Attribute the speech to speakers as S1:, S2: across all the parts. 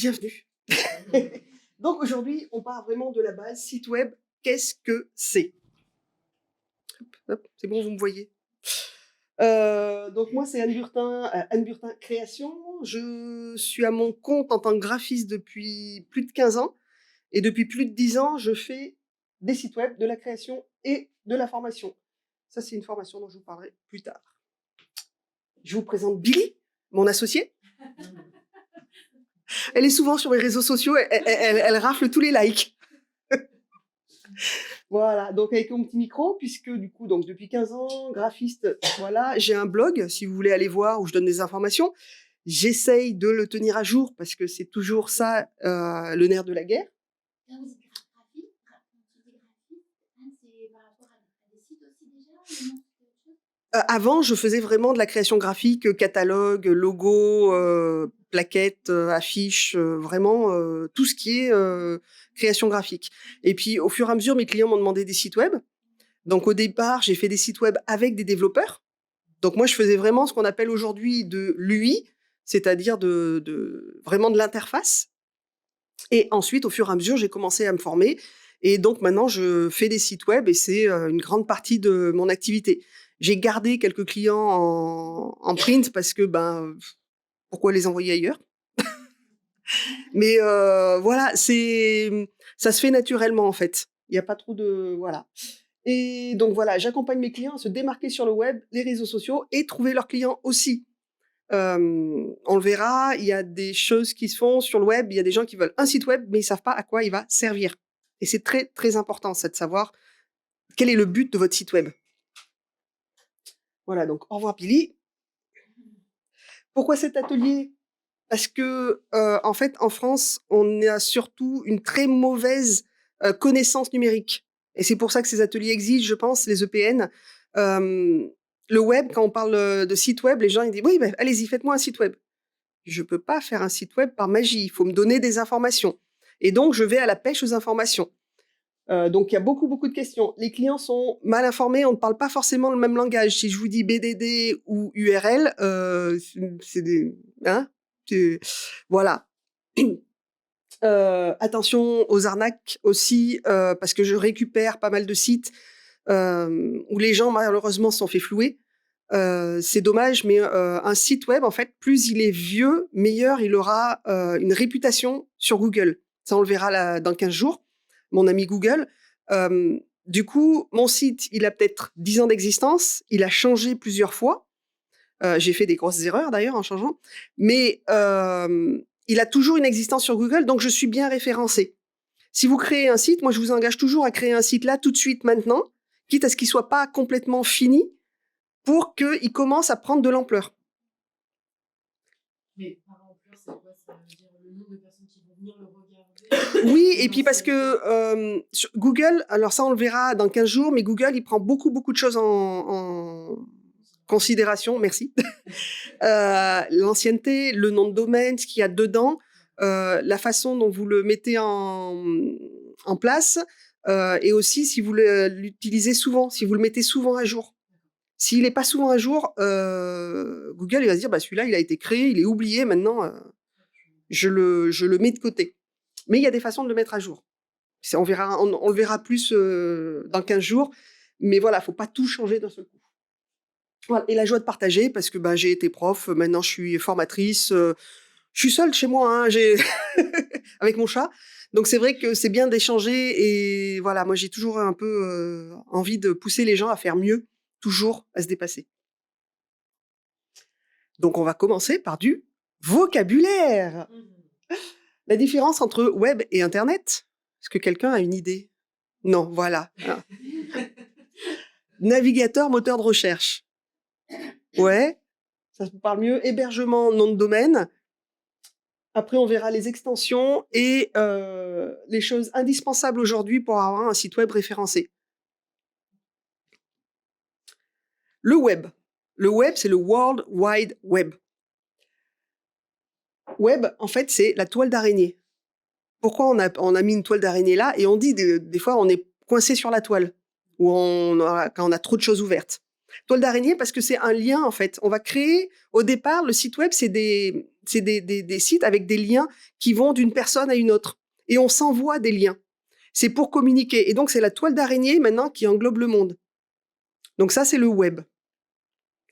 S1: bienvenue. Donc aujourd'hui, on part vraiment de la base. Site web, qu'est-ce que c'est? Hop, c'est bon, vous me voyez. Donc moi, c'est Anne Burtin Création. Je suis à mon compte en tant que graphiste depuis plus de 15 ans. Et depuis plus de 10 ans, je fais des sites web, de la création et de la formation. Ça, c'est une formation dont je vous parlerai plus tard. Je vous présente Billy, mon associée. Elle est souvent sur les réseaux sociaux, elle rafle tous les likes. Voilà, donc avec mon petit micro, puisque du coup, donc depuis 15 ans, graphiste, voilà, j'ai un blog, si vous voulez aller voir, où je donne des informations. J'essaye de le tenir à jour, parce que c'est toujours ça, le nerf de la guerre.
S2: Quand vous êtes graphiste, c'est par rapport à des sites aussi déjà ou non?
S1: Avant, je faisais vraiment de la création graphique, catalogue, logo, plaquettes, affiches, vraiment tout ce qui est création graphique. Et puis, au fur et à mesure, mes clients m'ont demandé des sites web. Donc, au départ, j'ai fait des sites web avec des développeurs. Donc, moi, je faisais vraiment ce qu'on appelle aujourd'hui de l'UI, c'est-à-dire vraiment de l'interface. Et ensuite, au fur et à mesure, j'ai commencé à me former. Et donc, maintenant, je fais des sites web et c'est une grande partie de mon activité. J'ai gardé quelques clients en print parce que, pourquoi les envoyer ailleurs? Mais voilà, ça se fait naturellement, en fait. Il n'y a pas trop de... Voilà. Et donc, voilà, j'accompagne mes clients à se démarquer sur le web, les réseaux sociaux et trouver leurs clients aussi. On le verra, il y a des choses qui se font sur le web, il y a des gens qui veulent un site web, mais ils savent pas à quoi il va servir. Et c'est très, très important, ça, de savoir quel est le but de votre site web. Voilà, donc au revoir Billy. Pourquoi cet atelier? Parce que, en fait, en France, on a surtout une très mauvaise connaissance numérique. Et c'est pour ça que ces ateliers existent, je pense, les EPN. Le web, quand on parle de site web, les gens ils disent « Oui, allez-y, faites-moi un site web ». Je peux pas faire un site web par magie, il faut me donner des informations. Et donc, je vais à la pêche aux informations. Donc, il y a beaucoup, beaucoup de questions. Les clients sont mal informés, on ne parle pas forcément le même langage. Si je vous dis BDD ou URL, c'est des... Hein, voilà. Attention aux arnaques aussi, parce que je récupère pas mal de sites où les gens, malheureusement, se sont fait flouer. C'est dommage, mais un site web, en fait, plus il est vieux, meilleur il aura une réputation sur Google. Ça, on le verra dans 15 jours, mon ami Google. Du coup, mon site, il a peut-être 10 ans d'existence, il a changé plusieurs fois. J'ai fait des grosses erreurs, d'ailleurs, en changeant. Mais il a toujours une existence sur Google, donc je suis bien référencée. Si vous créez un site, moi, je vous engage toujours à créer un site là, tout de suite, maintenant, quitte à ce qu'il soit pas complètement fini, pour qu'il commence à prendre de l'ampleur.
S3: Mais par ampleur, c'est quoi? Ça veut dire le nombre de personnes qui vont venir le regarder?
S1: Oui, et puis parce que sur Google, alors ça on le verra dans 15 jours, mais Google, il prend beaucoup, beaucoup de choses en considération, merci. L'ancienneté, le nom de domaine, ce qu'il y a dedans, la façon dont vous le mettez en place, et aussi si vous l'utilisez souvent, si vous le mettez souvent à jour. S'il n'est pas souvent à jour, Google il va se dire celui-là, il a été créé, il est oublié, maintenant, je le mets de côté. Mais il y a des façons de le mettre à jour. On le verra plus dans 15 jours. Mais voilà, il ne faut pas tout changer d'un seul coup. Voilà. Et la joie de partager, parce que j'ai été prof, maintenant je suis formatrice. Je suis seule chez moi, hein, avec mon chat. Donc c'est vrai que c'est bien d'échanger. Et voilà, moi j'ai toujours un peu envie de pousser les gens à faire mieux, toujours à se dépasser. Donc, on va commencer par du vocabulaire. La différence entre web et Internet. Est-ce que quelqu'un a une idée? Non, voilà. Navigateur, moteur de recherche. Ouais, ça se parle mieux. Hébergement, nom de domaine. Après, on verra les extensions et les choses indispensables aujourd'hui pour avoir un site web référencé. Le web. Le web, c'est le World Wide Web. Web, en fait, c'est la toile d'araignée. Pourquoi on a mis une toile d'araignée là? Et on dit des fois, on est coincé sur la toile, ou quand on a trop de choses ouvertes. Toile d'araignée parce que c'est un lien, en fait. On va créer, au départ, le site web, c'est des des sites avec des liens qui vont d'une personne à une autre. Et on s'envoie des liens. C'est pour communiquer. Et donc, c'est la toile d'araignée maintenant qui englobe le monde. Donc ça, c'est le web.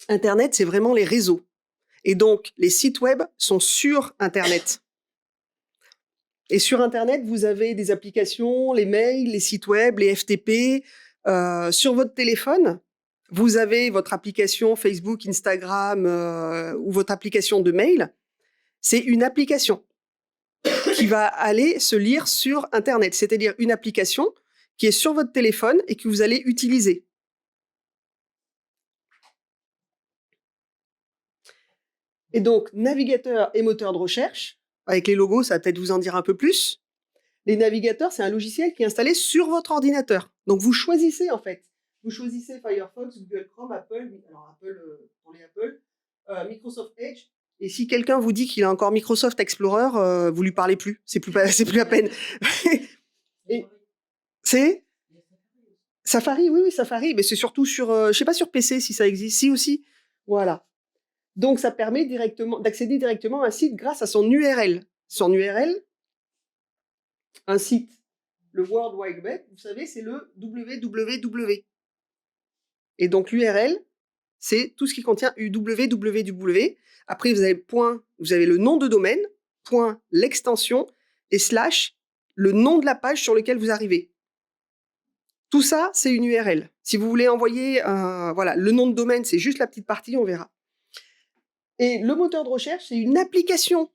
S1: Internet, c'est vraiment les réseaux. Et donc, les sites web sont sur Internet. Et sur Internet, vous avez des applications, les mails, les sites web, les FTP. Sur votre téléphone, vous avez votre application Facebook, Instagram ou votre application de mail. C'est une application qui va aller se lire sur Internet, c'est-à-dire une application qui est sur votre téléphone et que vous allez utiliser. Et donc, navigateur et moteur de recherche, avec les logos, ça va peut-être vous en dire un peu plus. Les navigateurs, c'est un logiciel qui est installé sur votre ordinateur. Donc, vous choisissez, en fait. Vous choisissez Firefox, Google Chrome, Apple, alors Apple pour les Apple, Microsoft Edge. Et si quelqu'un vous dit qu'il a encore Microsoft Explorer, vous lui parlez plus. C'est plus la peine. Et c'est Safari, oui, Safari. Mais c'est surtout sur, je sais pas sur PC si ça existe. Si aussi. Voilà. Donc, ça permet d'accéder directement à un site grâce à son URL. Son URL, un site, le World Wide Web, vous savez, c'est le www. Et donc, l'URL, c'est tout ce qui contient www. Après, vous avez le nom de domaine, point, l'extension, et / le nom de la page sur laquelle vous arrivez. Tout ça, c'est une URL. Si vous voulez envoyer, voilà, le nom de domaine, c'est juste la petite partie, on verra. Et le moteur de recherche, c'est une application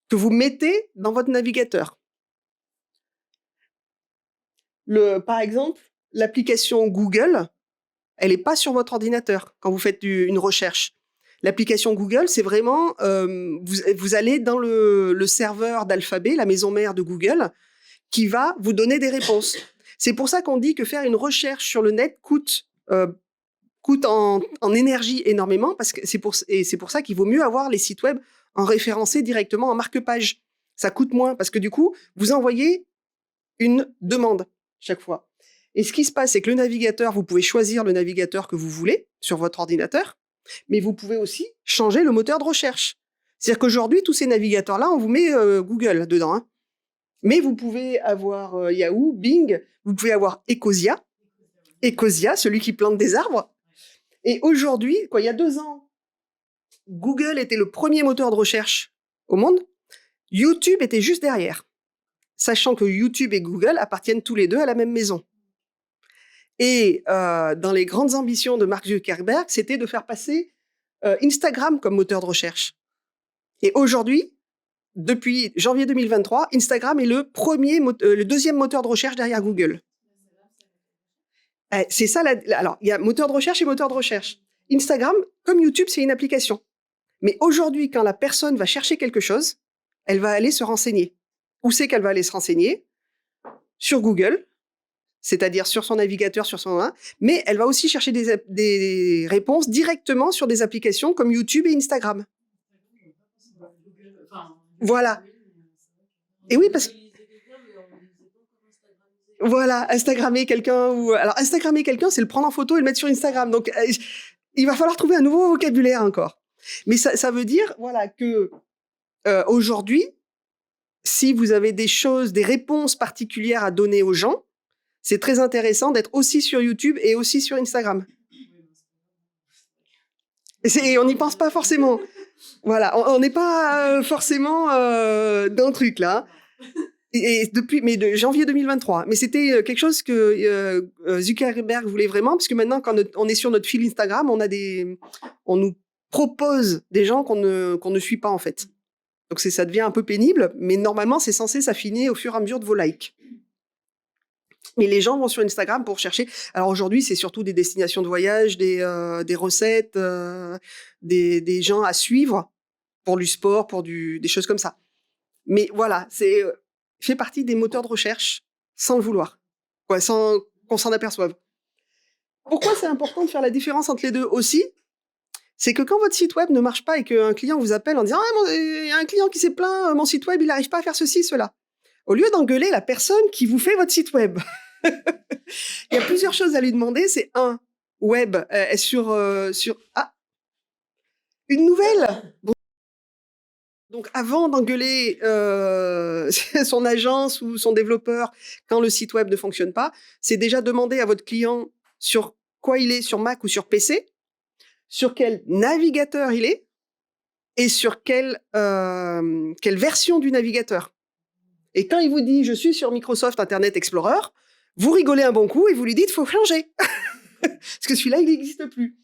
S1: que vous mettez dans votre navigateur. Par exemple, l'application Google, elle n'est pas sur votre ordinateur quand vous faites une recherche. L'application Google, c'est vraiment, vous allez dans le serveur d'Alphabet, la maison mère de Google, qui va vous donner des réponses. C'est pour ça qu'on dit que faire une recherche sur le net coûte en énergie énormément, parce que c'est pour ça qu'il vaut mieux avoir les sites web en référencé directement en marque-page. Ça coûte moins, parce que du coup, vous envoyez une demande chaque fois. Et ce qui se passe, c'est que le navigateur, vous pouvez choisir le navigateur que vous voulez sur votre ordinateur, mais vous pouvez aussi changer le moteur de recherche. C'est-à-dire qu'aujourd'hui, tous ces navigateurs-là, on vous met Google dedans. Hein. Mais vous pouvez avoir Yahoo, Bing, vous pouvez avoir Ecosia, celui qui plante des arbres. Et aujourd'hui, il y a 2 ans, Google était le premier moteur de recherche au monde. YouTube était juste derrière, sachant que YouTube et Google appartiennent tous les deux à la même maison. Et dans les grandes ambitions de Mark Zuckerberg, c'était de faire passer Instagram comme moteur de recherche. Et aujourd'hui, depuis janvier 2023, Instagram est le deuxième moteur de recherche derrière Google. C'est ça. Alors, il y a moteur de recherche et moteur de recherche. Instagram, comme YouTube, c'est une application. Mais aujourd'hui, quand la personne va chercher quelque chose, elle va aller se renseigner. Où c'est qu'elle va aller se renseigner? Sur Google, c'est-à-dire sur son navigateur, sur son... mais elle va aussi chercher des réponses directement sur des applications comme YouTube et Instagram. Voilà. Et oui, parce que... Voilà, Instagrammer quelqu'un alors Instagrammer quelqu'un, c'est le prendre en photo et le mettre sur Instagram. Donc il va falloir trouver un nouveau vocabulaire encore. Mais ça veut dire voilà que aujourd'hui, si vous avez des réponses particulières à donner aux gens, c'est très intéressant d'être aussi sur YouTube et aussi sur Instagram. Et on n'y pense pas forcément. Voilà, on n'est pas forcément dans le truc là. Et mais de janvier 2023. Mais c'était quelque chose que Zuckerberg voulait vraiment, parce que maintenant, quand on est sur notre fil Instagram, on nous propose des gens qu'on ne suit pas en fait. Donc ça devient un peu pénible, mais normalement, c'est censé s'affiner au fur et à mesure de vos likes. Mais les gens vont sur Instagram pour chercher. Alors aujourd'hui, c'est surtout des destinations de voyage, des recettes, des gens à suivre pour du sport, pour des choses comme ça. Mais voilà, fait partie des moteurs de recherche sans le vouloir, sans qu'on s'en aperçoive. Pourquoi c'est important de faire la différence entre les deux aussi? C'est que quand votre site web ne marche pas et qu'un client vous appelle en disant « il y a un client qui s'est plaint, mon site web, il n'arrive pas à faire ceci, cela », au lieu d'engueuler la personne qui vous fait votre site web, il y a plusieurs choses à lui demander. C'est web sur... Ah, une nouvelle. Donc, avant d'engueuler son agence ou son développeur quand le site web ne fonctionne pas, c'est déjà demander à votre client sur quoi il est, sur Mac ou sur PC, sur quel navigateur il est et sur quelle version du navigateur. Et quand il vous dit « je suis sur Microsoft Internet Explorer », vous rigolez un bon coup et vous lui dites « faut changer ». Parce que celui-là, il n'existe plus.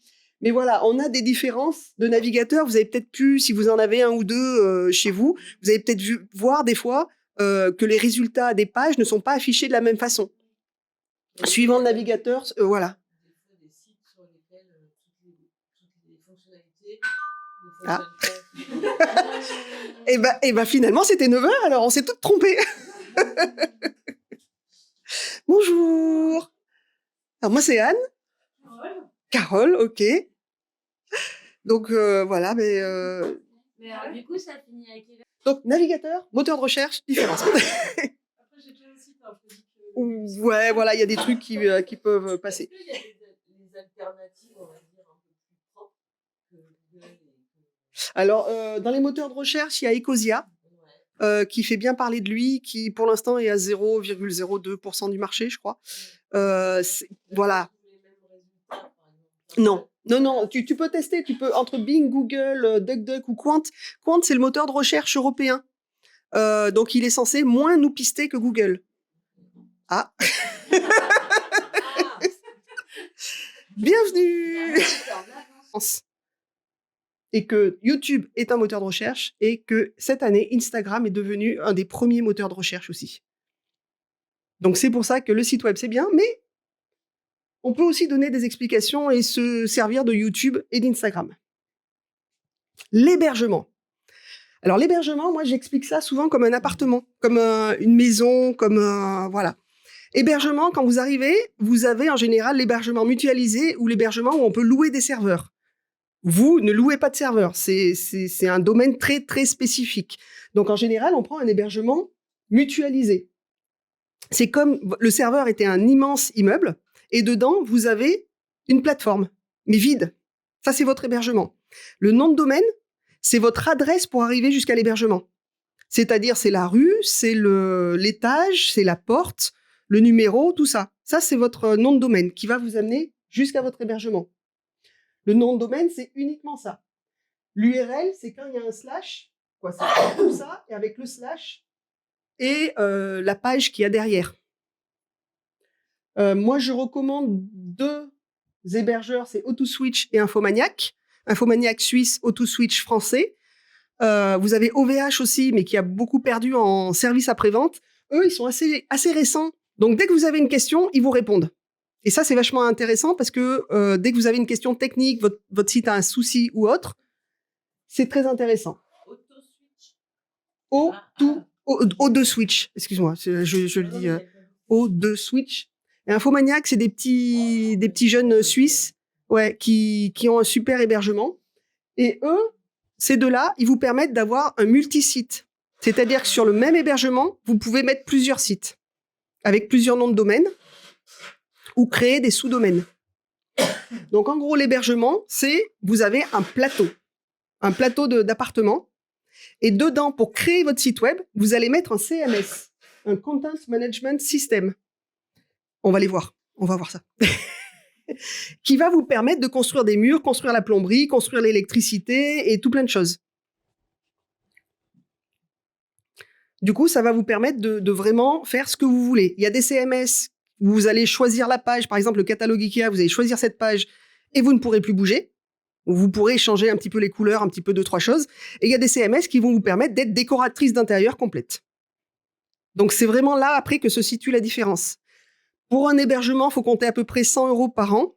S1: Mais voilà, on a des différences de navigateurs. Vous avez peut-être pu, si vous en avez un ou deux chez vous, vous avez peut-être vu voir des fois que les résultats des pages ne sont pas affichés de la même façon. Suivant le navigateur, voilà.
S3: Des sites sur lesquels toutes les fonctionnalités ne
S1: Ah.
S3: fonctionnent pas.
S1: Et ben finalement, c'était 9h, alors on s'est toutes trompées. Bonjour. Alors moi, c'est Anne. Carole, ok. Donc voilà,
S2: Mais alors, du coup, ça finit à quelle heure?
S1: donc navigateur, moteur de recherche, différence.
S3: Après, j'ai déjà un site, hein, je te dis que...
S1: Ouais, voilà, il y a des trucs qui peuvent passer.
S3: Est-ce qu'il y a des alternatives, on va dire, un peu plus propres que Google et que...
S1: Alors, dans les moteurs de recherche, il y a Ecosia, qui fait bien parler de lui, qui pour l'instant est à 0,02% du marché, je crois. Voilà.
S3: Les mêmes résultats, par exemple.
S1: Non. Non, tu peux tester, tu peux entre Bing, Google, DuckDuck ou Quant. Quant, c'est le moteur de recherche européen. Donc, il est censé moins nous pister que Google. Ah,
S3: Ah,
S1: bienvenue
S2: C'est en avance.
S1: Et que YouTube est un moteur de recherche et que cette année, Instagram est devenu un des premiers moteurs de recherche aussi. Donc, c'est pour ça que le site web, c'est bien, mais on peut aussi donner des explications et se servir de YouTube et d'Instagram. L'hébergement. Alors, l'hébergement, moi, j'explique ça souvent comme un appartement, comme une maison, comme voilà. Hébergement, quand vous arrivez, vous avez en général l'hébergement mutualisé ou l'hébergement où on peut louer des serveurs. Vous ne louez pas de serveurs. C'est un domaine très, très spécifique. Donc, en général, on prend un hébergement mutualisé. C'est comme le serveur était un immense immeuble et dedans, vous avez une plateforme, mais vide. Ça, c'est votre hébergement. Le nom de domaine, c'est votre adresse pour arriver jusqu'à l'hébergement. C'est-à-dire, c'est la rue, c'est l'étage, c'est la porte, le numéro, tout ça. Ça, c'est votre nom de domaine qui va vous amener jusqu'à votre hébergement. Le nom de domaine, c'est uniquement ça. L'URL, c'est quand il y a un slash, quoi, c'est tout ça, et avec le slash et la page qu'il y a derrière. Moi, je recommande 2 hébergeurs, c'est AutoSwitch et Infomaniac. Infomaniac suisse, AutoSwitch français. Vous avez OVH aussi, mais qui a beaucoup perdu en service après-vente. Eux, ils sont assez récents. Donc, dès que vous avez une question, ils vous répondent. Et ça, c'est vachement intéressant parce que dès que vous avez une question technique, votre site a un souci ou autre, c'est très intéressant.
S3: Auto-switch.
S1: O2Switch, excuse-moi, je le dis O2Switch. Et Infomaniac, c'est des petits jeunes Suisses qui ont un super hébergement. Et eux, ces deux-là, ils vous permettent d'avoir un multisite. C'est-à-dire que sur le même hébergement, vous pouvez mettre plusieurs sites avec plusieurs noms de domaine ou créer des sous-domaines. Donc, en gros, l'hébergement, c'est vous avez un plateau d'appartements. Et dedans, pour créer votre site web, vous allez mettre un CMS, un Content Management System. On va voir ça. Qui va vous permettre de construire des murs, construire la plomberie, construire l'électricité et tout plein de choses. Du coup, ça va vous permettre de vraiment faire ce que vous voulez. Il y a des CMS où vous allez choisir la page, par exemple le catalogue Ikea, vous allez choisir cette page et vous ne pourrez plus bouger. Vous pourrez changer un petit peu les couleurs, un petit peu 2-3 choses. Et il y a des CMS qui vont vous permettre d'être décoratrice d'intérieur complète. Donc, c'est vraiment là, après, que se situe la différence. Pour un hébergement, il faut compter à peu près 100 € par an.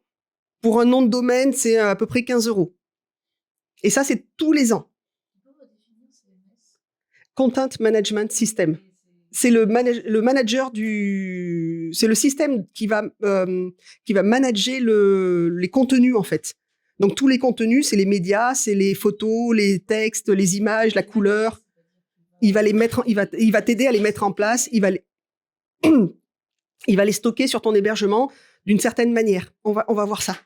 S1: Pour un nom de domaine, c'est à peu près 15 €. Et ça, c'est tous les ans. Content Management System. C'est le manager c'est le système qui va manager les contenus, en fait. Donc, tous les contenus, c'est les médias, c'est les photos, les textes, les images, la couleur. Il va t'aider à les mettre en place. Il va les stocker sur ton hébergement d'une certaine manière. On va voir ça.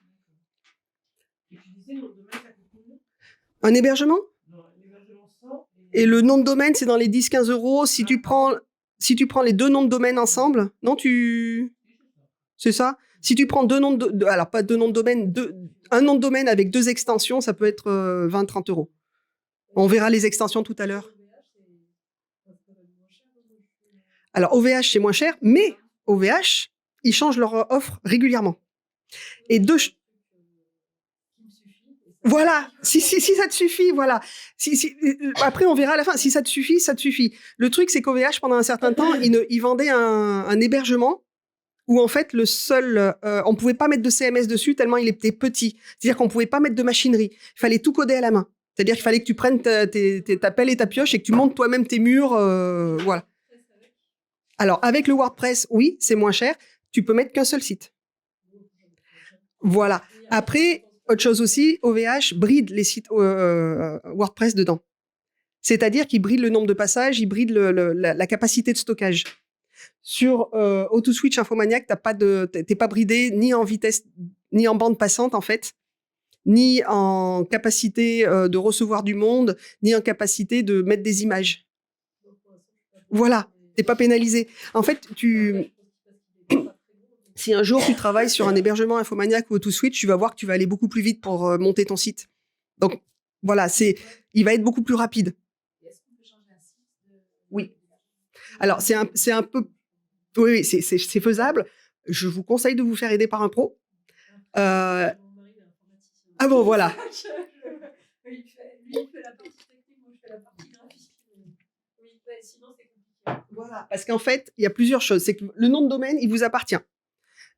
S1: Un hébergement ?
S3: Non, l'hébergement sans et
S1: Et le nom de domaine, c'est dans les 10-15 euros. Si tu prends les deux noms de domaine ensemble, non, c'est ça? Si tu prends deux noms alors pas deux noms de domaine, un nom de domaine avec deux extensions, ça peut être 20-30 euros. On verra les extensions tout à l'heure. Alors, OVH, c'est moins cher, mais OVH, ils changent leur offre régulièrement. Et voilà, si ça te suffit, voilà. Après, on verra à la fin. Si ça te suffit, ça te suffit. Le truc, c'est qu'OVH, pendant un certain temps, ils vendaient un hébergement où, en fait, on pouvait pas mettre de CMS dessus tellement il était petit. C'est-à-dire qu'on pouvait pas mettre de machinerie. Il fallait tout coder à la main. C'est-à-dire qu'il fallait que tu prennes ta pelle et ta pioche et que tu montes toi-même tes murs, voilà. Alors, avec le WordPress, oui, c'est moins cher. Tu peux mettre qu'un seul site. Voilà. Après, autre chose aussi, OVH bride les sites WordPress dedans. C'est-à-dire qu'il bride le nombre de passages, il bride la capacité de stockage. Sur AutoSwitch Infomaniac, t'es pas bridé ni en vitesse, ni en bande passante, en fait, ni en capacité de recevoir du monde, ni en capacité de mettre des images. Voilà. T'es pas pénalisé. En fait, si un jour tu travailles sur un hébergement Infomaniac ou AutoSwitch, tu vas voir que tu vas aller beaucoup plus vite pour monter ton site. Donc, voilà, il va être beaucoup plus rapide.
S3: Est-ce qu'on peut changer un site
S1: Oui. Alors, c'est un peu... Oui, c'est faisable. Je vous conseille de vous faire aider par un pro. Ah bon, voilà.
S3: Lui, il fait la partie technique, moi, je fais la partie graphique. Sinon, c'est compliqué.
S1: Voilà. Parce qu'en fait, il y a plusieurs choses. C'est que le nom de domaine, il vous appartient.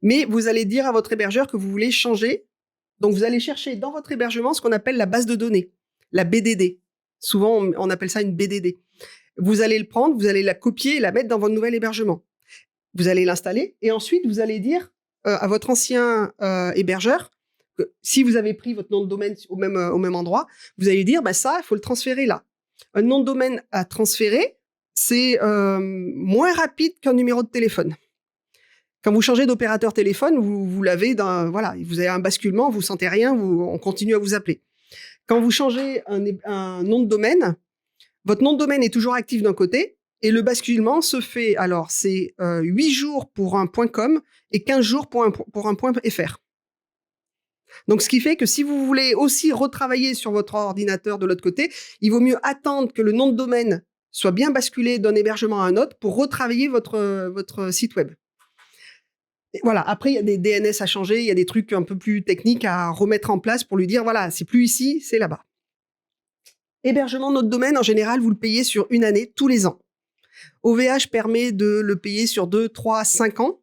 S1: Mais vous allez dire à votre hébergeur que vous voulez changer. Donc, vous allez chercher dans votre hébergement ce qu'on appelle la base de données, la BDD. Souvent, on appelle ça une BDD. Vous allez le prendre, vous allez la copier et la mettre dans votre nouvel hébergement. Vous allez l'installer et ensuite, vous allez dire à votre ancien hébergeur que si vous avez pris votre nom de domaine au même endroit, vous allez dire, ça, il faut le transférer là. Un nom de domaine à transférer, c'est moins rapide qu'un numéro de téléphone. Quand vous changez d'opérateur téléphone, vous l'avez voilà, vous avez un basculement, vous sentez rien, on continue à vous appeler. Quand vous changez un nom de domaine, votre nom de domaine est toujours actif d'un côté et le basculement se fait, alors c'est 8 jours pour un .com et 15 jours pour un .fr. Donc, ce qui fait que si vous voulez aussi retravailler sur votre ordinateur de l'autre côté, il vaut mieux attendre que le nom de domaine soit bien basculé d'un hébergement à un autre pour retravailler votre site web. Et voilà. Après, il y a des DNS à changer, il y a des trucs un peu plus techniques à remettre en place pour lui dire, voilà, c'est plus ici, c'est là-bas. Hébergement de notre domaine, en général, vous le payez sur une année, tous les ans. OVH permet de le payer sur 2, 3, 5 ans.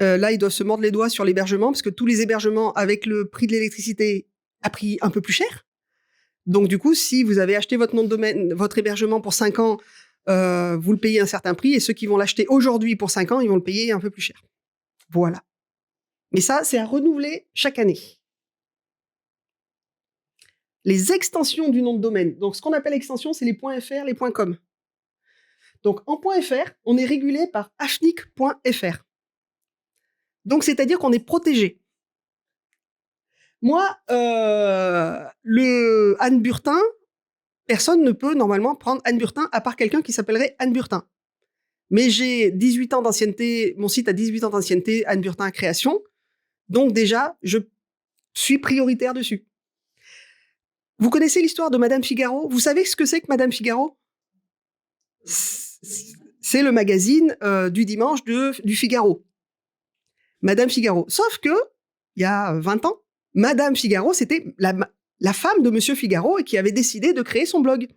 S1: Là, ils doivent se mordre les doigts sur l'hébergement parce que tous les hébergements, avec le prix de l'électricité, a pris un peu plus cher. Donc, du coup, si vous avez acheté votre nom de domaine, votre hébergement pour 5 ans, vous le payez un certain prix et ceux qui vont l'acheter aujourd'hui pour 5 ans, ils vont le payer un peu plus cher. Voilà. Mais ça, c'est à renouveler chaque année. Les extensions du nom de domaine. Donc, ce qu'on appelle extension, c'est les .fr, les .com. Donc, en .fr, on est régulé par afnic.fr. Donc, c'est-à-dire qu'on est protégé. Moi, le Anne Burtin, personne ne peut normalement prendre Anne Burtin à part quelqu'un qui s'appellerait Anne Burtin. Mais j'ai 18 ans d'ancienneté, mon site a 18 ans d'ancienneté, Anne Burtin Création. Donc déjà, je suis prioritaire dessus. Vous connaissez l'histoire de Madame Figaro? Vous savez ce que c'est que Madame Figaro? C'est le magazine du dimanche du Figaro. Madame Figaro. Sauf que, il y a 20 ans, Madame Figaro, c'était la femme de Monsieur Figaro et qui avait décidé de créer son blog.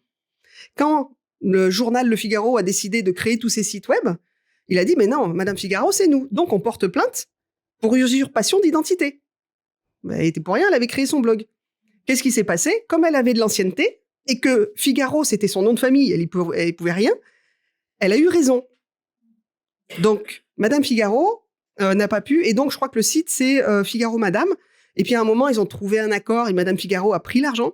S1: Quand le journal Le Figaro a décidé de créer tous ses sites web, il a dit, mais non, Madame Figaro, c'est nous. Donc, on porte plainte pour usurpation d'identité. Elle était pour rien, elle avait créé son blog. Qu'est-ce qui s'est passé? Comme elle avait de l'ancienneté et que Figaro, c'était son nom de famille, elle pouvait rien, elle a eu raison. Donc, Madame Figaro n'a pas pu, et donc je crois que le site, c'est Figaro Madame. Et puis à un moment, ils ont trouvé un accord et Madame Figaro a pris l'argent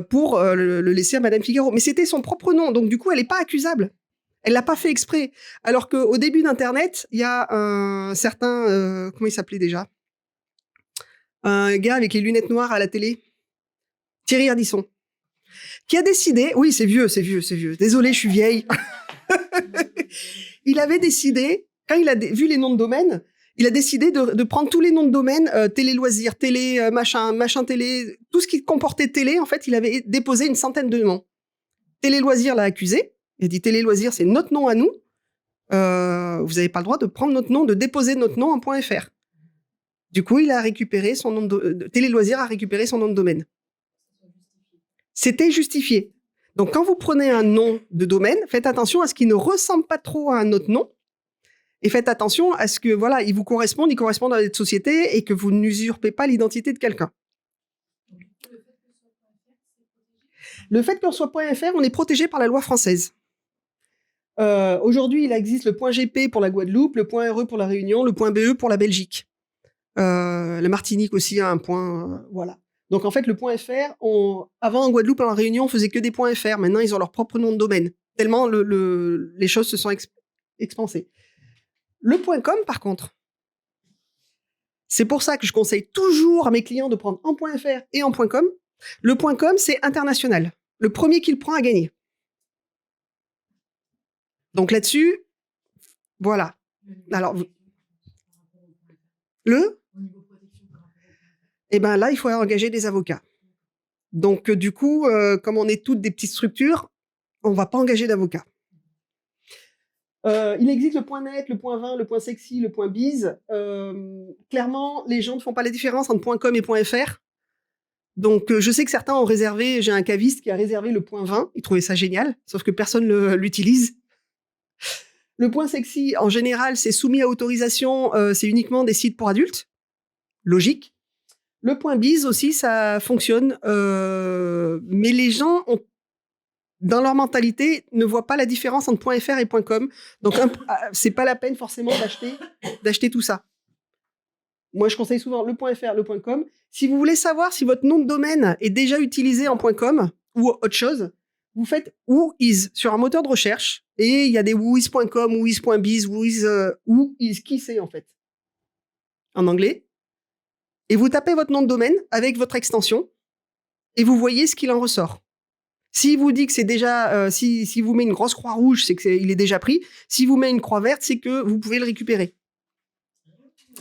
S1: pour le laisser à Madame Figaro. Mais c'était son propre nom, donc du coup, elle n'est pas accusable. Elle l'a pas fait exprès. Alors qu'au début d'Internet, il y a un certain... comment il s'appelait déjà? Un gars avec les lunettes noires à la télé. Thierry Ardisson. qui a décidé, oui, c'est vieux. Désolée, je suis vieille. Il avait décidé, quand il a vu les noms de domaine, il a décidé de prendre tous les noms de domaine, télé loisirs, télé machin télé, tout ce qui comportait télé, en fait, il avait déposé une centaine de noms. Télé loisirs l'a accusé. Il a dit télé loisirs, c'est notre nom à nous. Vous n'avez pas le droit de prendre notre nom, de déposer notre nom en .fr. Du coup, il a récupéré son nom de télé loisirs a récupéré son nom de domaine. C'était justifié. Donc, quand vous prenez un nom de domaine, faites attention à ce qu'il ne ressemble pas trop à un autre nom. Et faites attention à ce que, voilà, il corresponde à votre société et que vous n'usurpez pas l'identité de quelqu'un. Le fait qu'on soit .fr, on est protégé par la loi française. Aujourd'hui, il existe le .gp pour la Guadeloupe, le .re pour la Réunion, le .be pour la Belgique. La Martinique aussi a un point, voilà. Donc, en fait, le .fr, avant en Guadeloupe et en Réunion, on faisait que des .fr. Maintenant, ils ont leur propre nom de domaine. Tellement les choses se sont expansées. Le .com, par contre, c'est pour ça que je conseille toujours à mes clients de prendre en .fr et en .com. Le .com, c'est international. Le premier qui le prend a gagné. Donc là-dessus, voilà. Alors, eh ben là, il faut engager des avocats. Donc, du coup, comme on est toutes des petites structures, on ne va pas engager d'avocats. Il existe le .net, le .20, le .sexy, le .biz. Clairement, les gens ne font pas la différence entre .com et .fr. Donc, je sais que certains ont réservé, j'ai un caviste qui a réservé le .20, il trouvait ça génial, sauf que personne ne l'utilise. Le .sexy, en général, c'est soumis à autorisation, c'est uniquement des sites pour adultes. Logique. Le .biz aussi, ça fonctionne, mais les gens ont dans leur mentalité, ne voient pas la différence entre .fr et .com. Donc, c'est pas la peine forcément d'acheter tout ça. Moi, je conseille souvent le .fr, le .com. Si vous voulez savoir si votre nom de domaine est déjà utilisé en .com ou autre chose, vous faites Whois sur un moteur de recherche et il y a des whois.com, whois.biz, whois, qui c'est en fait en anglais. Et vous tapez votre nom de domaine avec votre extension et vous voyez ce qu'il en ressort. Si vous dit que c'est déjà, si vous met une grosse croix rouge, c'est qu'il est déjà pris. Si vous met une croix verte, c'est que vous pouvez le récupérer.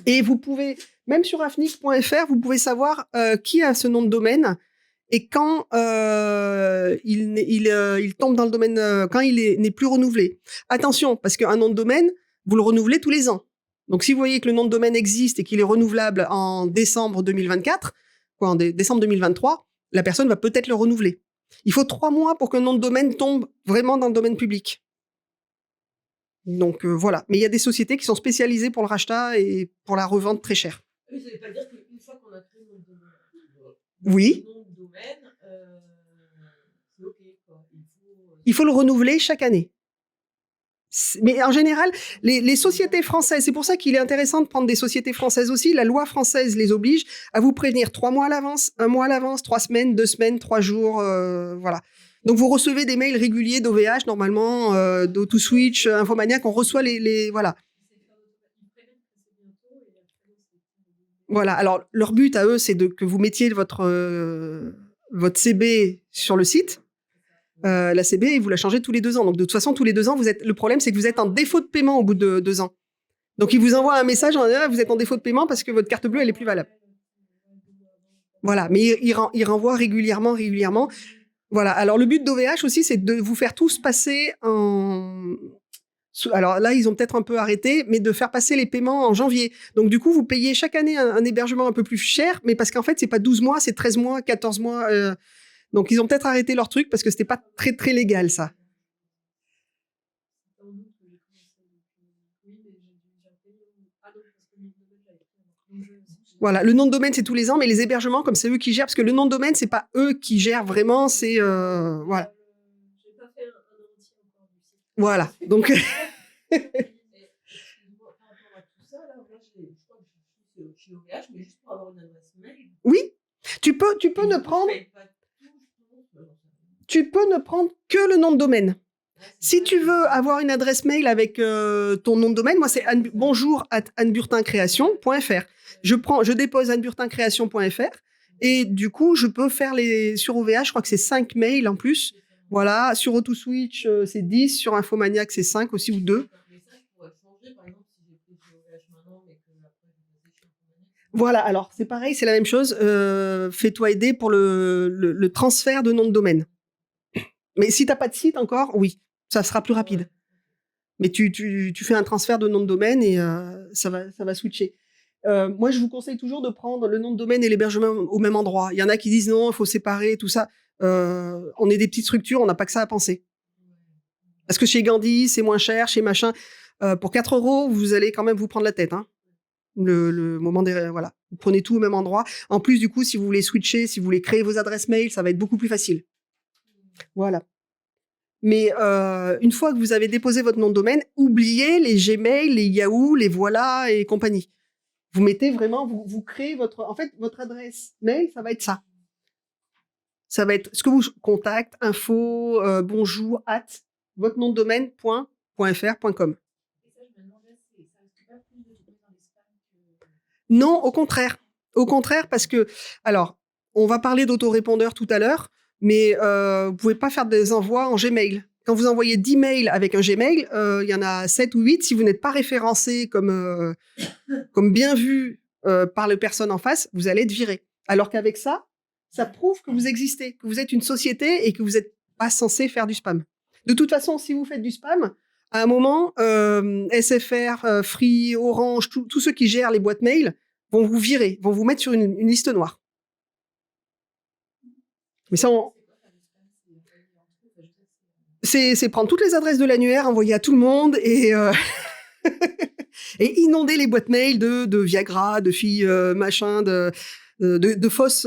S1: Et vous pouvez, même sur afnic.fr, vous pouvez savoir qui a ce nom de domaine et quand il tombe dans le domaine, quand il n'est plus renouvelé. Attention, parce qu'un nom de domaine, vous le renouvelez tous les ans. Donc, si vous voyez que le nom de domaine existe et qu'il est renouvelable en décembre 2024, en décembre 2023, la personne va peut-être le renouveler. Il faut 3 mois pour qu'un nom de domaine tombe vraiment dans le domaine public. Donc voilà. Mais il y a des sociétés qui sont spécialisées pour le rachat et pour la revente très chère.
S3: Oui, ça ne veut pas dire qu'une fois qu'on a créé le nom de domaine,
S1: oui.
S3: C'est OK, quoi.
S1: Il faut le renouveler chaque année. Mais en général, les sociétés françaises, c'est pour ça qu'il est intéressant de prendre des sociétés françaises aussi. La loi française les oblige à vous prévenir 3 mois à l'avance, 1 mois à l'avance, 3 semaines, 2 semaines, 3 jours, voilà. Donc vous recevez des mails réguliers d'OVH, normalement, d'AutoSwitch, Infomaniac, on reçoit les voilà. Voilà, alors leur but à eux, c'est que vous mettiez votre CB sur le site. La CB, vous la changez tous les 2 ans. Donc, de toute façon, tous les 2 ans, le problème, c'est que vous êtes en défaut de paiement au bout de 2 ans. Donc, ils vous envoient un message en disant, vous êtes en défaut de paiement parce que votre carte bleue, elle est plus valable. Voilà. Mais ils renvoient régulièrement. Voilà. Alors, le but d'OVH aussi, c'est de vous faire tous passer alors là, ils ont peut-être un peu arrêté, mais de faire passer les paiements en janvier. Donc, du coup, vous payez chaque année un hébergement un peu plus cher, mais parce qu'en fait, c'est pas 12 mois, c'est 13 mois, 14 mois. Donc, ils ont peut-être arrêté leur truc parce que c'était pas très, très légal, ça. Voilà, le nom de domaine, c'est tous les ans, mais les hébergements, comme c'est eux qui gèrent, parce que le nom de domaine, c'est pas eux qui gèrent vraiment, c'est... voilà. Voilà, donc...
S3: Par rapport à tout ça, là, moi, je crois que je suis chez OVH, mais juste pour avoir une adresse mail.
S1: Oui, tu peux ne prendre... Tu peux ne prendre que le nom de domaine. Si tu veux avoir une adresse mail avec ton nom de domaine, moi, c'est bonjour@anneburtincreation.fr. Je dépose anneburtincreation.fr Et du coup, je peux faire sur OVH, je crois que c'est 5 mails en plus. Voilà, sur AutoSwitch, c'est 10, sur Infomaniac, c'est 5 aussi ou 2.
S3: Mais ça, je pourrais changer, par exemple, si j'ai pris chez OVH maintenant, mais que après, je vais passer chez Infomaniac.
S1: Voilà, alors c'est pareil, c'est la même chose. Fais-toi aider pour le transfert de nom de domaine. Mais si t'as pas de site encore, oui, ça sera plus rapide. Mais tu fais un transfert de nom de domaine et ça va switcher. Moi, je vous conseille toujours de prendre le nom de domaine et l'hébergement au même endroit. Il y en a qui disent non, il faut séparer, tout ça. On est des petites structures, on n'a pas que ça à penser. Parce que chez Gandhi, c'est moins cher, chez machin. Pour 4 €, vous allez quand même vous prendre la tête. Hein. Le moment des... Voilà. Vous prenez tout au même endroit. En plus, du coup, si vous voulez switcher, si vous voulez créer vos adresses mail, ça va être beaucoup plus facile. Voilà. Mais une fois que vous avez déposé votre nom de domaine, oubliez les Gmail, les Yahoo, les Voilà et compagnie. Vous mettez vraiment, vous créez votre... En fait, votre adresse mail, ça va être ça. Ça va être ce que vous contact, info, bonjour, votre nom de domaine, .fr.com.
S3: Et ça, je me demandais, ça risque pas plus de tomber dans les spams que...
S1: Non, au contraire. Au contraire, parce que... Alors, on va parler d'autorépondeur tout à l'heure, mais vous pouvez pas faire des envois en Gmail. Quand vous envoyez 10 mails avec un Gmail, il y en a 7 ou 8. Si vous n'êtes pas référencé comme bien vu par les personnes en face, vous allez être viré. Alors qu'avec ça, ça prouve que vous existez, que vous êtes une société et que vous n'êtes pas censé faire du spam. De toute façon, si vous faites du spam, à un moment, SFR, Free, Orange, tous ceux qui gèrent les boîtes mail vont vous virer, vont vous mettre sur une liste noire. Mais ça, c'est prendre toutes les adresses de l'annuaire, envoyer à tout le monde et inonder les boîtes mail de Viagra, de filles machin, de fausses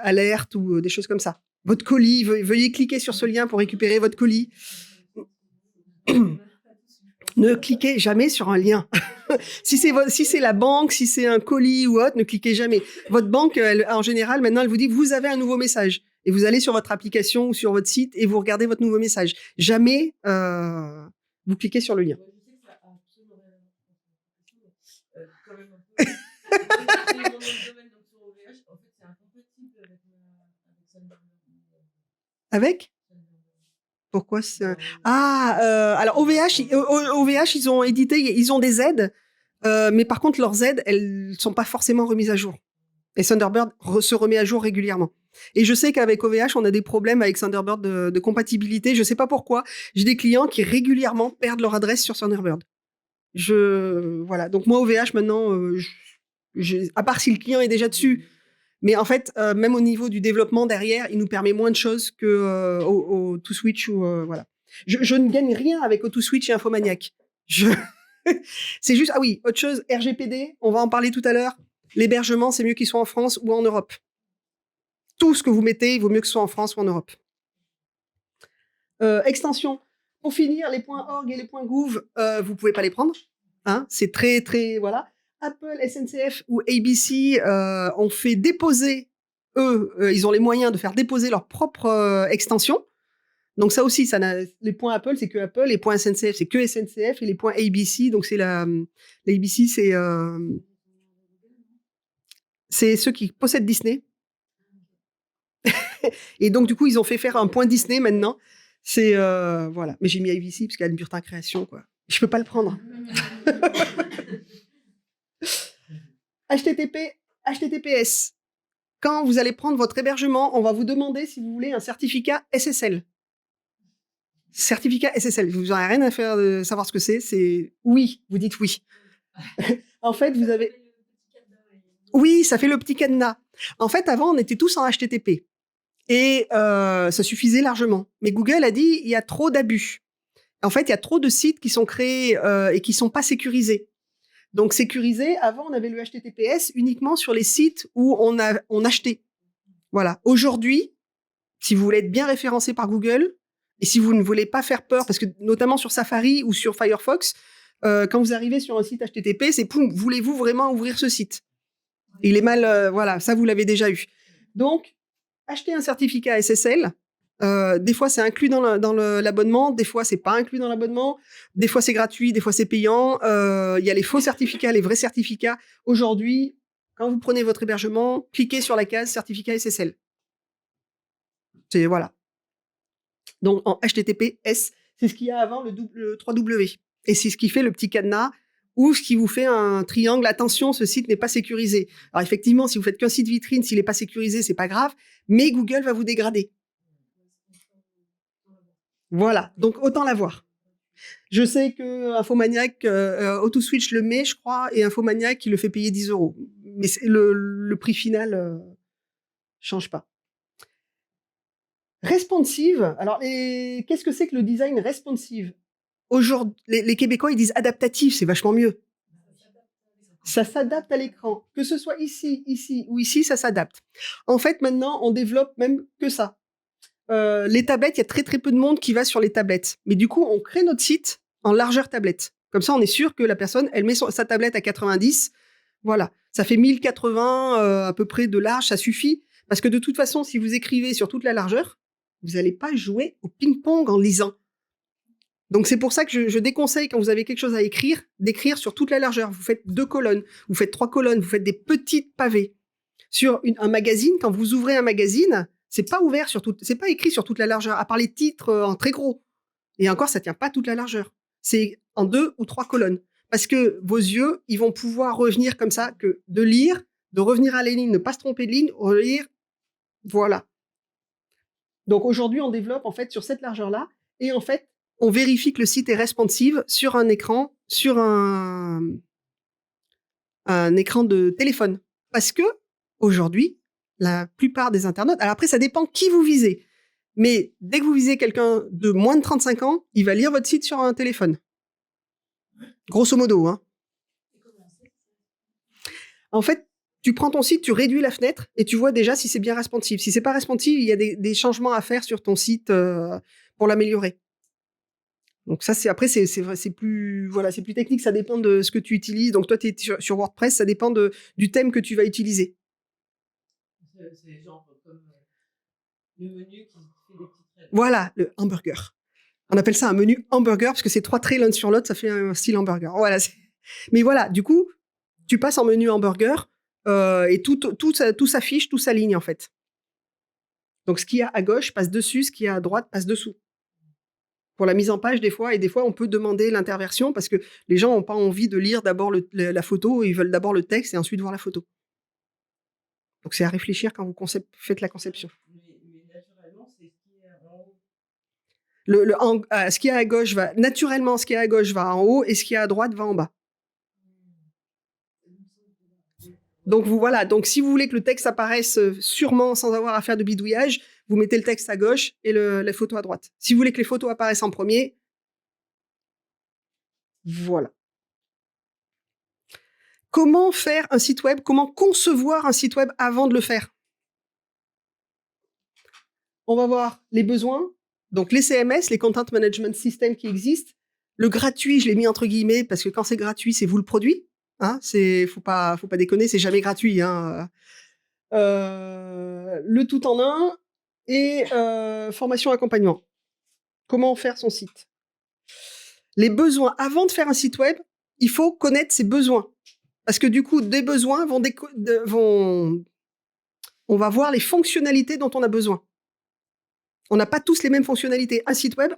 S1: alertes ou des choses comme ça. Votre colis, veuillez cliquer sur ce lien pour récupérer votre colis. Ne cliquez jamais sur un lien. Si c'est la banque, si c'est un colis ou autre, ne cliquez jamais. Votre banque, en général, maintenant, elle vous dit vous avez un nouveau message. Et vous allez sur votre application ou sur votre site et vous regardez votre nouveau message. Jamais vous cliquez sur le lien.
S3: Je sais que ça a absolument rien à voir, quand même un peu. J'ai mon nom de domaine donc sur OVH, en fait, c'est incompatible avec Thunderbird.
S1: Avec Pourquoi c'est alors OVH, ils ont édité, ils ont des aides, mais par contre leurs aides, elles sont pas forcément remises à jour. Et Thunderbird se remet à jour régulièrement. Et je sais qu'avec OVH, on a des problèmes avec Thunderbird de compatibilité. Je sais pas pourquoi. J'ai des clients qui régulièrement perdent leur adresse sur Thunderbird. Voilà. Donc moi OVH maintenant, à part si le client est déjà dessus. Mais en fait, même au niveau du développement derrière, il nous permet moins de choses que AutoSwitch ou voilà. Je ne gagne rien avec AutoSwitch et Infomaniac. C'est juste autre chose, RGPD, on va en parler tout à l'heure. L'hébergement, c'est mieux qu'il soit en France ou en Europe. Tout ce que vous mettez, il vaut mieux que ce soit en France ou en Europe. Extension. Pour finir, les .org et les .gouv, vous pouvez pas les prendre. Hein, c'est très, très... Voilà. Apple, SNCF ou ABC ont fait déposer, ils ont les moyens de faire déposer leur propre extension. Donc ça aussi, les points Apple, c'est que Apple, les points SNCF, c'est que SNCF, et les points ABC, donc c'est l'ABC, c'est ceux qui possèdent Disney. Et donc, du coup, ils ont fait faire un point Disney maintenant. C'est, voilà. Mais j'ai mis ABC parce qu'il y a une Burtin Création, quoi. Je peux pas le prendre. HTTPS. Quand vous allez prendre votre hébergement, on va vous demander si vous voulez un certificat SSL. Certificat SSL. Vous n'avez rien à faire de savoir ce que c'est. C'est oui. Vous dites oui. En fait, vous avez... Oui, ça fait le petit cadenas. En fait, avant, on était tous en HTTP. Et ça suffisait largement. Mais Google a dit, il y a trop d'abus. En fait, il y a trop de sites qui sont créés et qui sont pas sécurisés. Donc, sécurisé, avant, on avait le HTTPS uniquement sur les sites où on achetait. Voilà. Aujourd'hui, si vous voulez être bien référencé par Google, et si vous ne voulez pas faire peur, parce que notamment sur Safari ou sur Firefox, quand vous arrivez sur un site HTTP, c'est poum, voulez-vous vraiment ouvrir ce site? Il est mal, voilà, ça vous l'avez déjà eu. Donc, achetez un certificat SSL. Des fois, c'est inclus dans l'abonnement. Des fois, c'est pas inclus dans l'abonnement. Des fois, c'est gratuit. Des fois, c'est payant. Il y a les faux certificats, les vrais certificats. Aujourd'hui, Quand vous prenez votre hébergement, cliquez sur la case certificat SSL. C'est voilà. Donc en HTTPS, c'est ce qu'il y a avant le 3W. Et c'est ce qui fait le petit cadenas ou ce qui vous fait un triangle. Attention, ce site n'est pas sécurisé. Alors effectivement, si vous faites qu'un site vitrine, s'il n'est pas sécurisé, c'est pas grave, mais Google va vous dégrader. Voilà, donc autant l'avoir. Je sais que Infomaniac, AutoSwitch le met, je crois, et Infomaniac, il le fait payer 10 €. Mais le prix final change pas. Responsive. Alors, qu'est-ce que c'est que le design responsive? Aujourd'hui, les Québécois, ils disent adaptatif, c'est vachement mieux. Ça s'adapte à l'écran. Que ce soit ici, ici ou ici, ça s'adapte. En fait, maintenant, on développe même que ça. Les tablettes, il y a très très peu de monde qui va sur les tablettes. Mais du coup, on crée notre site en largeur tablette. Comme ça, on est sûr que la personne, elle met sa tablette à 90. Voilà. Ça fait 1080 à peu près de large, ça suffit. Parce que de toute façon, si vous écrivez sur toute la largeur, vous n'allez pas jouer au ping-pong en lisant. Donc c'est pour ça que je déconseille, quand vous avez quelque chose à écrire, d'écrire sur toute la largeur. Vous faites 2 colonnes, vous faites 3 colonnes, vous faites des petites pavés. Sur un magazine, quand vous ouvrez un magazine, c'est pas ouvert c'est pas écrit sur toute la largeur, à part les titres en très gros. Et encore, ça tient pas toute la largeur. C'est en 2 ou 3 colonnes. Parce que vos yeux, ils vont pouvoir revenir comme ça, que de lire, de revenir à la ligne, ne pas se tromper de ligne, relire. Voilà. Donc aujourd'hui, on développe en fait sur cette largeur-là, et en fait, on vérifie que le site est responsive sur un écran, sur un écran de téléphone. Parce que aujourd'hui, la plupart des internautes, alors après, ça dépend qui vous visez. Mais dès que vous visez quelqu'un de moins de 35 ans, il va lire votre site sur un téléphone. Grosso modo, hein. En fait, tu prends ton site, tu réduis la fenêtre et tu vois déjà si c'est bien responsive. Si c'est pas responsive, il y a des changements à faire sur ton site pour l'améliorer. Donc ça, c'est plus technique. Ça dépend de ce que tu utilises. Donc toi, tu es sur WordPress, ça dépend du thème que tu vas utiliser.
S3: C'est genre comme le menu qui fait des petits traits.
S1: Voilà, le hamburger. On appelle ça un menu hamburger parce que c'est 3 traits l'un sur l'autre, ça fait un style hamburger. Voilà. Mais voilà, du coup, tu passes en menu hamburger et tout s'affiche, tout s'aligne en fait. Donc ce qu'il y a à gauche passe dessus, ce qu'il y a à droite passe dessous. Pour la mise en page, des fois, on peut demander l'interversion parce que les gens n'ont pas envie de lire d'abord la photo, ils veulent d'abord le texte et ensuite voir la photo. Donc c'est à réfléchir quand vous faites la conception.
S3: Mais naturellement, c'est ce qui est en haut.
S1: Ce qui est à gauche va naturellement, ce qui est à gauche va en haut et ce qui est à droite va en bas. Donc voilà. Donc si vous voulez que le texte apparaisse sûrement sans avoir à faire de bidouillage, vous mettez le texte à gauche et les photos à droite. Si vous voulez que les photos apparaissent en premier, voilà. Comment faire un site web? Comment concevoir un site web avant de le faire? On va voir les besoins. Donc les CMS, les Content Management System qui existent. Le gratuit, je l'ai mis entre guillemets parce que quand c'est gratuit, c'est vous le produit. Hein, faut pas déconner, c'est jamais gratuit. Hein. Le tout en un et formation accompagnement. Comment faire son site? Les besoins. Avant de faire un site web, il faut connaître ses besoins. Parce que du coup, des besoins on va voir les fonctionnalités dont on a besoin. On n'a pas tous les mêmes fonctionnalités. Un site web,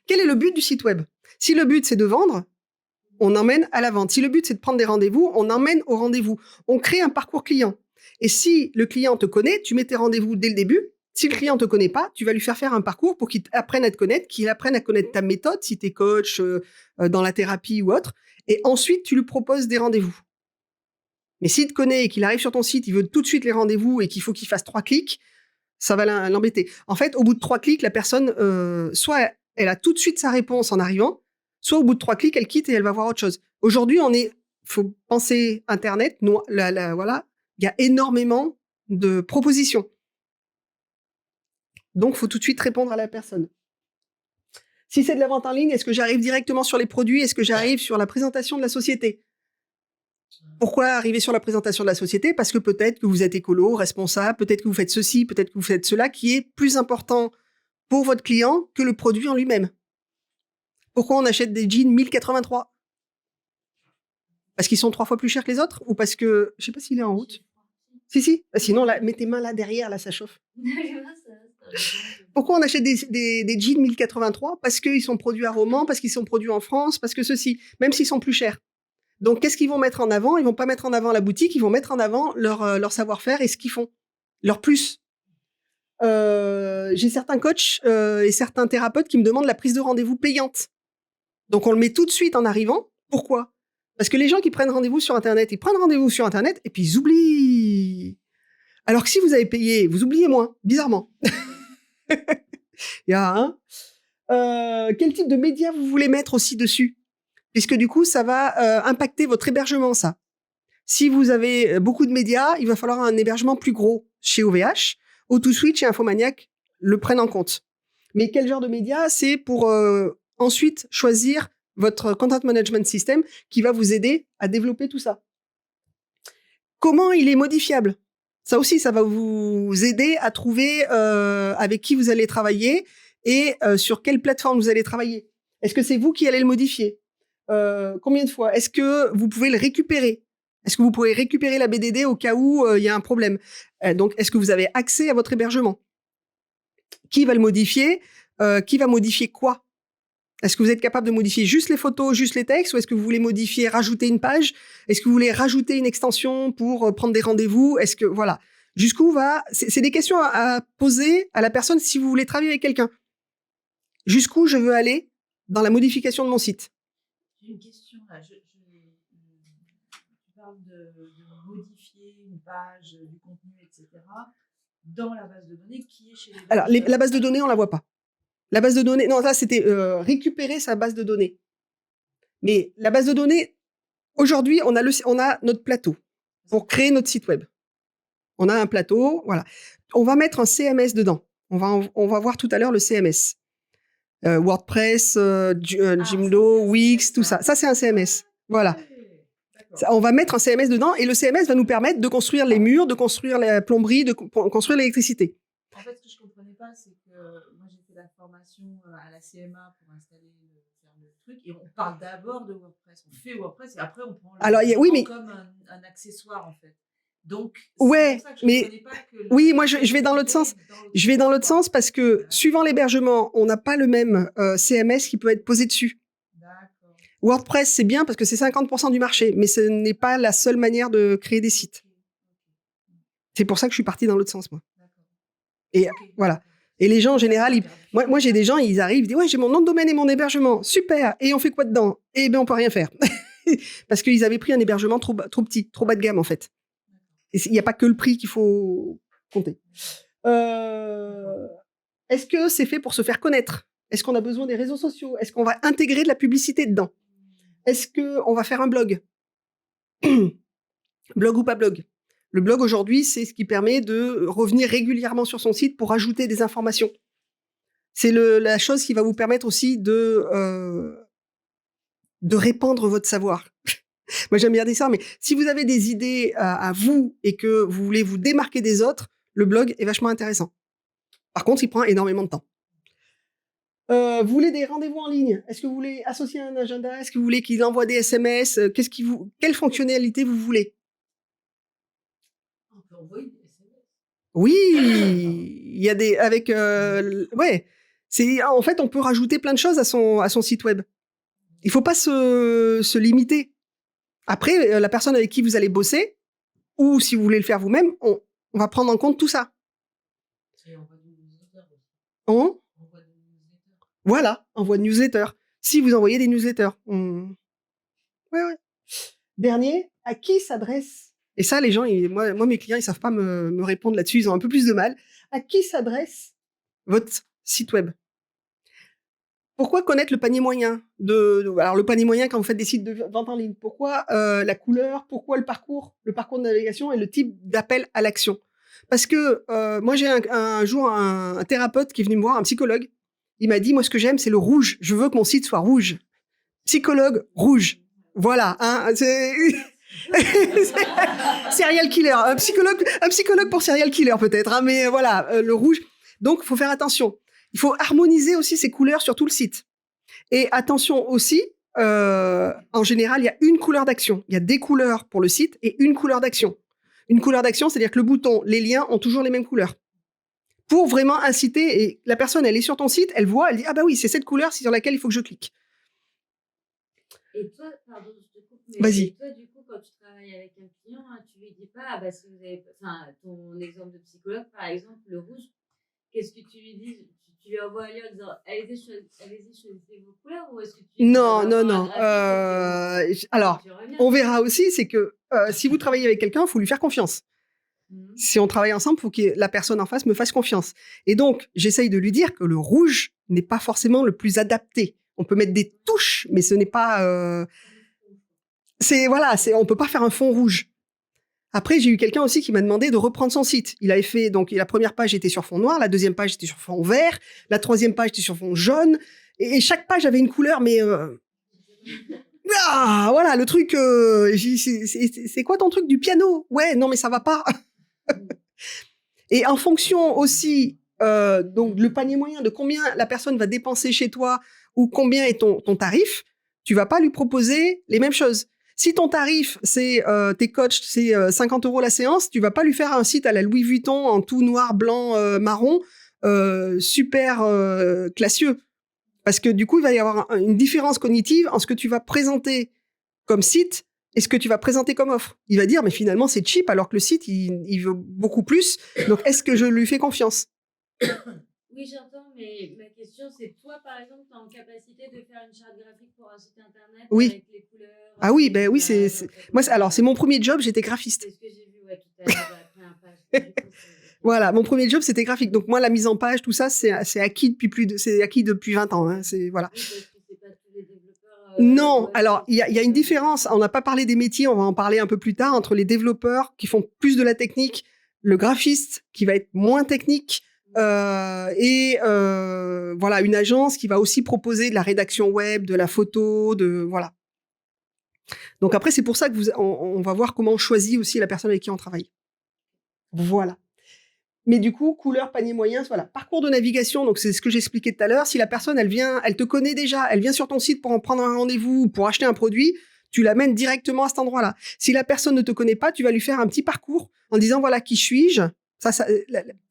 S1: quel est le but du site web? Si le but, c'est de vendre, on emmène à la vente. Si le but, c'est de prendre des rendez-vous, on emmène au rendez-vous. On crée un parcours client. Et si le client te connaît, tu mets tes rendez-vous dès le début. Si le client ne te connaît pas, tu vas lui faire un parcours pour qu'il apprenne à te connaître, qu'il apprenne à connaître ta méthode, si tu es coach dans la thérapie ou autre. Et ensuite, tu lui proposes des rendez-vous. Mais s'il te connaît et qu'il arrive sur ton site, il veut tout de suite les rendez-vous et qu'il faut qu'il fasse 3 clics, ça va l'embêter. En fait, au bout de 3 clics, la personne, soit elle a tout de suite sa réponse en arrivant, soit au bout de 3 clics, elle quitte et elle va voir autre chose. Aujourd'hui, faut penser Internet. Voilà, il y a énormément de propositions. Donc, il faut tout de suite répondre à la personne. Si c'est de la vente en ligne, est-ce que j'arrive directement sur les produits? Est-ce que j'arrive sur la présentation de la société? Pourquoi arriver sur la présentation de la société? Parce que peut-être que vous êtes écolo, responsable, peut-être que vous faites ceci, peut-être que vous faites cela, qui est plus important pour votre client que le produit en lui-même. Pourquoi on achète des jeans 1083? Parce qu'ils sont 3 fois plus chers que les autres? Ou parce que... Je sais pas s'il est en route. Si. Sinon, là, mets tes mains là derrière, là, ça chauffe. Pourquoi on achète des jeans 1083? Parce qu'ils sont produits à Romans, parce qu'ils sont produits en France, parce que ceci, même s'ils sont plus chers. Donc, qu'est-ce qu'ils vont mettre en avant? Ils vont pas mettre en avant la boutique, ils vont mettre en avant leur savoir-faire et ce qu'ils font. Leur plus. J'ai certains coachs et certains thérapeutes qui me demandent la prise de rendez-vous payante. Donc, on le met tout de suite en arrivant. Pourquoi? Parce que les gens qui prennent rendez-vous sur Internet, ils prennent rendez-vous sur Internet et puis ils oublient. Alors que si vous avez payé, vous oubliez moins, bizarrement. Il y a quel type de médias vous voulez mettre aussi dessus? Puisque du coup, ça va impacter votre hébergement, ça. Si vous avez beaucoup de médias, il va falloir un hébergement plus gros chez OVH. AutoSwitch et Infomaniac le prennent en compte. Mais quel genre de médias? C'est pour ensuite choisir votre content management system qui va vous aider à développer tout ça. Comment il est modifiable? Ça aussi, ça va vous aider à trouver avec qui vous allez travailler et sur quelle plateforme vous allez travailler. Est-ce que c'est vous qui allez le modifier? Combien de fois? Est-ce que vous pouvez le récupérer? Est-ce que vous pouvez récupérer la BDD au cas où il y a un problème? Donc, est-ce que vous avez accès à votre hébergement? Qui va le modifier? Qui va modifier quoi? Est-ce que vous êtes capable de modifier juste les photos, juste les textes, ou est-ce que vous voulez modifier, rajouter une page? Est-ce que vous voulez rajouter une extension pour prendre des rendez-vous? Est-ce que, voilà. Jusqu'où va... C'est des questions à poser à la personne si vous voulez travailler avec quelqu'un. Jusqu'où je veux aller dans la modification de mon site?
S3: J'ai une question là. Tu parles de modifier une page, du contenu, etc. dans la base de données qui est chez les...
S1: Alors, la base de données, on la voit pas. La base de données, non, ça c'était récupérer sa base de données. Mais la base de données, aujourd'hui, on a notre plateau pour créer notre site web. On a un plateau, voilà. On va mettre un CMS dedans. On va voir tout à l'heure le CMS. WordPress, Joomla, Wix, tout ça. Ça, c'est un CMS. Voilà. On va mettre un CMS dedans et le CMS va nous permettre de construire les murs, de construire la plomberie, de construire l'électricité.
S3: En fait, ce que je ne comprenais pas, c'est que moi, j'ai fait la formation à la CMA pour installer le truc et on parle d'abord de WordPress. On fait WordPress et après, on prend le comme un accessoire, en fait. Donc,
S1: ouais,
S3: pour ça que je mais pas que
S1: oui, moi je vais dans l'autre sens. Je vais dans l'autre sens parce que suivant l'hébergement, on n'a pas le même CMS qui peut être posé dessus. WordPress, c'est bien parce que c'est 50% du marché, mais ce n'est pas la seule manière de créer des sites. C'est pour ça que je suis partie dans l'autre sens, moi. Et voilà. Et les gens, en général, moi j'ai des gens, ils arrivent, ils disent « Ouais, j'ai mon nom de domaine et mon hébergement. Super. Et on fait quoi dedans ?» Eh bien, on peut rien faire. Parce qu'ils avaient pris un hébergement trop petit, trop bas de gamme, en fait. Il n'y a pas que le prix qu'il faut compter. Est-ce que c'est fait pour se faire connaître? Est-ce qu'on a besoin des réseaux sociaux? Est-ce qu'on va intégrer de la publicité dedans? Est-ce qu'on va faire un blog? Blog ou pas blog? Le blog, aujourd'hui, c'est ce qui permet de revenir régulièrement sur son site pour ajouter des informations. C'est la chose qui va vous permettre aussi de répandre votre savoir. Moi, j'aime bien dire ça, mais si vous avez des idées à vous et que vous voulez vous démarquer des autres, le blog est vachement intéressant. Par contre, il prend énormément de temps. Vous voulez des rendez-vous en ligne? Est-ce que vous voulez associer un agenda? Est-ce que vous voulez qu'il envoie des SMS? Quelle fonctionnalité vous voulez?
S3: On peut envoyer des SMS.
S1: Oui, il y a des... Avec... ouais. En fait, on peut rajouter plein de choses à son site web. Il ne faut pas se limiter. Après, la personne avec qui vous allez bosser, ou si vous voulez le faire vous-même, on va prendre en compte tout ça. Voilà, envoie de newsletter. Si vous envoyez des newsletters. Ouais. Dernier, à qui s'adresse? Et ça, les gens, moi, mes clients, ils savent pas me répondre là-dessus, ils ont un peu plus de mal. À qui s'adresse votre site web? Pourquoi connaître le panier moyen alors, le panier moyen quand vous faites des sites de vente en ligne? Pourquoi la couleur? Pourquoi le parcours de navigation et le type d'appel à l'action? Parce que moi, j'ai un jour un thérapeute qui est venu me voir, un psychologue. Il m'a dit, moi, ce que j'aime, c'est le rouge. Je veux que mon site soit rouge. Psychologue rouge. Voilà. Hein, c'est... serial killer. Un psychologue pour serial killer, peut-être. Hein, mais voilà, le rouge. Donc, il faut faire attention. Il faut harmoniser aussi ces couleurs sur tout le site. Et attention aussi en général, il y a une couleur d'action. Il y a des couleurs pour le site et une couleur d'action. Une couleur d'action, c'est-à-dire que le bouton, les liens ont toujours les mêmes couleurs. Pour vraiment inciter, et la personne, elle est sur ton site, elle voit, elle dit, ah bah oui, c'est cette couleur sur laquelle il faut que je clique.
S2: Et toi, pardon, je te coupe, mais
S1: Vas-y.
S2: toi, du coup, quand tu travailles avec un client, tu lui dis pas, ah bah si vous avez, enfin, ton exemple de psychologue, par exemple, le rouge, qu'est-ce que tu lui dis? Tu lui envoies un lien en disant, allez-y, choisissez vos couleurs, ou est-ce que tu
S1: Non. Alors,
S2: tu reviens?
S1: on verra aussi, c'est que si vous travaillez avec quelqu'un, il faut lui faire confiance. Si on travaille ensemble, il faut que la personne en face me fasse confiance. Et donc, j'essaye de lui dire que le rouge n'est pas forcément le plus adapté. On peut mettre des touches, mais ce n'est pas... on peut pas faire un fond rouge. Après, j'ai eu quelqu'un aussi qui m'a demandé de reprendre son site. Il avait fait, donc la première page était sur fond noir, la deuxième page était sur fond vert, la troisième page était sur fond jaune, et chaque page avait une couleur, mais... Ah, voilà, le truc... c'est quoi ton truc du piano? Ouais, non, mais ça va pas. Et en fonction aussi, donc le panier moyen, de combien la personne va dépenser chez toi, ou combien est ton tarif, tu vas pas lui proposer les mêmes choses. Si ton tarif, c'est tes coachs, c'est 50 € la séance, tu vas pas lui faire un site à la Louis Vuitton en tout noir, blanc, marron, super classieux. Parce que du coup, il va y avoir une différence cognitive en ce que tu vas présenter comme site et ce que tu vas présenter comme offre. Il va dire, mais finalement, c'est cheap, alors que le site, il veut beaucoup plus. Donc, est-ce que je lui fais confiance?
S2: Oui, j'entends, mais ma question, c'est toi, par exemple, tu es en capacité de faire une charte graphique pour un site internet
S1: Oui.
S2: avec les couleurs.
S1: Ah oui, ben oui, moi, alors, c'est mon premier job, j'étais graphiste.
S2: C'est ce que j'ai vu, ouais, tout à l'heure, après un page.
S1: Voilà, mon premier job, c'était graphique. Donc, moi, la mise en page, tout ça, c'est acquis depuis 20 ans. Hein. Voilà.
S2: Oui, parce que c'est pas tous les développeurs.
S1: Non, alors, il y a une différence. On n'a pas parlé des métiers, on va en parler un peu plus tard, entre les développeurs qui font plus de la technique, le graphiste qui va être moins technique, et voilà, une agence qui va aussi proposer de la rédaction web, de la photo, voilà. Donc après, c'est pour ça que on va voir comment on choisit aussi la personne avec qui on travaille. Voilà. Mais du coup, couleur, panier moyen, voilà. Parcours de navigation, donc c'est ce que j'expliquais tout à l'heure. Si la personne, elle te connaît déjà, elle vient sur ton site pour en prendre un rendez-vous, pour acheter un produit, tu l'amènes directement à cet endroit-là. Si la personne ne te connaît pas, tu vas lui faire un petit parcours en disant, voilà, qui suis-je?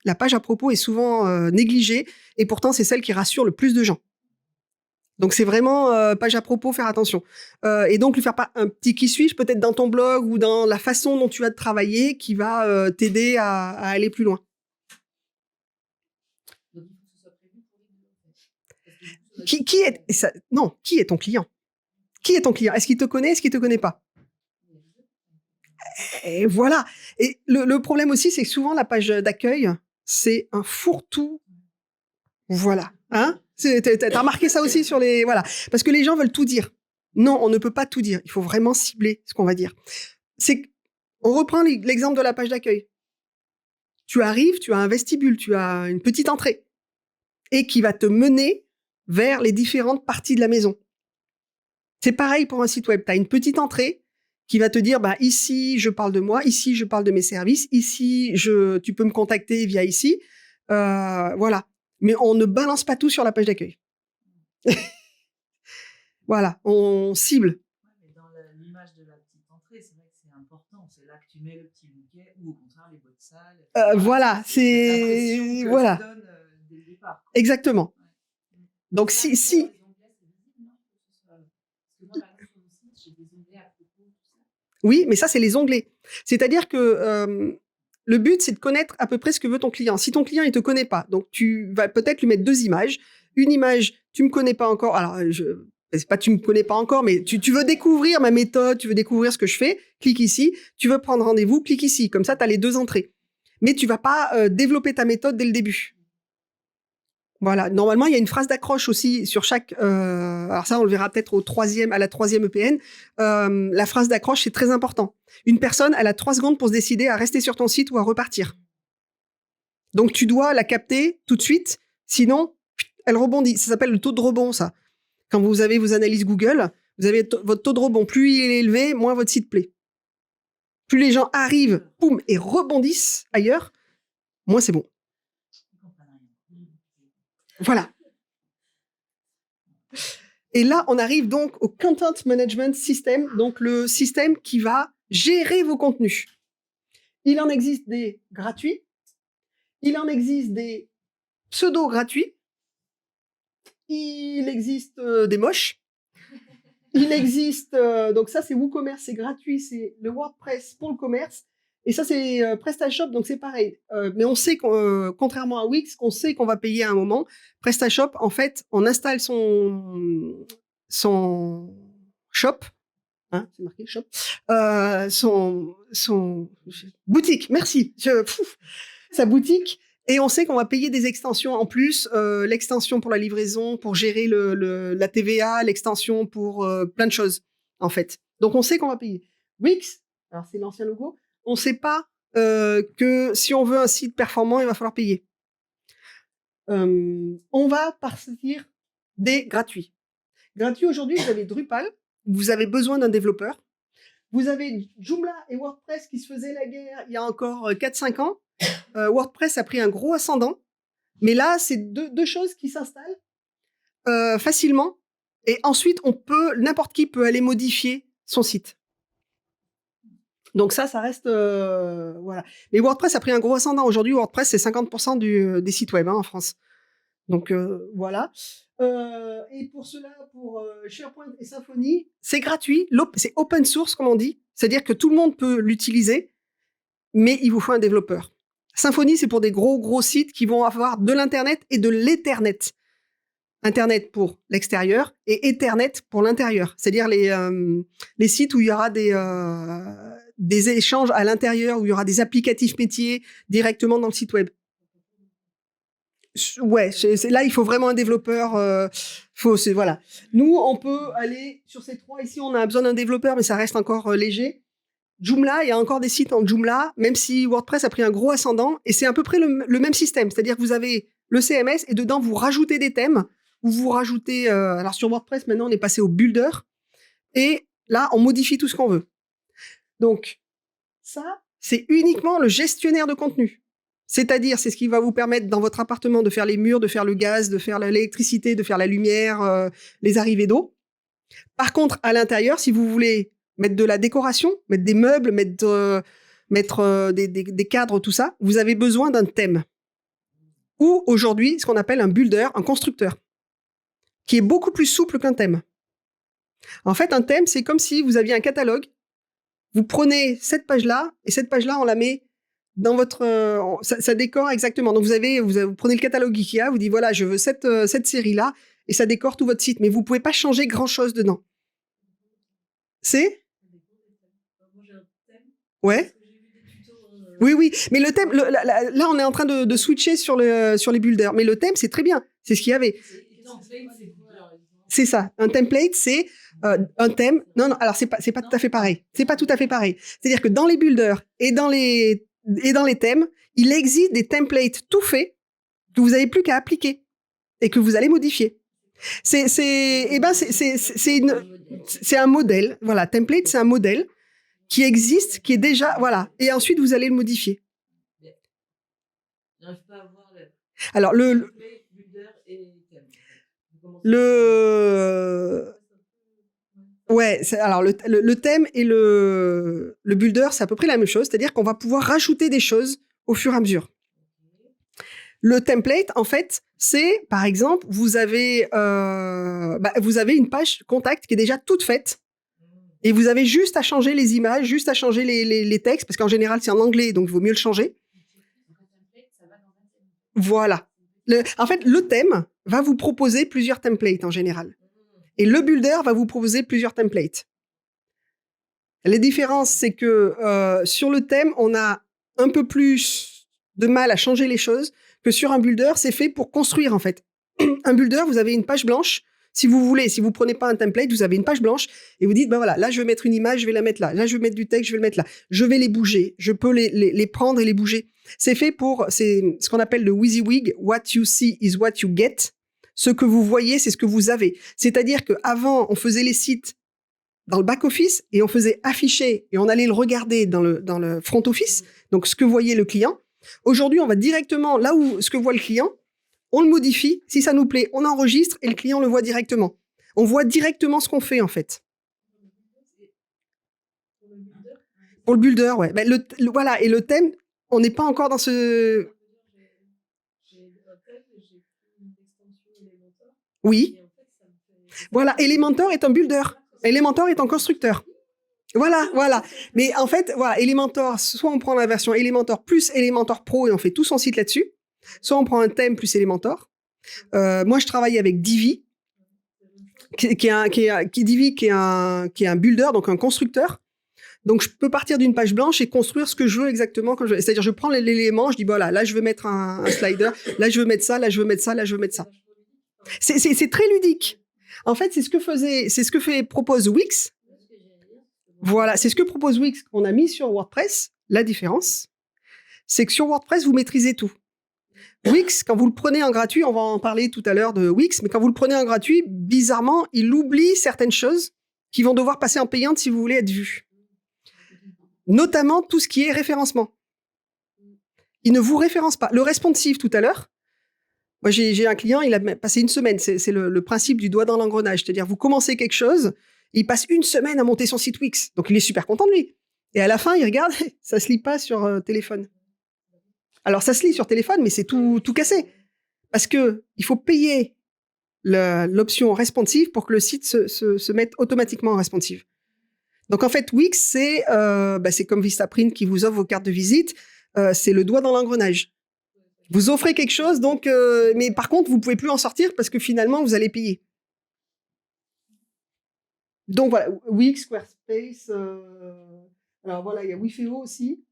S1: La page à propos est souvent négligée, et pourtant, c'est celle qui rassure le plus de gens. Donc, c'est vraiment page à propos, faire attention. Et donc, lui faire pas un petit qui suis-je, peut-être dans ton blog ou dans la façon dont tu vas travailler, qui va t'aider à aller plus loin. Qui est ton client? Qui est ton client? Est-ce qu'il te connaît? Est-ce qu'il te connaît pas? Et voilà. Et le problème aussi, c'est que souvent, la page d'accueil, c'est un fourre-tout. Voilà. Hein? T'as remarqué ça aussi sur les... Voilà. Parce que les gens veulent tout dire. Non, on ne peut pas tout dire. Il faut vraiment cibler ce qu'on va dire. On reprend l'exemple de la page d'accueil. Tu arrives, tu as un vestibule, tu as une petite entrée, et qui va te mener vers les différentes parties de la maison. C'est pareil pour un site web. Tu as une petite entrée qui va te dire, bah, ici, je parle de moi, ici, je parle de mes services, ici, tu peux me contacter via ici. Voilà. Mais on ne balance pas tout sur la page d'accueil. Voilà, on cible.
S3: Mais dans l'image de la petite entrée, c'est vrai que c'est important. C'est là que tu mets le petit bouquet ou au contraire les boîtes sales.
S1: Voilà, c'est... Voilà.
S3: Tu donnes dès le départ.
S1: Exactement.
S3: Ouais.
S1: Donc, si... Oui, mais ça, c'est les onglets. C'est-à-dire que le but, c'est de connaître à peu près ce que veut ton client. Si ton client, il te connaît pas, donc tu vas peut-être lui mettre 2 images. Une image, tu me connais pas encore. Alors, c'est pas tu me connais pas encore, mais tu veux découvrir ma méthode, tu veux découvrir ce que je fais, clique ici. Tu veux prendre rendez-vous, clique ici. Comme ça, tu as les 2 entrées. Mais tu vas pas développer ta méthode dès le début. Voilà. Normalement, il y a une phrase d'accroche aussi sur chaque... alors ça, on le verra peut-être à la 3e EPN. La phrase d'accroche, c'est très important. Une personne, elle a 3 secondes pour se décider à rester sur ton site ou à repartir. Donc, tu dois la capter tout de suite. Sinon, elle rebondit. Ça s'appelle le taux de rebond, ça. Quand vous avez vos analyses Google, vous avez votre taux de rebond. Plus il est élevé, moins votre site plaît. Plus les gens arrivent, boum, et rebondissent ailleurs, moins c'est bon. Voilà. Et là, on arrive donc au Content Management System, donc le système qui va gérer vos contenus. Il en existe des gratuits, il en existe des pseudo-gratuits, il existe des moches, il existe, donc ça c'est WooCommerce, c'est gratuit, c'est le WordPress pour le commerce, et ça c'est PrestaShop, donc c'est pareil. Mais on sait contrairement à Wix, on sait qu'on va payer à un moment. PrestaShop, en fait, on installe son shop, hein, c'est marqué shop, son boutique, merci, sa boutique, et on sait qu'on va payer des extensions en plus, l'extension pour la livraison, pour gérer la TVA, l'extension pour plein de choses, en fait. Donc on sait qu'on va payer. Wix, alors c'est l'ancien logo, on ne sait pas que si on veut un site performant, il va falloir payer. On va partir des gratuits. Gratuit aujourd'hui, vous avez Drupal, vous avez besoin d'un développeur. Vous avez Joomla et WordPress qui se faisaient la guerre il y a encore 4-5 ans. WordPress a pris un gros ascendant, mais là, c'est deux choses qui s'installent facilement. Et ensuite, n'importe qui peut aller modifier son site. Donc ça reste... voilà. Mais WordPress a pris un gros ascendant. Aujourd'hui, WordPress, c'est 50% des sites web en France. Donc voilà. Et pour cela, pour SharePoint et Symfony, c'est gratuit, c'est open source comme on dit, c'est-à-dire que tout le monde peut l'utiliser, mais il vous faut un développeur. Symfony, c'est pour des gros sites qui vont avoir de l'internet et de l'Ethernet. Internet pour l'extérieur et Ethernet pour l'intérieur, c'est-à-dire les sites où il y aura des échanges à l'intérieur, où il y aura des applicatifs métiers directement dans le site web. Ouais, là, il faut vraiment un développeur. Voilà. Nous, on peut aller sur ces trois. Ici, on a besoin d'un développeur, mais ça reste encore léger. Joomla, il y a encore des sites en Joomla, même si WordPress a pris un gros ascendant. Et c'est à peu près le même système. C'est-à-dire que vous avez le CMS et dedans, vous rajoutez des thèmes. Ou vous rajoutez... alors, sur WordPress, maintenant, on est passé au Builder. Et là, on modifie tout ce qu'on veut. Donc, ça, c'est uniquement le gestionnaire de contenu. C'est-à-dire, c'est ce qui va vous permettre dans votre appartement de faire les murs, de faire le gaz, de faire l'électricité, de faire la lumière, les arrivées d'eau. Par contre, à l'intérieur, si vous voulez mettre de la décoration, mettre des meubles, mettre des cadres, tout ça, vous avez besoin d'un thème. Ou aujourd'hui, ce qu'on appelle un builder, un constructeur, qui est beaucoup plus souple qu'un thème. En fait, un thème, c'est comme si vous aviez un catalogue. Vous prenez cette page-là, et cette page-là, on la met dans votre... ça décore exactement. Donc, vous prenez le catalogue Ikea, vous dites, voilà, je veux cette série-là, et ça décore tout votre site. Mais vous ne pouvez pas changer grand-chose dedans. C'est... Ouais. Oui. Mais le thème... là, on est en train de switcher sur les builders. Mais le thème, c'est très bien. C'est ce qu'il y avait. C'est ça. Un template, c'est un thème. Non, alors, c'est pas tout à fait pareil. C'est pas tout à fait pareil. C'est-à-dire que dans les builders et dans les thèmes, il existe des templates tout faits que vous n'avez plus qu'à appliquer et que vous allez modifier. C'est un modèle. Voilà, template, c'est un modèle qui existe, qui est déjà, voilà. Et ensuite, vous allez le modifier.
S3: J'arrive pas à voir
S1: alors, ouais, alors le thème et le builder, c'est à peu près la même chose, c'est-à-dire qu'on va pouvoir rajouter des choses au fur et à mesure. Le template, en fait, c'est, par exemple, vous avez une page contact qui est déjà toute faite et vous avez juste à changer les images, juste à changer les textes, parce qu'en général, c'est en anglais, donc il vaut mieux le changer. Voilà. En fait, le thème va vous proposer plusieurs templates en général. Et le builder va vous proposer plusieurs templates. La différence, c'est que sur le thème, on a un peu plus de mal à changer les choses que sur un builder, c'est fait pour construire en fait. Un builder, vous avez une page blanche. Si vous prenez pas un template, vous avez une page blanche et vous dites, ben voilà, là je vais mettre une image, je vais la mettre là. Là je vais mettre du texte, je vais le mettre là. Je vais les bouger. Je peux les prendre et les bouger. C'est fait c'est ce qu'on appelle le WYSIWYG. What you see is what you get. Ce que vous voyez, c'est ce que vous avez. C'est-à-dire qu'avant, on faisait les sites dans le back-office et on faisait afficher et on allait le regarder dans le front-office, donc ce que voyait le client. Aujourd'hui, on va directement là où ce que voit le client, on le modifie. Si ça nous plaît, on enregistre et le client le voit directement. On voit directement ce qu'on fait, en fait. Pour le builder, ouais. Ben, voilà, et le thème, on n'est pas encore dans ce... Oui. Voilà, Elementor est un builder. Elementor est un constructeur. Voilà. Mais en fait, voilà, Elementor, soit on prend la version Elementor plus Elementor Pro et on fait tout son site là-dessus, soit on prend un thème plus Elementor. Moi, je travaille avec Divi, qui est un builder, donc un constructeur. Donc, je peux partir d'une page blanche et construire ce que je veux exactement. C'est-à-dire, je prends l'élément, je dis, voilà, là, je veux mettre un slider, là, je veux mettre ça, là, je veux mettre ça, là, je veux mettre ça. C'est très ludique. En fait, c'est ce que propose Wix. Voilà, c'est ce que propose Wix qu'on a mis sur WordPress. La différence, c'est que sur WordPress, vous maîtrisez tout. Wix, quand vous le prenez en gratuit, on va en parler tout à l'heure de Wix, mais quand vous le prenez en gratuit, bizarrement, il oublie certaines choses qui vont devoir passer en payante si vous voulez être vu. Notamment tout ce qui est référencement. Il ne vous référence pas. Le responsive tout à l'heure, moi j'ai un client, il a passé une semaine, c'est le principe du doigt dans l'engrenage, c'est-à-dire vous commencez quelque chose, il passe une semaine à monter son site Wix, donc il est super content de lui. Et à la fin, il regarde, ça se lit pas sur téléphone. Alors ça se lit sur téléphone, mais c'est tout cassé. Parce que il faut payer l'option responsive pour que le site se mette automatiquement en responsive. Donc en fait, Wix, c'est comme Vistaprint qui vous offre vos cartes de visite, c'est le doigt dans l'engrenage. Vous offrez quelque chose, donc, mais par contre, vous pouvez plus en sortir parce que finalement, vous allez payer. Donc voilà, Wix, Squarespace, alors voilà, il y a Wifeo aussi.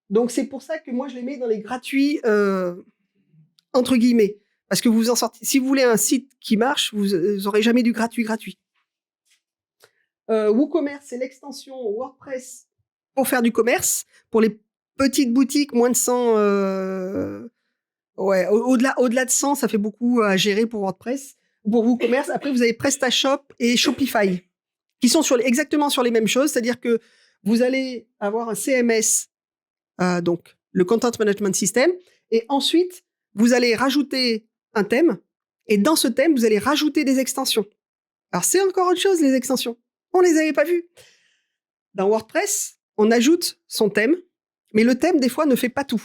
S1: Donc c'est pour ça que moi, je les mets dans les gratuits, entre guillemets. Parce que vous en sortez. Si vous voulez un site qui marche, vous n'aurez jamais du gratuit. WooCommerce, c'est l'extension WordPress pour faire du commerce. Pour les petites boutiques, moins de 100... au-delà de 100, ça fait beaucoup à gérer pour WordPress. Pour WooCommerce, après, vous avez PrestaShop et Shopify, qui sont exactement sur les mêmes choses. C'est-à-dire que vous allez avoir un CMS, donc le Content Management System, et ensuite, vous allez rajouter un thème, et dans ce thème, vous allez rajouter des extensions. Alors, c'est encore autre chose, les extensions. On les avait pas vues. Dans WordPress, on ajoute son thème, mais le thème, des fois, ne fait pas tout.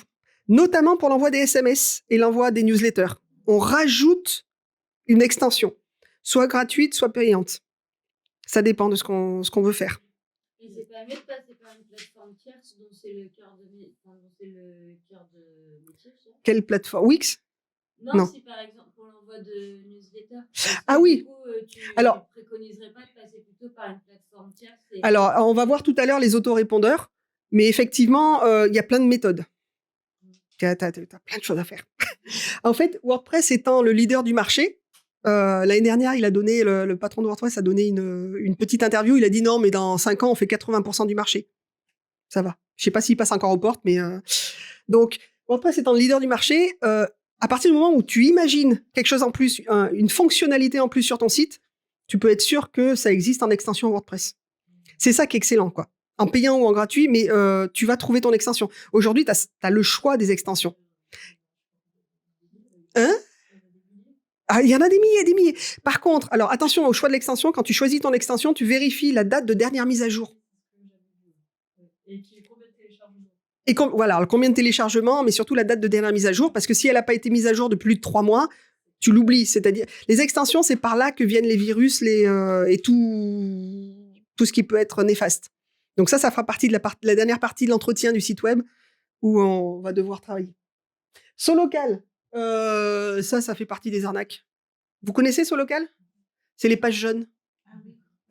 S1: Notamment pour l'envoi des SMS et l'envoi des newsletters. On rajoute une extension, soit gratuite, soit payante. Ça dépend de ce qu'on veut faire.
S2: Et c'est pas mieux de passer par une plateforme tierce dont c'est le cœur de métier, ça?
S1: Quelle plateforme? Wix?
S2: Non, si par exemple pour l'envoi de newsletter.
S1: Ah oui.
S2: Du coup, tu préconiserais pas de passer plutôt par une plateforme tierce?
S1: Alors, on va voir tout à l'heure les autorépondeurs, mais effectivement, il y a plein de méthodes. T'as plein de choses à faire. En fait, WordPress étant le leader du marché, l'année dernière, il a donné, le patron de WordPress a donné une petite interview. Il a dit non, mais dans 5 ans, on fait 80% du marché. Ça va. Je sais pas s'il passe encore aux portes, mais donc WordPress étant le leader du marché, à partir du moment où tu imagines quelque chose en plus, une fonctionnalité en plus sur ton site, tu peux être sûr que ça existe en extension WordPress. C'est ça qui est excellent, quoi. En payant ou en gratuit, mais tu vas trouver ton extension. Aujourd'hui, tu as le choix des extensions. Hein? Ah, il y en a des milliers. Par contre, alors attention au choix de l'extension. Quand tu choisis ton extension, tu vérifies la date de dernière mise à jour.
S3: Et combien de téléchargements?
S1: Et voilà, combien de téléchargements, mais surtout la date de dernière mise à jour, parce que si elle n'a pas été mise à jour de plus de 3 mois, tu l'oublies. C'est-à-dire, les extensions, c'est par là que viennent les virus et tout ce qui peut être néfaste. Donc ça fera partie de la dernière partie de l'entretien du site web où on va devoir travailler. Solocal, ça fait partie des arnaques. Vous connaissez Solocal? C'est les pages jaunes.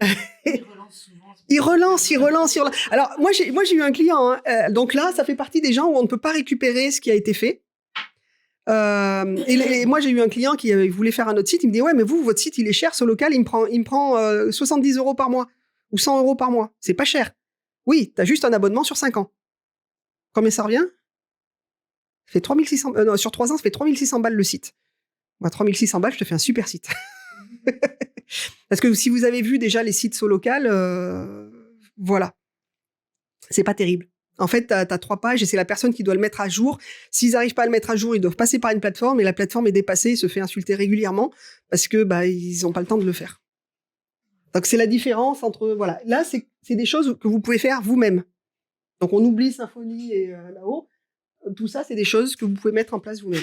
S3: Ah oui.
S1: Il relance. Alors, moi, j'ai eu un client. Donc là, ça fait partie des gens où on ne peut pas récupérer ce qui a été fait. Et moi, j'ai eu un client qui voulait faire un autre site. Il me dit, ouais, mais votre site, il est cher. Solocal, il me prend 70 € par mois ou 100 € par mois. C'est pas cher. Oui, tu as juste un abonnement sur 5 ans. Combien ça revient? Ça fait 3600, sur 3 ans, ça fait 3600 balles le site. Moi, 3600 balles, je te fais un super site. Parce que si vous avez vu déjà les sites Solocal, voilà. C'est pas terrible. En fait, tu as 3 pages et c'est la personne qui doit le mettre à jour. S'ils n'arrivent pas à le mettre à jour, ils doivent passer par une plateforme et la plateforme est dépassée et se fait insulter régulièrement parce que ils n'ont pas le temps de le faire. Donc, c'est la différence entre... Voilà. Là, c'est des choses que vous pouvez faire vous-même. Donc, on oublie Symfony et là-haut. Tout ça, c'est des choses que vous pouvez mettre en place vous-même.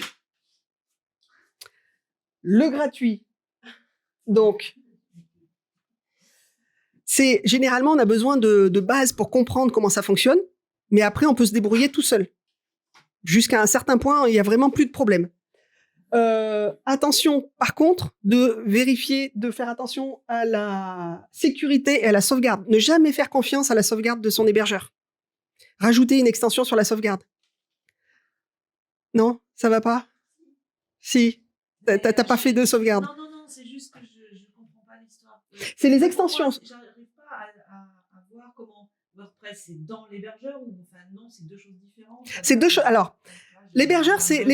S1: Le gratuit. Donc, c'est généralement, on a besoin de bases pour comprendre comment ça fonctionne, mais après, on peut se débrouiller tout seul. Jusqu'à un certain point, il n'y a vraiment plus de problème. Attention, par contre, de vérifier, de faire attention à la sécurité et à la sauvegarde. Ne jamais faire confiance à la sauvegarde de son hébergeur. Rajouter une extension sur la sauvegarde. Non, ça va pas? Si. T'as pas fait de sauvegarde.
S3: Non, c'est juste que je comprends pas l'histoire.
S1: C'est les extensions.
S3: J'arrive pas à voir comment WordPress c'est dans l'hébergeur ou enfin non, c'est 2 choses différentes.
S1: C'est 2 choses. Alors, l'hébergeur, c'est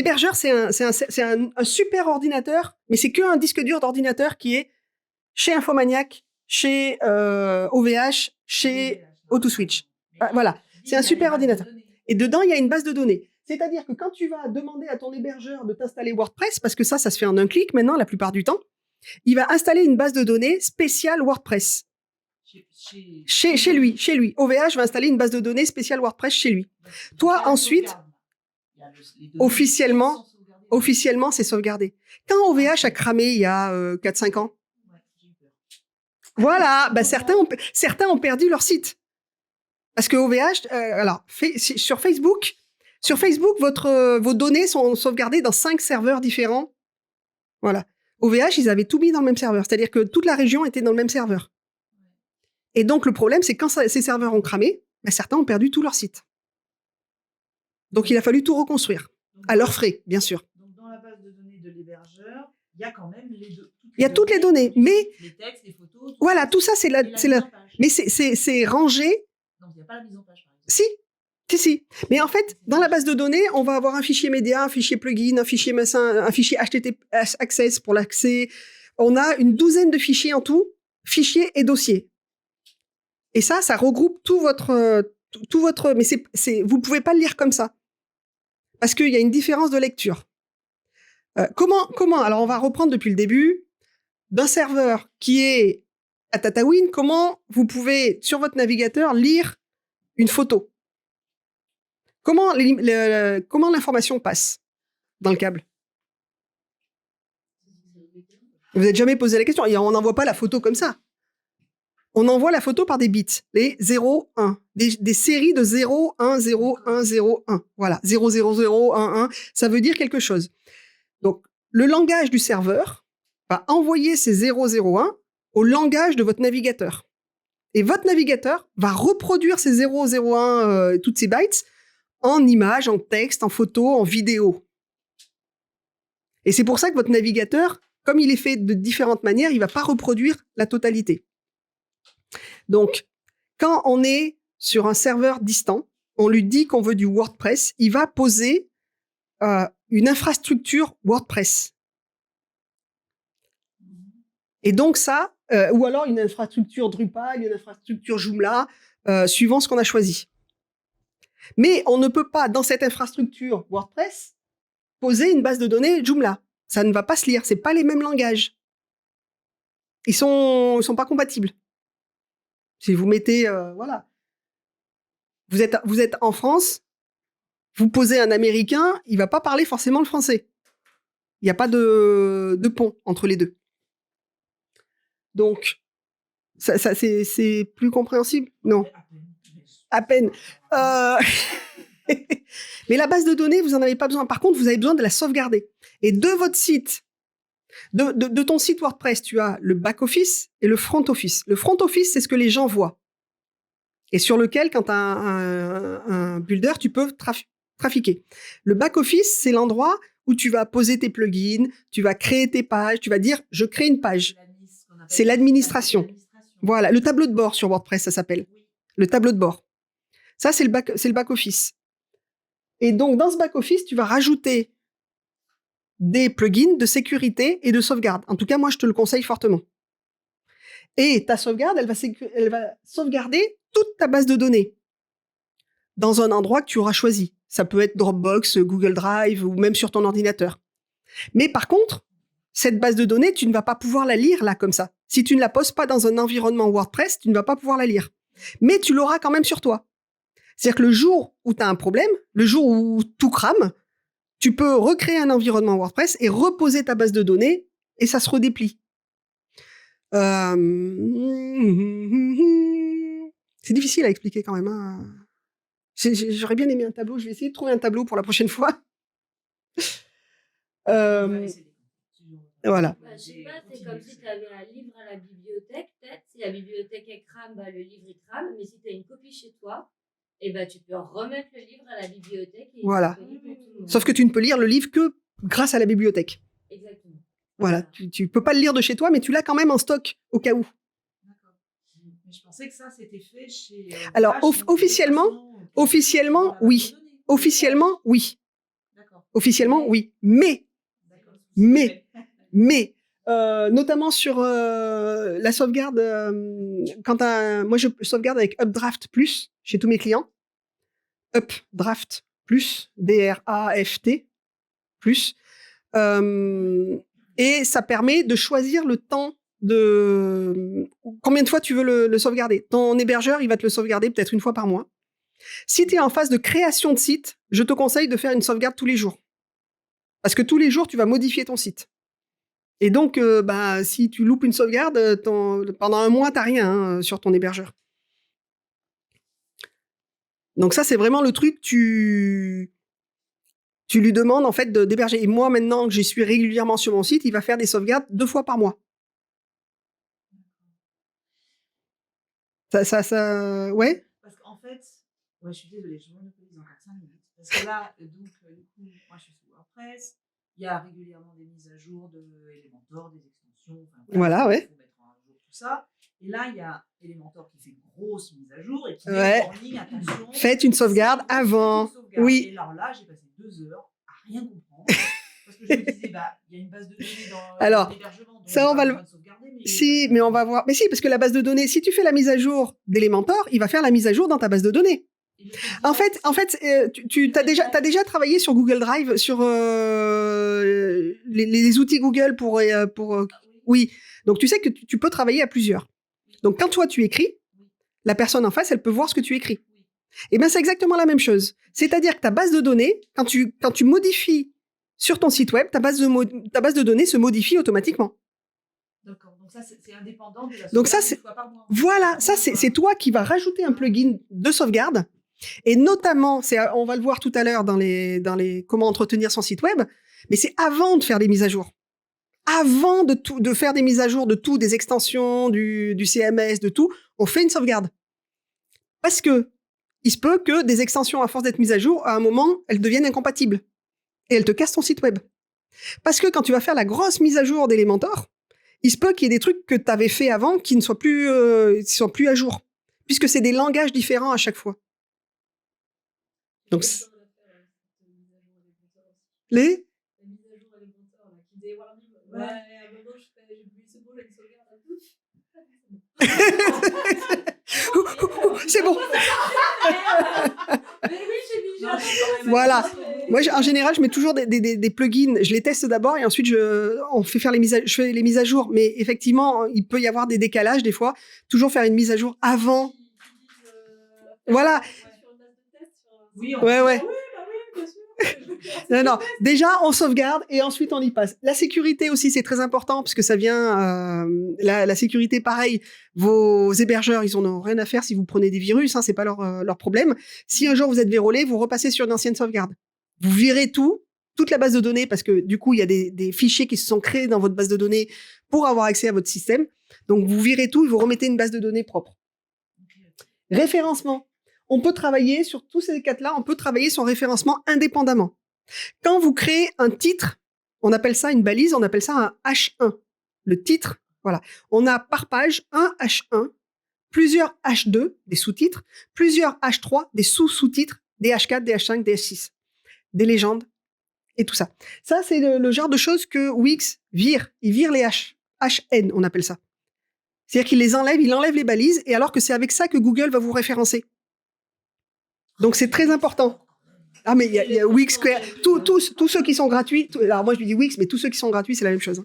S1: un super ordinateur, mais c'est qu'un disque dur d'ordinateur qui est chez Infomaniac, chez OVH, chez AutoSwitch. Voilà, c'est un super ordinateur. Et dedans, il y a une base de données. C'est-à-dire que quand tu vas demander à ton hébergeur de t'installer WordPress, parce que ça se fait en un clic maintenant, la plupart du temps, il va installer une base de données spéciale WordPress. Chez lui. OVH va installer une base de données spéciale WordPress chez lui. Toi, ensuite, officiellement, c'est sauvegardé. Quand OVH a cramé il y a 4-5 ans, voilà, certains ont perdu leur site. Parce que OVH, sur Facebook, vos données sont sauvegardées dans 5 serveurs différents. Voilà. OVH, ils avaient tout mis dans le même serveur. C'est-à-dire que toute la région était dans le même serveur. Et donc, le problème, c'est que quand ces serveurs ont cramé, certains ont perdu tout leur site. Donc, il a fallu tout reconstruire. À leurs frais, bien sûr.
S3: Donc, dans la base de données de l'hébergeur, il y a quand même
S1: toutes les données. Mais,
S3: les textes, les photos.
S1: Voilà, tout ça, c'est mais c'est rangé.
S3: Donc, il n'y a pas la mise en page, par exemple.
S1: Si. Mais en fait, dans la base de données, on va avoir un fichier média, un fichier plugin, un fichier HTTPS Access pour l'accès. On a une douzaine de fichiers en tout, fichiers et dossiers. Et ça regroupe tout votre... Mais vous pouvez pas le lire comme ça. Parce qu'il y a une différence de lecture. Comment Alors, on va reprendre depuis le début. D'un serveur qui est à Tatooine, comment vous pouvez, sur votre navigateur, lire une photo? Comment l'information passe dans le câble? Vous n'êtes jamais posé la question. Et on n'envoie pas la photo comme ça. On envoie la photo par des bits, les 0, 1, des séries de 0, 1, 0, 1, 0, 1. Voilà, 0, 0, 0, 1, 1, ça veut dire quelque chose. Donc, le langage du serveur va envoyer ces 0, 0, 1 au langage de votre navigateur. Et votre navigateur va reproduire ces 0, 0, 1, toutes ces bytes, en images, en texte, en photo, en vidéo. Et c'est pour ça que votre navigateur, comme il est fait de différentes manières, il ne va pas reproduire la totalité. Donc, quand on est sur un serveur distant, on lui dit qu'on veut du WordPress, il va poser une infrastructure WordPress. Et donc ça, ou alors une infrastructure Drupal, une infrastructure Joomla, suivant ce qu'on a choisi. Mais on ne peut pas, dans cette infrastructure WordPress, poser une base de données Joomla. Ça ne va pas se lire, c'est pas les mêmes langages. Ils sont pas compatibles. Si vous mettez, voilà. Vous êtes en France, vous posez un Américain, il va pas parler forcément le français. Il n'y a pas de pont entre les deux. Donc, ça c'est plus compréhensible? Non. À peine. Mais la base de données, vous n'en avez pas besoin. Par contre, vous avez besoin de la sauvegarder. Et de votre site, de ton site WordPress, tu as le back-office et le front-office. Le front-office, c'est ce que les gens voient. Et sur lequel, quand tu as un builder, tu peux trafiquer. Le back-office, c'est l'endroit où tu vas poser tes plugins, tu vas créer tes pages, tu vas dire « je crée une page ». C'est l'administration. Voilà, le tableau de bord sur WordPress, ça s'appelle. Le tableau de bord. Ça, c'est le back-office. Et donc, dans ce back-office, tu vas rajouter des plugins de sécurité et de sauvegarde. En tout cas, moi, je te le conseille fortement. Et ta sauvegarde, elle va sauvegarder toute ta base de données. dans un endroit que tu auras choisi. Ça peut être Dropbox, Google Drive ou même sur ton ordinateur. Mais par contre, cette base de données, tu ne vas pas pouvoir la lire là comme ça. Si tu ne la poses pas dans un environnement WordPress, tu ne vas pas pouvoir la lire. Mais tu l'auras quand même sur toi. C'est-à-dire que le jour où tu as un problème, le jour où tout crame, tu peux recréer un environnement WordPress et reposer ta base de données et ça se redéplie. C'est difficile à expliquer quand même. Hein. J'aurais bien aimé un tableau. Je vais essayer de trouver un tableau pour la prochaine fois. Voilà.
S2: Je sais pas, c'est comme si tu avais un livre à la bibliothèque, peut-être. Si la bibliothèque elle crame, le livre il crame. Mais si tu as une copie chez toi, tu peux remettre le livre à la bibliothèque. Et
S1: voilà. Sauf que tu ne peux lire le livre que grâce à la bibliothèque.
S2: Exactement.
S1: Voilà. Tu peux pas le lire de chez toi, mais tu l'as quand même en stock au cas où.
S3: D'accord. Mais je pensais que ça c'était fait chez.
S1: Alors officiellement, oui. Officiellement, oui.
S3: D'accord.
S1: Officiellement, oui. Mais, notamment sur la sauvegarde, moi je sauvegarde avec Updraft Plus chez tous mes clients. Updraft Plus, D-R-A-F-T Plus. Et ça permet de choisir le temps de combien de fois tu veux le sauvegarder. Ton hébergeur, il va te le sauvegarder peut-être une fois par mois. Si tu es en phase de création de site, je te conseille de faire une sauvegarde tous les jours. Parce que tous les jours, tu vas modifier ton site. Et donc, si tu loupes une sauvegarde, pendant un mois, tu n'as rien sur ton hébergeur. Donc ça, c'est vraiment le truc, tu lui demandes en fait d'héberger. Et moi, maintenant que j'y suis régulièrement sur mon site, il va faire des sauvegardes 2 fois par mois. Ça, ouais.
S3: Parce qu'en fait, je suis désolée, je monopolise encore 5 minutes. Parce que là, donc, du coup, moi, je suis sous WordPress. Il y a régulièrement des mises à jour de Elementor, des extensions.
S1: Voilà, ouais.
S3: Il faut mettre à jour tout ça. Et là, il y a Elementor qui fait une grosse mise à jour et qui met en ligne, attention.
S1: Faites une sauvegarde avant. Oui.
S3: Et alors là, j'ai passé 2 heures à rien comprendre. Parce que je me disais, il y a une base de données dans l'hébergement.
S1: Ça, on va le. Mais on va voir. Mais si, parce que la base de données, si tu fais la mise à jour d'Elementor, il va faire la mise à jour dans ta base de données. En fait, tu as déjà travaillé sur Google Drive, sur les outils Google pour oui. Donc tu sais que tu peux travailler à plusieurs. Donc quand toi tu écris, la personne en face, elle peut voir ce que tu écris. Et bien c'est exactement la même chose. C'est-à-dire que ta base de données, quand tu modifies sur ton site web, ta base de données se modifie automatiquement.
S3: D'accord. Donc ça c'est indépendant de la sauvegarde.
S1: Donc ça
S3: une fois par mois.
S1: Voilà, ça c'est toi qui vas rajouter un plugin de sauvegarde. Et notamment, on va le voir tout à l'heure dans les comment entretenir son site web, mais c'est avant de faire des mises à jour. Avant de faire des mises à jour de tout, des extensions, du CMS, de tout, on fait une sauvegarde. Parce que il se peut que des extensions, à force d'être mises à jour, à un moment, elles deviennent incompatibles. Et elles te cassent ton site web. Parce que quand tu vas faire la grosse mise à jour d'Elementor, il se peut qu'il y ait des trucs que tu avais fait avant qui ne soient plus à jour. Puisque c'est des langages différents à chaque fois. Donc, les c'est bon. Voilà. Moi, en général, je mets toujours des plugins. Je les teste d'abord et ensuite je fais les mises à jour. Mais effectivement, il peut y avoir des décalages des fois. Toujours faire une mise à jour avant. Voilà. Ouais. Non. Déjà, on sauvegarde et ensuite on y passe. La sécurité aussi, c'est très important parce que ça vient. La sécurité, pareil. Vos hébergeurs, ils en ont rien à faire si vous prenez des virus. C'est pas leur problème. Si un jour vous êtes vérolé, vous repassez sur une ancienne sauvegarde. Vous virez toute la base de données parce que du coup, il y a des fichiers qui se sont créés dans votre base de données pour avoir accès à votre système. Donc, vous virez tout et vous remettez une base de données propre. Référencement. On peut travailler sur tous ces cas-là, on peut travailler son référencement indépendamment. Quand vous créez un titre, on appelle ça une balise, on appelle ça un H1. Le titre, voilà. On a par page un H1, plusieurs H2, des sous-titres, plusieurs H3, des sous-sous-titres, des H4, des H5, des H6, des légendes et tout ça. Ça, c'est le genre de choses que Wix vire. Il vire les HN, on appelle ça. C'est-à-dire qu'il les enlève, il enlève les balises, et alors que c'est avec ça que Google va vous référencer. Donc, c'est très important. Ah, mais il y a Wix, tous ceux qui sont gratuits. Alors, moi, je lui dis Wix, mais tous ceux qui sont gratuits, c'est la même chose.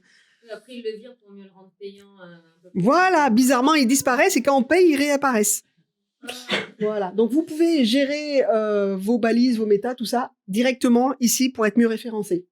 S2: Après, ils le virent pour mieux le rendre payant.
S1: Voilà, bizarrement, ils disparaissent et quand on paye, ils réapparaissent. Voilà. Donc, vous pouvez gérer vos balises, vos méta, tout ça, directement ici pour être mieux référencé.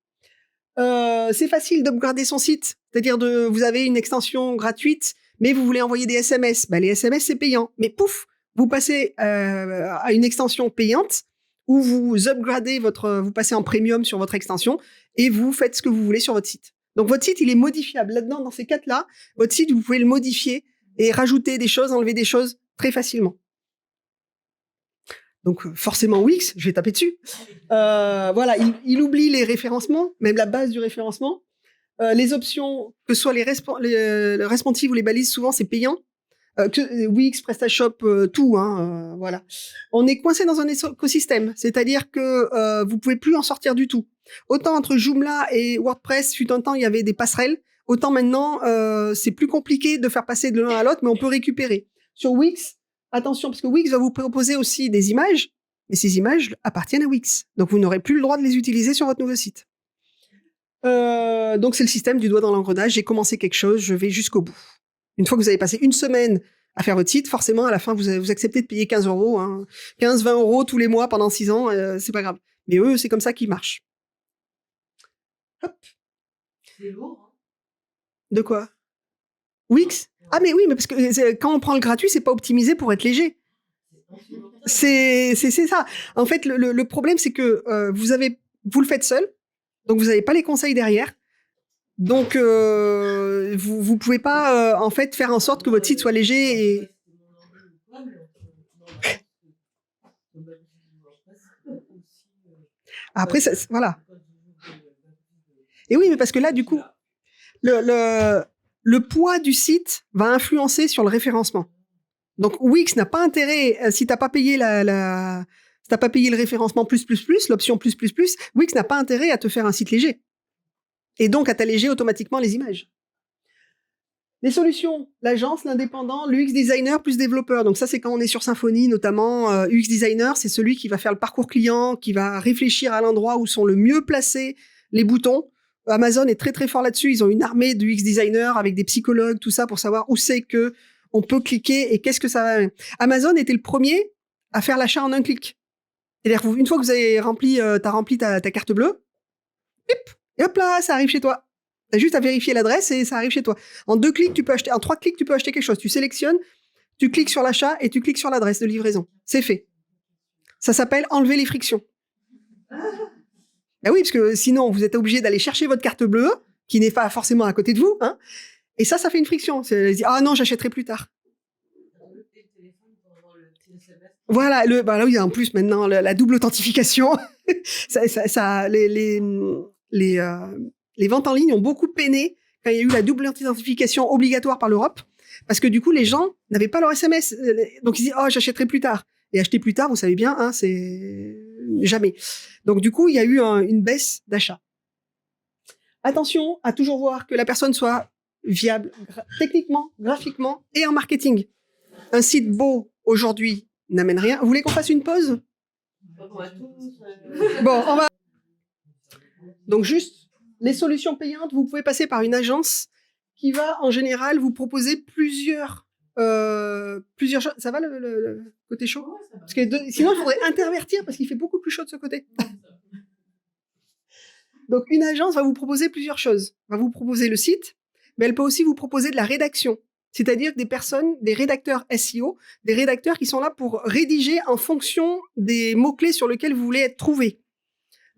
S1: C'est facile d'upgrader son site. C'est-à-dire, vous avez une extension gratuite, mais vous voulez envoyer des SMS. Les SMS, c'est payant. Mais pouf, vous passez à une extension payante où vous upgradez vous passez en premium sur votre extension et vous faites ce que vous voulez sur votre site. Donc, votre site, il est modifiable. Là-dedans, dans ces quatre-là, votre site, vous pouvez le modifier et rajouter des choses, enlever des choses très facilement. Donc, forcément, Wix, je vais taper dessus. Voilà, il oublie les référencements, même la base du référencement. Les options, que ce soit le responsive ou les balises, souvent, c'est payant. Wix, PrestaShop, tout. Voilà. On est coincé dans un écosystème, c'est-à-dire que vous pouvez plus en sortir du tout. Autant entre Joomla et WordPress, fut un temps, il y avait des passerelles. Autant maintenant, c'est plus compliqué de faire passer de l'un à l'autre, mais on peut récupérer. Sur Wix, attention, parce que Wix va vous proposer aussi des images, mais ces images appartiennent à Wix. Donc, vous n'aurez plus le droit de les utiliser sur votre nouveau site. Donc, c'est le système du doigt dans l'engrenage. J'ai commencé quelque chose, je vais jusqu'au bout. Une fois que vous avez passé une semaine à faire votre site, forcément, à la fin, vous acceptez de payer 15 €, 15-20 € tous les mois pendant 6 ans, c'est pas grave. Mais eux, c'est comme ça qu'ils marchent. Hop.
S3: C'est lourd. Hein.
S1: De quoi? Wix? Ah, mais oui, mais parce que quand on prend le gratuit, c'est pas optimisé pour être léger. C'est ça. En fait, le problème, c'est que vous le faites seul, donc vous n'avez pas les conseils derrière. Donc, vous pouvez pas, en fait, faire en sorte que votre site soit léger et... Après, voilà. Et oui, mais parce que là, du coup, le poids du site va influencer sur le référencement. Donc, Wix n'a pas intérêt, si t'as pas payé si t'as pas payé le référencement l'option Wix n'a pas intérêt à te faire un site léger. Et donc à t'alléger automatiquement les images. Les solutions, l'agence, l'indépendant, l'UX designer plus développeur. Donc ça, c'est quand on est sur Symfony, notamment UX designer, c'est celui qui va faire le parcours client, qui va réfléchir à l'endroit où sont le mieux placés les boutons. Amazon est très très fort là-dessus. Ils ont une armée de UX designers avec des psychologues, tout ça, pour savoir où c'est que on peut cliquer et qu'est-ce que ça va. Amazon était le premier à faire l'achat en un clic. C'est-à-dire une fois que vous avez rempli, t'as rempli ta carte bleue, et hop là, ça arrive chez toi. T'as juste à vérifier l'adresse et ça arrive chez toi. En 2 clics, tu peux acheter. En 3 clics, tu peux acheter quelque chose. Tu sélectionnes, tu cliques sur l'achat et tu cliques sur l'adresse de livraison. C'est fait. Ça s'appelle enlever les frictions. Ben oui, parce que sinon, vous êtes obligé d'aller chercher votre carte bleue, qui n'est pas forcément à côté de vous, hein. Et ça fait une friction. Ah non, j'achèterai plus tard. Voilà, là oui, en plus maintenant la double authentification, les ventes en ligne ont beaucoup peiné quand il y a eu la double authentification obligatoire par l'Europe, parce que du coup les gens n'avaient pas leur SMS, donc ils disent j'achèterai plus tard. Et acheter plus tard, vous savez bien, hein, c'est jamais. Donc du coup il y a eu une baisse d'achat. Attention à toujours voir que la personne soit viable techniquement, graphiquement et en marketing. Un site beau aujourd'hui n'amène rien. Vous voulez qu'on fasse une pause? Bon, on va... Donc juste, les solutions payantes, vous pouvez passer par une agence qui va en général vous proposer plusieurs choses. Ça va le côté chaud? Parce que sinon, il faudrait intervertir parce qu'il fait beaucoup plus chaud de ce côté. Donc une agence va vous proposer plusieurs choses. Va vous proposer le site, mais elle peut aussi vous proposer de la rédaction. C'est-à-dire des rédacteurs SEO, des rédacteurs qui sont là pour rédiger en fonction des mots-clés sur lesquels vous voulez être trouvé.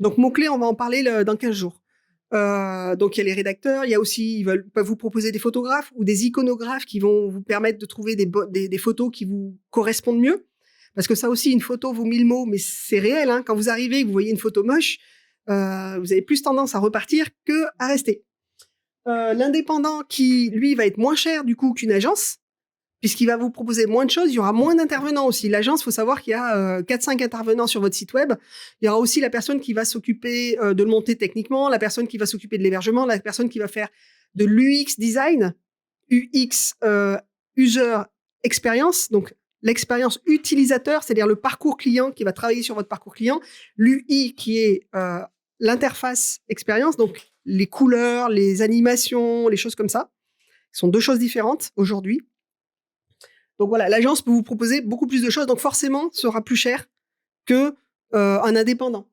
S1: Donc, mots-clés, on va en parler dans 15 jours. Donc, il y a les rédacteurs, il y a aussi, ils peuvent vous proposer des photographes ou des iconographes qui vont vous permettre de trouver des photos qui vous correspondent mieux. Parce que ça aussi, une photo vaut 1000 mots, mais c'est réel, hein. Quand vous arrivez et que vous voyez une photo moche, vous avez plus tendance à repartir que à rester. L'indépendant qui, lui, va être moins cher du coup qu'une agence, puisqu'il va vous proposer moins de choses, il y aura moins d'intervenants aussi. L'agence, il faut savoir qu'il y a 4-5 intervenants sur votre site web. Il y aura aussi la personne qui va s'occuper de le monter techniquement, la personne qui va s'occuper de l'hébergement, la personne qui va faire de l'UX design, UX, User Experience, donc l'expérience utilisateur, c'est-à-dire le parcours client qui va travailler sur votre parcours client, l'UI qui est l'interface expérience, donc les couleurs, les animations, les choses comme ça, sont deux choses différentes aujourd'hui. Donc voilà, l'agence peut vous proposer beaucoup plus de choses, donc forcément, sera plus cher que un indépendant.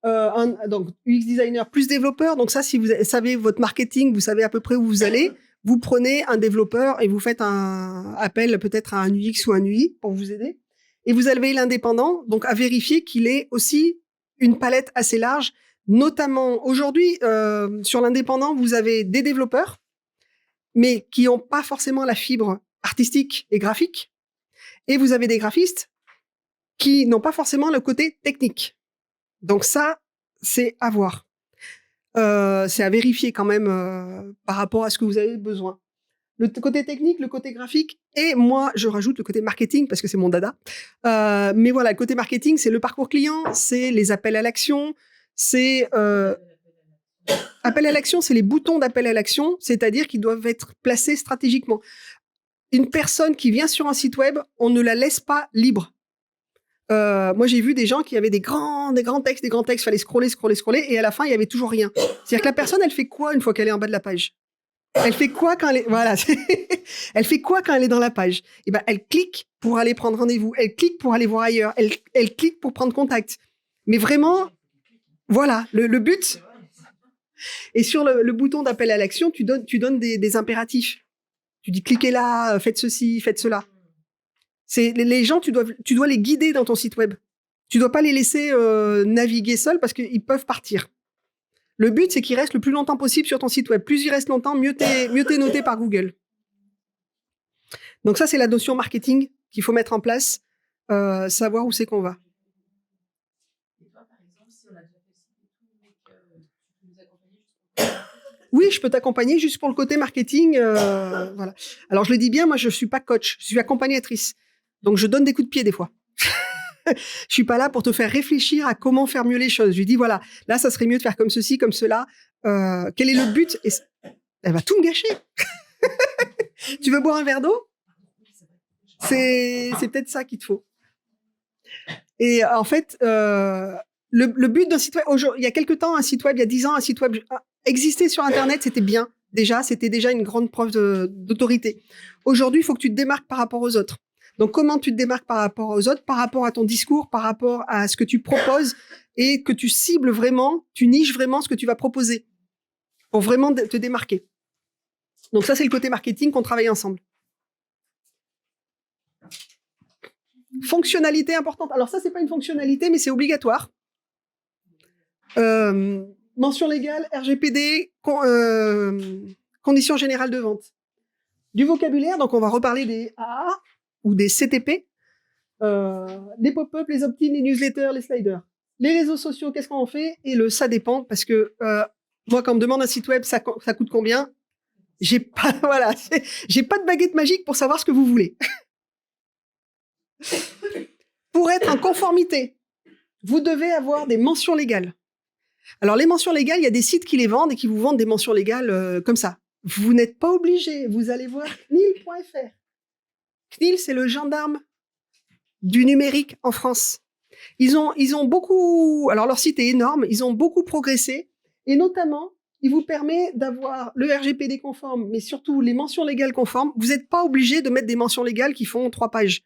S1: Donc UX designer plus développeur, donc ça, si vous savez votre marketing, vous savez à peu près où vous allez, vous prenez un développeur et vous faites un appel peut-être à un UX ou un UI pour vous aider. Et vous avez l'indépendant, donc à vérifier qu'il ait aussi une palette assez large. Notamment aujourd'hui, sur l'indépendant, vous avez des développeurs, mais qui n'ont pas forcément la fibre artistique et graphique. Et vous avez des graphistes qui n'ont pas forcément le côté technique. Donc ça, c'est à voir. C'est à vérifier quand même par rapport à ce que vous avez besoin. Le côté technique, le côté graphique, et moi, je rajoute le côté marketing, parce que c'est mon dada. Mais voilà, le côté marketing, c'est le parcours client, c'est les appels à l'action, c'est... appel à l'action, c'est les boutons d'appel à l'action, c'est-à-dire qu'ils doivent être placés stratégiquement. Une personne qui vient sur un site web, on ne la laisse pas libre. Moi, j'ai vu des gens qui avaient des grands textes, il fallait scroller, et à la fin, il y avait toujours rien. C'est-à-dire que la personne, elle fait quoi une fois qu'elle est en bas de la page? Elle fait quoi quand elle est, voilà, elle fait quoi quand elle est dans la page? Eh ben, elle clique pour aller prendre rendez-vous, elle clique pour aller voir ailleurs, elle clique pour prendre contact. Mais vraiment, voilà, le but. Et sur le bouton d'appel à l'action, tu donnes des impératifs. Tu dis cliquez là, faites ceci, faites cela. C'est les gens, tu dois les guider dans ton site web. Tu dois pas les laisser naviguer seuls parce qu'ils peuvent partir. Le but, c'est qu'ils restent le plus longtemps possible sur ton site web. Plus ils restent longtemps, mieux t'es noté par Google. Donc ça, c'est la notion marketing qu'il faut mettre en place, savoir où c'est qu'on va.
S3: Et toi, par exemple, si on a déjà fait le site et tout, mais que tu peux nous accompagner juste
S1: Oui, je peux t'accompagner juste pour le côté marketing. Voilà. Alors, je le dis bien, moi, je suis pas coach, je suis accompagnatrice. Donc, je donne des coups de pied des fois. Je suis pas là pour te faire réfléchir à comment faire mieux les choses. Je lui dis, voilà, là, ça serait mieux de faire comme ceci, comme cela. Quel est le but? Et elle va tout me gâcher. Tu veux boire un verre d'eau? C'est peut-être ça qu'il te faut. Et en fait, le but d'un site web, il y a quelques temps, un site web, il y a 10 ans, un site web existait sur Internet, c'était bien. C'était déjà une grande preuve d'autorité. Aujourd'hui, il faut que tu te démarques par rapport aux autres. Donc, comment tu te démarques par rapport aux autres? Par rapport à ton discours, par rapport à ce que tu proposes et que tu cibles vraiment, tu niches vraiment ce que tu vas proposer pour vraiment te démarquer. Donc, ça, c'est le côté marketing qu'on travaille ensemble. Fonctionnalité importante. Alors, ça, c'est pas une fonctionnalité, mais c'est obligatoire. Mention légale, RGPD, conditions générales de vente. Du vocabulaire, donc on va reparler des AA ou des CTP, les pop-up, les opt-in, les newsletters, les sliders. Les réseaux sociaux, qu'est-ce qu'on en fait? Et le ça dépend, parce que moi, quand on me demande un site web, ça coûte combien? J'ai pas, voilà, j'ai pas de baguette magique pour savoir ce que vous voulez. Pour être en conformité, vous devez avoir des mentions légales. Alors, les mentions légales, il y a des sites qui les vendent et qui vous vendent des mentions légales comme ça. Vous n'êtes pas obligé. Vous allez voir CNIL.fr. CNIL, c'est le gendarme du numérique en France. Ils ont beaucoup... Alors, leur site est énorme. Ils ont beaucoup progressé. Et notamment, il vous permet d'avoir le RGPD conforme, mais surtout les mentions légales conformes. Vous n'êtes pas obligé de mettre des mentions légales qui font 3 pages.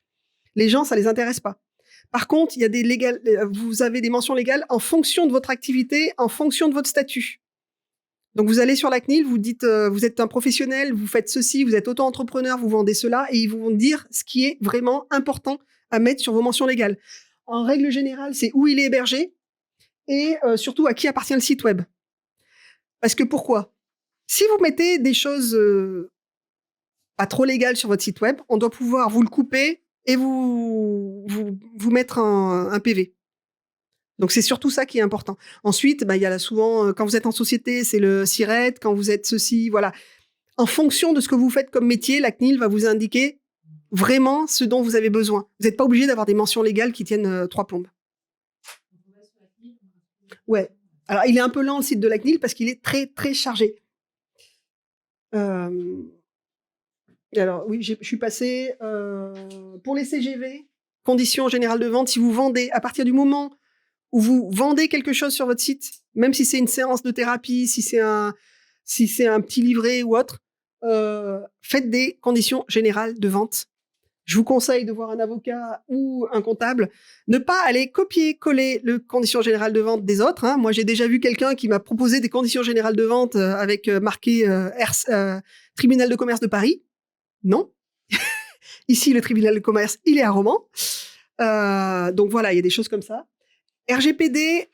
S1: Les gens, ça les intéresse pas. Par contre, il y a vous avez des mentions légales en fonction de votre activité, en fonction de votre statut. Donc, vous allez sur la CNIL, vous dites, vous êtes un professionnel, vous faites ceci, vous êtes auto-entrepreneur, vous vendez cela, et ils vont dire ce qui est vraiment important à mettre sur vos mentions légales. En règle générale, c'est où il est hébergé et surtout à qui appartient le site web. Parce que pourquoi? Si vous mettez des choses pas trop légales sur votre site web, on doit pouvoir vous le couper et vous mettre un PV. Donc, c'est surtout ça qui est important. Ensuite, il y a souvent, quand vous êtes en société, c'est le SIRET, quand vous êtes ceci, voilà. En fonction de ce que vous faites comme métier, la CNIL va vous indiquer vraiment ce dont vous avez besoin. Vous n'êtes pas obligé d'avoir des mentions légales qui tiennent 3 plombes. Ouais. Alors, il est un peu lent, le site de la CNIL, parce qu'il est très, très chargé. Alors oui, je suis passée pour les CGV, conditions générales de vente. Si vous vendez, à partir du moment où vous vendez quelque chose sur votre site, même si c'est une séance de thérapie, si c'est un petit livret ou autre, faites des conditions générales de vente. Je vous conseille de voir un avocat ou un comptable. Ne pas aller copier-coller les conditions générales de vente des autres. Hein. Moi, j'ai déjà vu quelqu'un qui m'a proposé des conditions générales de vente avec marqué Tribunal de commerce de Paris. Non. Ici, le tribunal de commerce, il est à Romans. Donc voilà, il y a des choses comme ça. RGPD,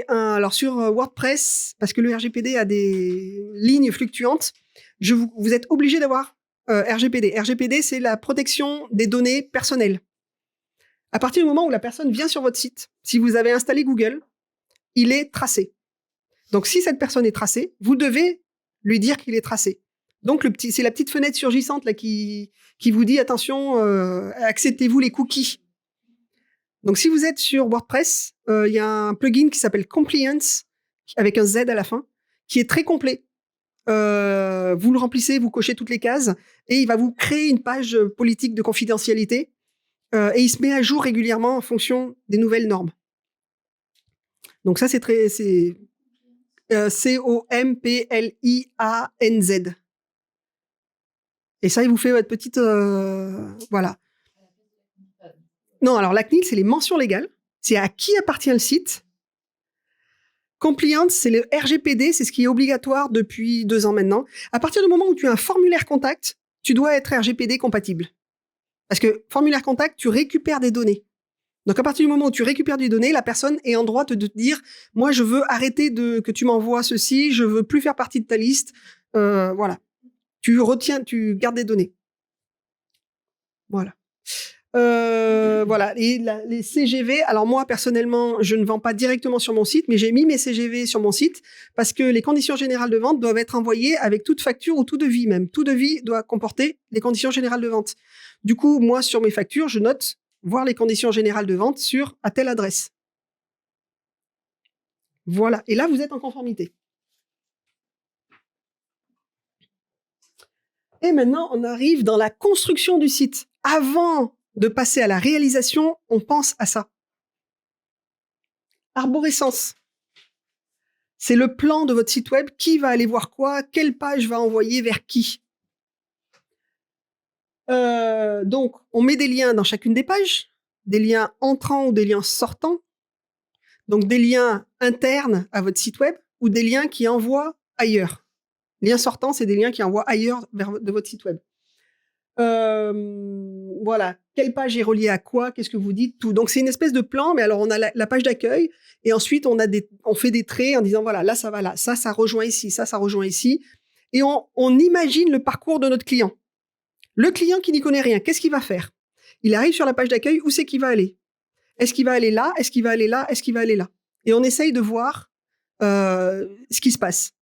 S1: alors sur WordPress, parce que le RGPD a des lignes fluctuantes, vous êtes obligé d'avoir RGPD. RGPD, c'est la protection des données personnelles. À partir du moment où la personne vient sur votre site, si vous avez installé Google, il est tracé. Donc, si cette personne est tracée, vous devez lui dire qu'il est tracé. Donc, c'est la petite fenêtre surgissante là qui vous dit attention, acceptez-vous les cookies. Donc, si vous êtes sur WordPress, il y a un plugin qui s'appelle Compliance, avec un Z à la fin, qui est très complet. Vous le remplissez, vous cochez toutes les cases, et il va vous créer une page politique de confidentialité, et il se met à jour régulièrement en fonction des nouvelles normes. Donc ça, c'est Complianz. Et ça, il vous fait votre petite... voilà. Non, alors la CNIL, c'est les mentions légales. C'est à qui appartient le site. Compliance, c'est le RGPD, c'est ce qui est obligatoire depuis 2 ans maintenant. À partir du moment où tu as un formulaire contact, tu dois être RGPD compatible. Parce que formulaire contact, tu récupères des données. Donc à partir du moment où tu récupères des données, la personne est en droit de te dire « Moi, je veux arrêter que tu m'envoies ceci, je veux plus faire partie de ta liste. » Voilà. Tu gardes des données. Voilà. Voilà. Et les CGV, alors moi, personnellement, je ne vends pas directement sur mon site, mais j'ai mis mes CGV sur mon site parce que les conditions générales de vente doivent être envoyées avec toute facture ou tout devis même. Tout devis doit comporter les conditions générales de vente. Du coup, moi, sur mes factures, je note voir les conditions générales de vente à telle adresse. Voilà. Et là, vous êtes en conformité. Et maintenant, on arrive dans la construction du site. Avant de passer à la réalisation, on pense à ça. Arborescence. C'est le plan de votre site web. Qui va aller voir quoi? Quelle page va envoyer vers qui? Donc, on met des liens dans chacune des pages, des liens entrants ou des liens sortants. Donc, des liens internes à votre site web ou des liens qui envoient ailleurs. Liens sortants, c'est des liens qui envoient ailleurs de votre site web. Voilà, quelle page est reliée à quoi, qu'est-ce que vous dites, tout. Donc c'est une espèce de plan, mais alors on a la page d'accueil et ensuite on fait des traits en disant voilà, là ça va là, ça rejoint ici, ça rejoint ici, et on imagine le parcours de notre client. Le client qui n'y connaît rien, qu'est-ce qu'il va faire? Il arrive sur la page d'accueil, où c'est qu'il va aller? Est-ce qu'il va aller là? Est-ce qu'il va aller là? Est-ce qu'il va aller là? Et on essaye de voir ce qui se passe.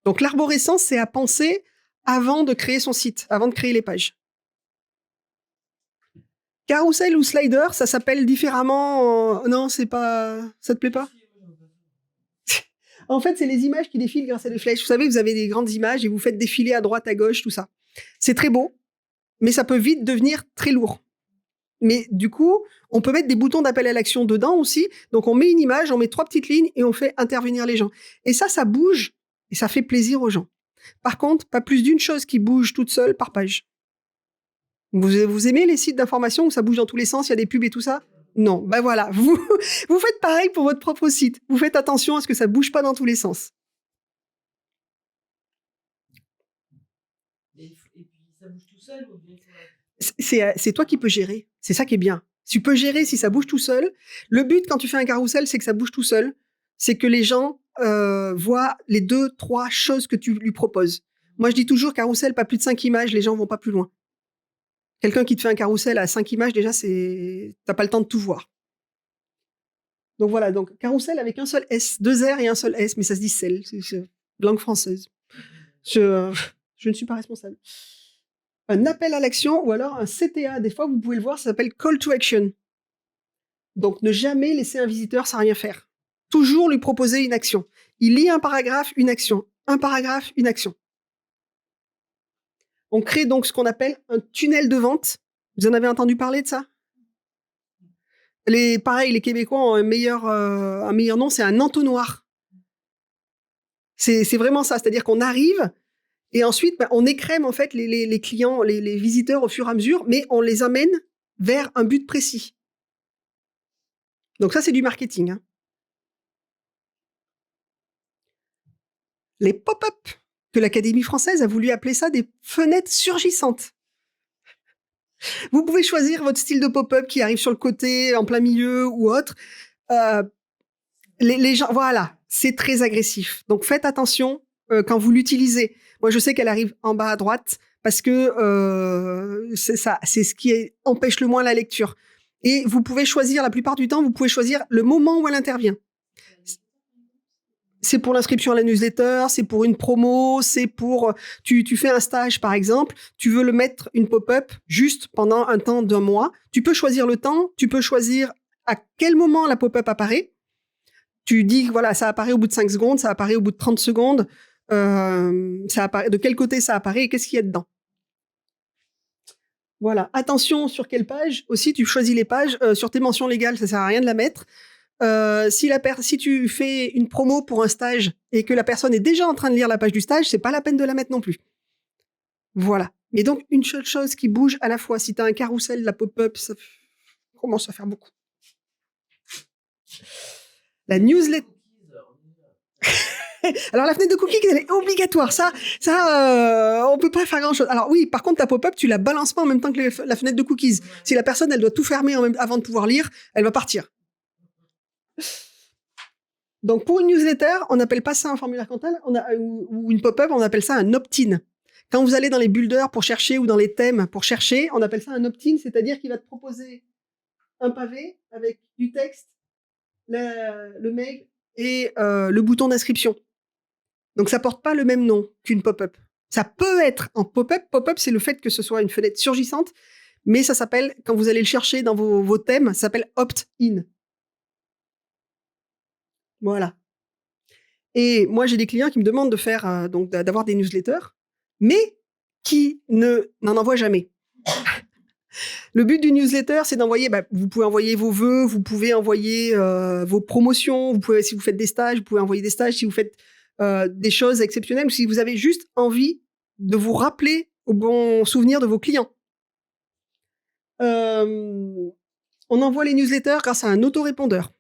S1: Donc l'arborescence, c'est à penser avant de créer son site, avant de créer les pages. Carousel ou slider, ça s'appelle différemment. Non, c'est pas. Ça te plaît pas? En fait, c'est les images qui défilent grâce à des flèches. Vous savez, vous avez des grandes images et vous faites défiler à droite, à gauche, tout ça. C'est très beau, mais ça peut vite devenir très lourd. Mais du coup, on peut mettre des boutons d'appel à l'action dedans aussi. Donc, on met une image, on met 3 petites lignes et on fait intervenir les gens. Et ça bouge et ça fait plaisir aux gens. Par contre, pas plus d'une chose qui bouge toute seule par page. Vous aimez les sites d'information où ça bouge dans tous les sens, il y a des pubs et tout ça? Non, ben voilà, vous faites pareil pour votre propre site. Vous faites attention à ce que ça bouge pas dans tous les sens.
S3: Et puis ça bouge tout seul ou bien
S1: c'est toi qui peux gérer. C'est ça qui est bien. Tu peux gérer si ça bouge tout seul. Le but quand tu fais un carrousel, c'est que ça bouge tout seul. C'est que les gens voient les 2-3 choses que tu lui proposes. Moi, je dis toujours carrousel, pas plus de 5 images, les gens vont pas plus loin. Quelqu'un qui te fait un carrousel à 5 images, déjà, t'as pas le temps de tout voir. Donc voilà, donc carrousel avec un seul S, 2 R et un seul S, mais ça se dit sel, c'est langue française. Je ne suis pas responsable. Un appel à l'action ou alors un CTA, des fois vous pouvez le voir, ça s'appelle Call to Action. Donc ne jamais laisser un visiteur sans rien faire. Toujours lui proposer une action. Il lit un paragraphe, une action. Un paragraphe, une action. On crée donc ce qu'on appelle un tunnel de vente. Vous en avez entendu parler de ça? Pareil, les Québécois ont un meilleur nom, c'est un entonnoir. C'est vraiment ça, c'est-à-dire qu'on arrive et ensuite on écrème en fait les clients, les visiteurs au fur et à mesure, mais on les amène vers un but précis. Donc ça, c'est du marketing. Hein. Les pop-up, que l'Académie française a voulu appeler ça des fenêtres surgissantes. Vous pouvez choisir votre style de pop-up qui arrive sur le côté, en plein milieu ou autre. Les gens, voilà, c'est très agressif. Donc faites attention quand vous l'utilisez. Moi, je sais qu'elle arrive en bas à droite parce que c'est ce qui empêche le moins la lecture. Et vous pouvez choisir, la plupart du temps, vous pouvez choisir le moment où elle intervient. C'est pour l'inscription à la newsletter, c'est pour une promo, c'est pour... Tu fais un stage, par exemple, tu veux le mettre une pop-up juste pendant un temps d'1 mois. Tu peux choisir le temps, tu peux choisir à quel moment la pop-up apparaît. Tu dis, voilà, ça apparaît au bout de 5 secondes, ça apparaît au bout de 30 secondes, ça apparaît, de quel côté ça apparaît et qu'est-ce qu'il y a dedans. Voilà. Attention sur quelle page. Aussi, tu choisis les pages. Sur tes mentions légales, ça sert à rien de la mettre. Si tu fais une promo pour un stage et que la personne est déjà en train de lire la page du stage, c'est pas la peine de la mettre non plus. Voilà. Mais donc, une seule chose qui bouge à la fois. Si tu as un carrousel, la pop-up, ça commence à faire beaucoup. La newsletter. Alors, la fenêtre de cookies, elle est obligatoire. Ça, on peut pas faire grand-chose. Alors oui, par contre, ta pop-up, tu la balances pas en même temps que la fenêtre de cookies. Si la personne, elle doit tout fermer avant de pouvoir lire, elle va partir. Donc, pour une newsletter, on n'appelle pas ça un formulaire Cantal ou une pop-up, on appelle ça un opt-in. Quand vous allez dans les builders pour chercher ou dans les thèmes pour chercher, on appelle ça un opt-in, c'est-à-dire qu'il va te proposer un pavé avec du texte, le mail et le bouton d'inscription. Donc, ça porte pas le même nom qu'une pop-up. Ça peut être en pop-up. Pop-up, c'est le fait que ce soit une fenêtre surgissante, mais ça s'appelle, quand vous allez le chercher dans vos thèmes, ça s'appelle opt-in. Voilà. Et moi, j'ai des clients qui me demandent de faire d'avoir des newsletters, mais qui n'en envoient jamais. Le but du newsletter, c'est d'envoyer. Vous pouvez envoyer vos vœux, vous pouvez envoyer vos promotions, si vous faites des stages, vous pouvez envoyer des stages. Si vous faites des choses exceptionnelles, ou si vous avez juste envie de vous rappeler au bon souvenir de vos clients. On envoie les newsletters grâce à un autorépondeur.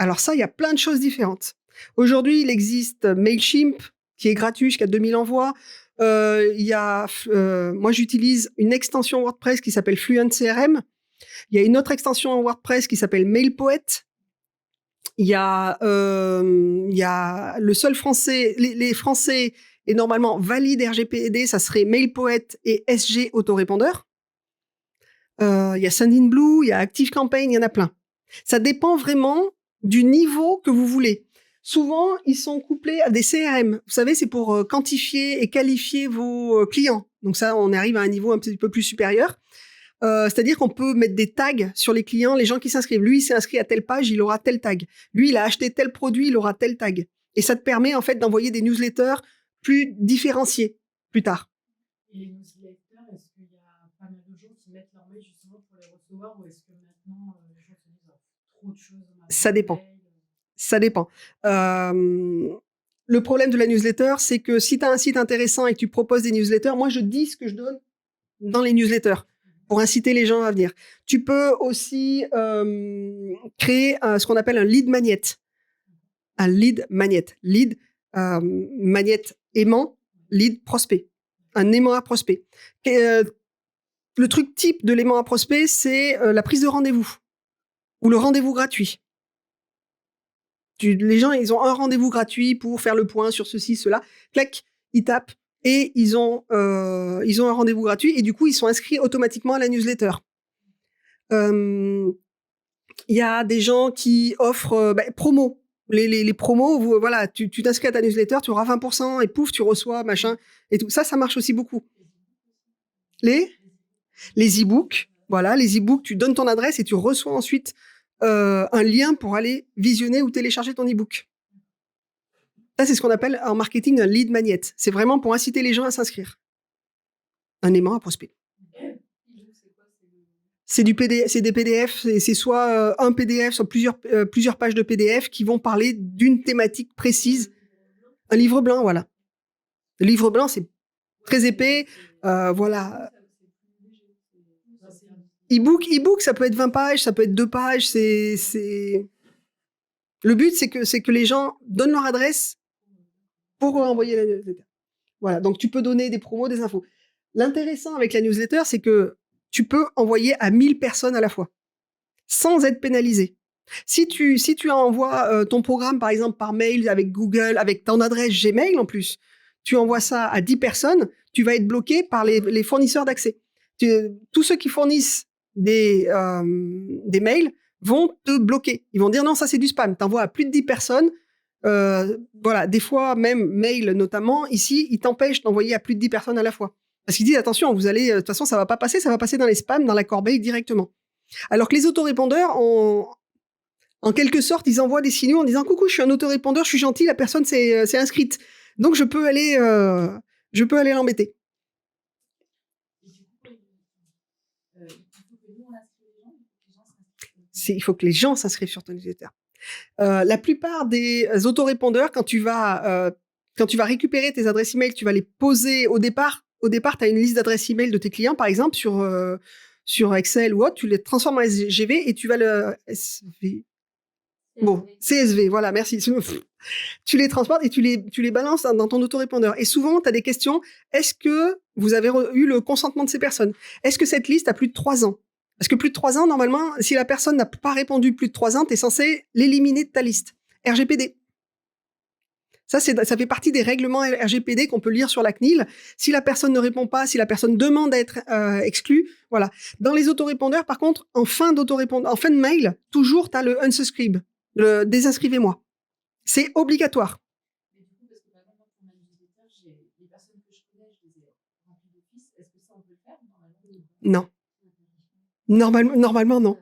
S1: Alors ça, il y a plein de choses différentes. Aujourd'hui, il existe Mailchimp, qui est gratuit jusqu'à 2000 envois. Moi, j'utilise une extension WordPress qui s'appelle Fluent CRM. Il y a une autre extension WordPress qui s'appelle MailPoet. Il y a le seul français, les Français, et normalement valide RGPD, ça serait MailPoet et SG Autorépondeur. Il y a Sendinblue, il y a ActiveCampaign, il y en a plein. Ça dépend vraiment du niveau que vous voulez. Souvent, ils sont couplés à des CRM. Vous savez, c'est pour quantifier et qualifier vos clients. Donc ça, on arrive à un niveau un petit peu plus supérieur. C'est-à-dire qu'on peut mettre des tags sur les clients, les gens qui s'inscrivent. Lui, il s'est inscrit à telle page, il aura tel tag. Lui, il a acheté tel produit, il aura tel tag. Et ça te permet en fait d'envoyer des newsletters plus différenciés plus tard.
S4: Et les newsletters, est-ce qu'il y a pas mal de gens qui mettent leur mail justement pour les recevoir, ou est-ce que maintenant les gens se disent trop de choses dans ma
S1: Ça dépend. Ça dépend. Le problème de la newsletter, c'est que si tu as un site intéressant et que tu proposes des newsletters, moi, je dis ce que je donne dans les newsletters pour inciter les gens à venir. Tu peux aussi créer ce qu'on appelle un lead magnet. Un lead magnet. Lead, magnet aimant, lead prospect. Un aimant à prospect. Le truc type de l'aimant à prospect, c'est la prise de rendez-vous ou le rendez-vous gratuit. Les gens, ils ont un rendez-vous gratuit pour faire le point sur ceci, cela. Clac, ils tapent et ils ont un rendez-vous gratuit et du coup, ils sont inscrits automatiquement à la newsletter. Il y a des gens qui offrent promo. Les promos, voilà, tu t'inscris à ta newsletter, tu auras 20% et pouf, tu reçois machin et tout. Ça marche aussi beaucoup. Les e-books, voilà, les e-books, tu donnes ton adresse et tu reçois ensuite un lien pour aller visionner ou télécharger ton e-book. Ça, c'est ce qu'on appelle en marketing un lead magnet. C'est vraiment pour inciter les gens à s'inscrire. un aimant, un prospect. C'est des PDF, c'est soit un PDF, soit plusieurs pages de PDF qui vont parler d'une thématique précise. Un livre blanc, voilà. Le livre blanc, c'est très épais, voilà. E-book, ça peut être 20 pages, ça peut être 2 pages. Le but, c'est que les gens donnent leur adresse pour envoyer la newsletter. Voilà, donc tu peux donner des promos, des infos. L'intéressant avec la newsletter, c'est que tu peux envoyer à 1000 personnes à la fois, sans être pénalisé. Si tu envoies ton programme, par exemple, par mail avec Google, avec ton adresse Gmail en plus, tu envoies ça à 10 personnes, tu vas être bloqué par les fournisseurs d'accès. Tous ceux qui fournissent des mails vont te bloquer. Ils vont dire non, ça c'est du spam. Tu envoies à plus de 10 personnes. Voilà, des fois, même mail notamment, ici, ils t'empêchent d'envoyer à plus de 10 personnes à la fois. Parce qu'ils disent attention, vous allez, de toute façon, ça va pas passer, ça va passer dans les spams, dans la corbeille directement. Alors que les autorépondeurs, en quelque sorte, ils envoient des signaux en disant coucou, je suis un autorépondeur, je suis gentil, la personne s'est inscrite. Donc je peux aller l'embêter. Il faut que les gens s'inscrivent sur ton newsletter. La plupart des autorépondeurs, quand tu vas récupérer tes adresses email, tu vas les poser au départ. Au départ, tu as une liste d'adresses email de tes clients, par exemple, sur Excel ou autre. Tu les transformes en SGV et tu vas le SV. Bon, CSV, voilà, merci. Tu les transportes et tu les balances dans ton autorépondeur. Et souvent, tu as des questions. Est-ce que vous avez eu le consentement de ces personnes? Est-ce que cette liste a plus de 3 ans? Parce que plus de 3 ans, normalement, si la personne n'a pas répondu plus de 3 ans, tu es censé l'éliminer de ta liste. RGPD. Ça fait partie des règlements RGPD qu'on peut lire sur la CNIL. Si la personne ne répond pas, si la personne demande à être exclue, voilà. Dans les autorépondeurs, par contre, en fin de mail, toujours, tu as le unsubscribe, le désinscrivez-moi. C'est obligatoire.
S4: Mais du coup, parce que par exemple, pour ma newsletter, les personnes que je connais, je les ai remplies d'office. Est-ce que ça, on peut le faire
S1: normalement? Non. Normalement, non.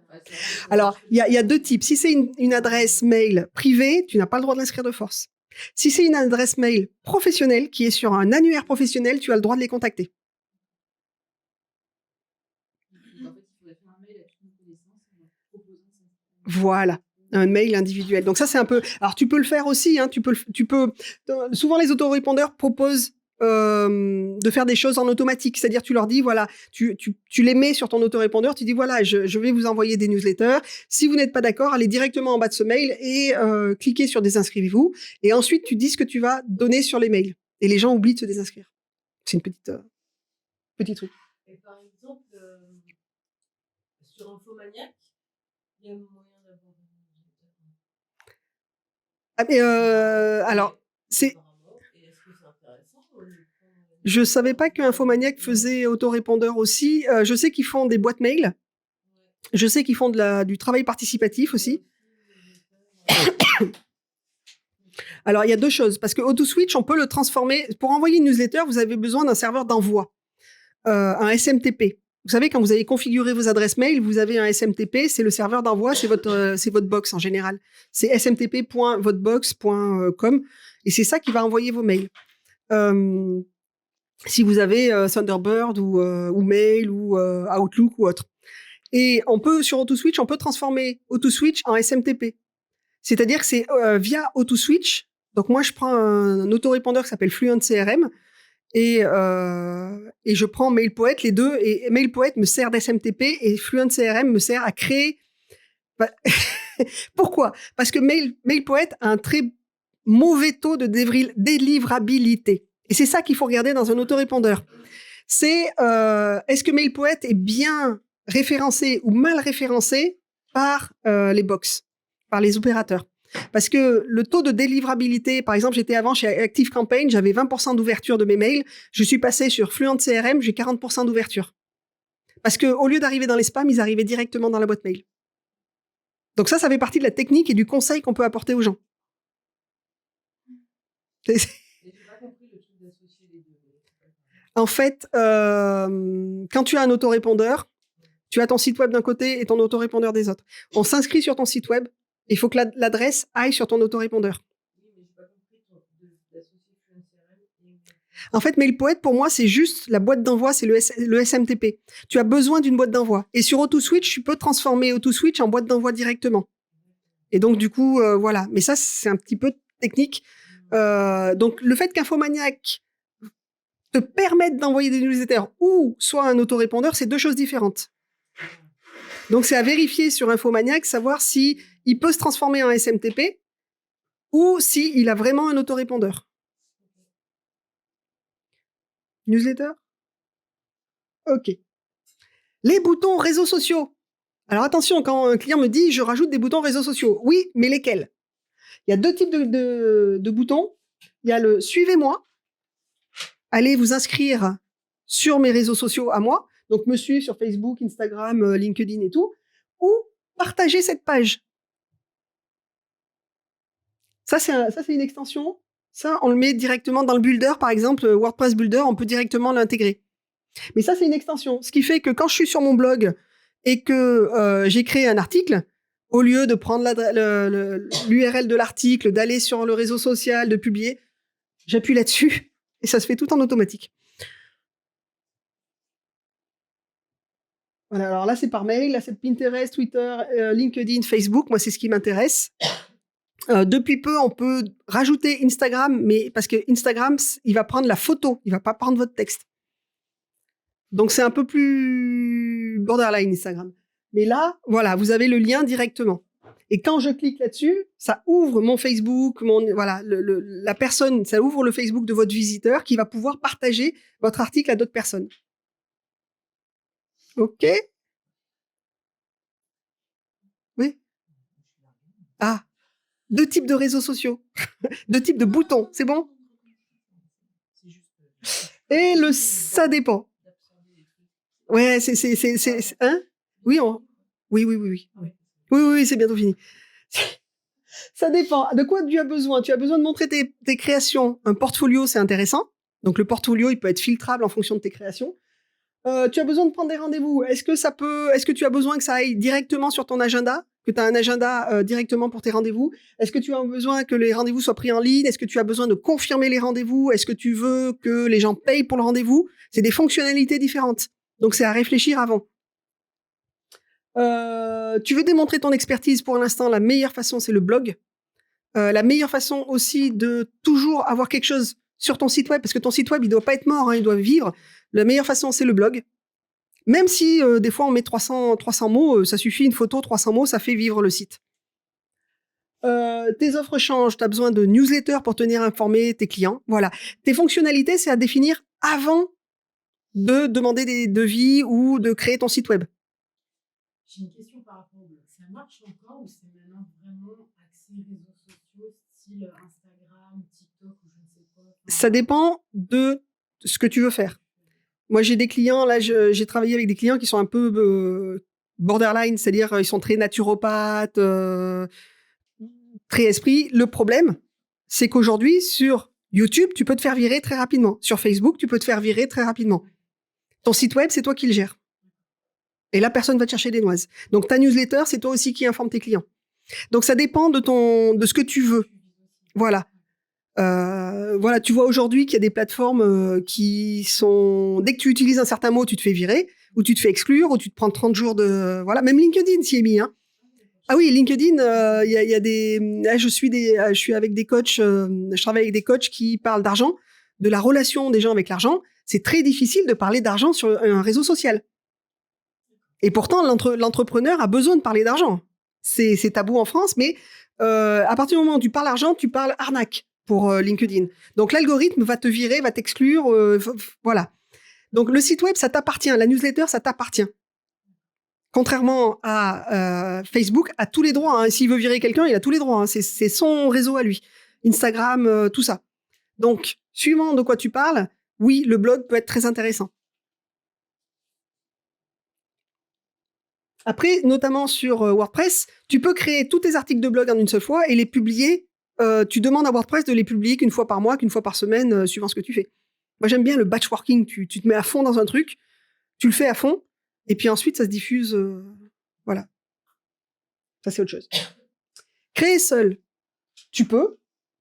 S1: Alors, il y a 2 types. Si c'est une adresse mail privée, tu n'as pas le droit de l'inscrire de force. Si c'est une adresse mail professionnelle qui est sur un annuaire professionnel, tu as le droit de les contacter. Voilà, un mail individuel. Donc ça, c'est un peu... Alors, tu peux le faire aussi. Hein, souvent, les autorépondeurs proposent de faire des choses en automatique. C'est-à-dire, tu leur dis, voilà, tu les mets sur ton autorépondeur, tu dis, voilà, je vais vous envoyer des newsletters. Si vous n'êtes pas d'accord, allez directement en bas de ce mail et cliquez sur désinscrivez-vous. Et ensuite, tu dis ce que tu vas donner sur les mails. Et les gens oublient de se désinscrire. C'est une petit truc.
S4: Et par exemple, sur Infomaniac, il y a moyen d'avoir
S1: alors, c'est... Je savais pas que Infomaniac faisait autorépondeur aussi. Je sais qu'ils font des boîtes mail. Je sais qu'ils font du travail participatif aussi. Alors, il y a 2 choses. Parce que AutoSwitch, on peut le transformer. Pour envoyer une newsletter, vous avez besoin d'un serveur d'envoi, un SMTP. Vous savez, quand vous avez configuré vos adresses mail, vous avez un SMTP, c'est le serveur d'envoi, c'est votre box en général. C'est smtp.votebox.com et c'est ça qui va envoyer vos mails. Si vous avez Thunderbird ou Mail ou Outlook ou autre. Et sur AutoSwitch, on peut transformer AutoSwitch en SMTP. C'est-à-dire que c'est via AutoSwitch. Donc moi, je prends un autorépondeur qui s'appelle Fluent CRM et je prends MailPoet, les deux. Et MailPoet me sert d'SMTP et Fluent CRM me sert à créer... Pourquoi? Parce que MailPoet a un très mauvais taux de délivrabilité. Et c'est ça qu'il faut regarder dans un autorépondeur. C'est est-ce que MailPoet est bien référencé ou mal référencé par les box, par les opérateurs. Parce que le taux de délivrabilité, par exemple, j'étais avant chez ActiveCampaign, j'avais 20% d'ouverture de mes mails. Je suis passé sur Fluent CRM, j'ai 40% d'ouverture. Parce qu'au lieu d'arriver dans les spams, ils arrivaient directement dans la boîte mail. Donc ça fait partie de la technique et du conseil qu'on peut apporter aux gens. En fait, quand tu as un autorépondeur, tu as ton site web d'un côté et ton autorépondeur des autres. On s'inscrit sur ton site web, et il faut que l'adresse aille sur ton autorépondeur. En fait, MailPoet, pour moi, c'est juste la boîte d'envoi, c'est le SMTP. Tu as besoin d'une boîte d'envoi. Et sur AutoSwitch, tu peux transformer AutoSwitch en boîte d'envoi directement. Et donc, du coup, voilà. Mais ça, c'est un petit peu technique. Donc, le fait qu'Infomaniac te permette d'envoyer des newsletters ou soit un autorépondeur, c'est deux choses différentes. Donc, c'est à vérifier sur Infomaniac, savoir si il peut se transformer en SMTP ou si il a vraiment un autorépondeur. Newsletter? OK. Les boutons réseaux sociaux. Alors attention, quand un client me dit « je rajoute des boutons réseaux sociaux », oui, mais lesquels? Il y a deux types de boutons. Il y a le « suivez-moi », allez vous inscrire sur mes réseaux sociaux à moi, donc me suivre sur Facebook, Instagram, LinkedIn et tout, ou partager cette page. Ça, c'est une extension. Ça, on le met directement dans le builder, par exemple, WordPress Builder, on peut directement l'intégrer. Mais ça, c'est une extension. Ce qui fait que quand je suis sur mon blog et que j'ai créé un article, au lieu de prendre l'URL de l'article, d'aller sur le réseau social, de publier, j'appuie là-dessus et ça se fait tout en automatique. Voilà, alors là, c'est par mail, là, c'est Pinterest, Twitter, LinkedIn, Facebook. Moi, c'est ce qui m'intéresse. Depuis peu, on peut rajouter Instagram, mais parce que Instagram, il va prendre la photo, il va pas prendre votre texte. Donc, c'est un peu plus borderline, Instagram. Mais là, voilà, vous avez le lien directement. Et quand je clique là-dessus, ça ouvre mon Facebook, la personne, ça ouvre le Facebook de votre visiteur qui va pouvoir partager votre article à d'autres personnes. OK? Oui? Ah, deux types de réseaux sociaux, deux types de boutons, c'est bon? Et le ça dépend. Ouais, hein? Oui, oui. Oui, c'est bientôt fini. Ça dépend. De quoi tu as besoin? Tu as besoin de montrer tes créations. Un portfolio, c'est intéressant. Donc, le portfolio, il peut être filtrable en fonction de tes créations. Tu as besoin de prendre des rendez-vous. Est-ce que tu as besoin que ça aille directement sur ton agenda? Que tu as un agenda directement pour tes rendez-vous? Est-ce que tu as besoin que les rendez-vous soient pris en ligne? Est-ce que tu as besoin de confirmer les rendez-vous? Est-ce que tu veux que les gens payent pour le rendez-vous? C'est des fonctionnalités différentes. Donc, c'est à réfléchir avant. Tu veux démontrer ton expertise. Pour l'instant, la meilleure façon, c'est le blog. La meilleure façon aussi de toujours avoir quelque chose sur ton site web, parce que ton site web, il doit pas être mort, hein, il doit vivre. La meilleure façon, c'est le blog. Même si des fois, on met 300 mots, ça suffit, une photo, 300 mots, ça fait vivre le site. Tes offres changent, tu as besoin de newsletters pour tenir informé tes clients. Voilà. Tes fonctionnalités, c'est à définir avant de demander des devis ou de créer ton site web.
S4: J'ai une question par rapport au blog. Ça marche encore ou c'est maintenant vraiment axé réseaux sociaux, style Instagram, TikTok ou je ne sais quoi?
S1: Ça dépend de ce que tu veux faire. Moi, j'ai des clients, là, j'ai travaillé avec des clients qui sont un peu borderline, c'est-à-dire ils sont très naturopathes, très esprit. Le problème, c'est qu'aujourd'hui, sur YouTube, tu peux te faire virer très rapidement. Sur Facebook, tu peux te faire virer très rapidement. Ton site web, c'est toi qui le gères. Et là, personne va te chercher des noises. Donc, ta newsletter, c'est toi aussi qui informe tes clients. Donc, ça dépend de ce que tu veux. Voilà. Voilà, tu vois aujourd'hui qu'il y a des plateformes qui sont... Dès que tu utilises un certain mot, tu te fais virer, ou tu te fais exclure, ou tu te prends 30 jours de... Voilà, même LinkedIn s'y est mis. Hein. Ah oui, LinkedIn, il y a des... Là, je suis avec des coachs, je travaille avec des coachs qui parlent d'argent, de la relation des gens avec l'argent. C'est très difficile de parler d'argent sur un réseau social. Et pourtant, l'entrepreneur a besoin de parler d'argent. C'est tabou en France, mais à partir du moment où tu parles argent, tu parles arnaque pour LinkedIn. Donc, l'algorithme va te virer, va t'exclure, voilà. Donc, le site web, ça t'appartient. La newsletter, ça t'appartient. Contrairement à Facebook, a tous les droits. Hein. S'il veut virer quelqu'un, il a tous les droits. Hein. C'est son réseau à lui. Instagram, tout ça. Donc, suivant de quoi tu parles, oui, le blog peut être très intéressant. Après, notamment sur WordPress, tu peux créer tous tes articles de blog en une seule fois et les publier. Tu demandes à WordPress de les publier qu'une fois par mois, qu'une fois par semaine, suivant ce que tu fais. Moi, j'aime bien le batchworking. Tu te mets à fond dans un truc, tu le fais à fond, et puis ensuite, ça se diffuse. Voilà. Ça, c'est autre chose. Créer seul, tu peux.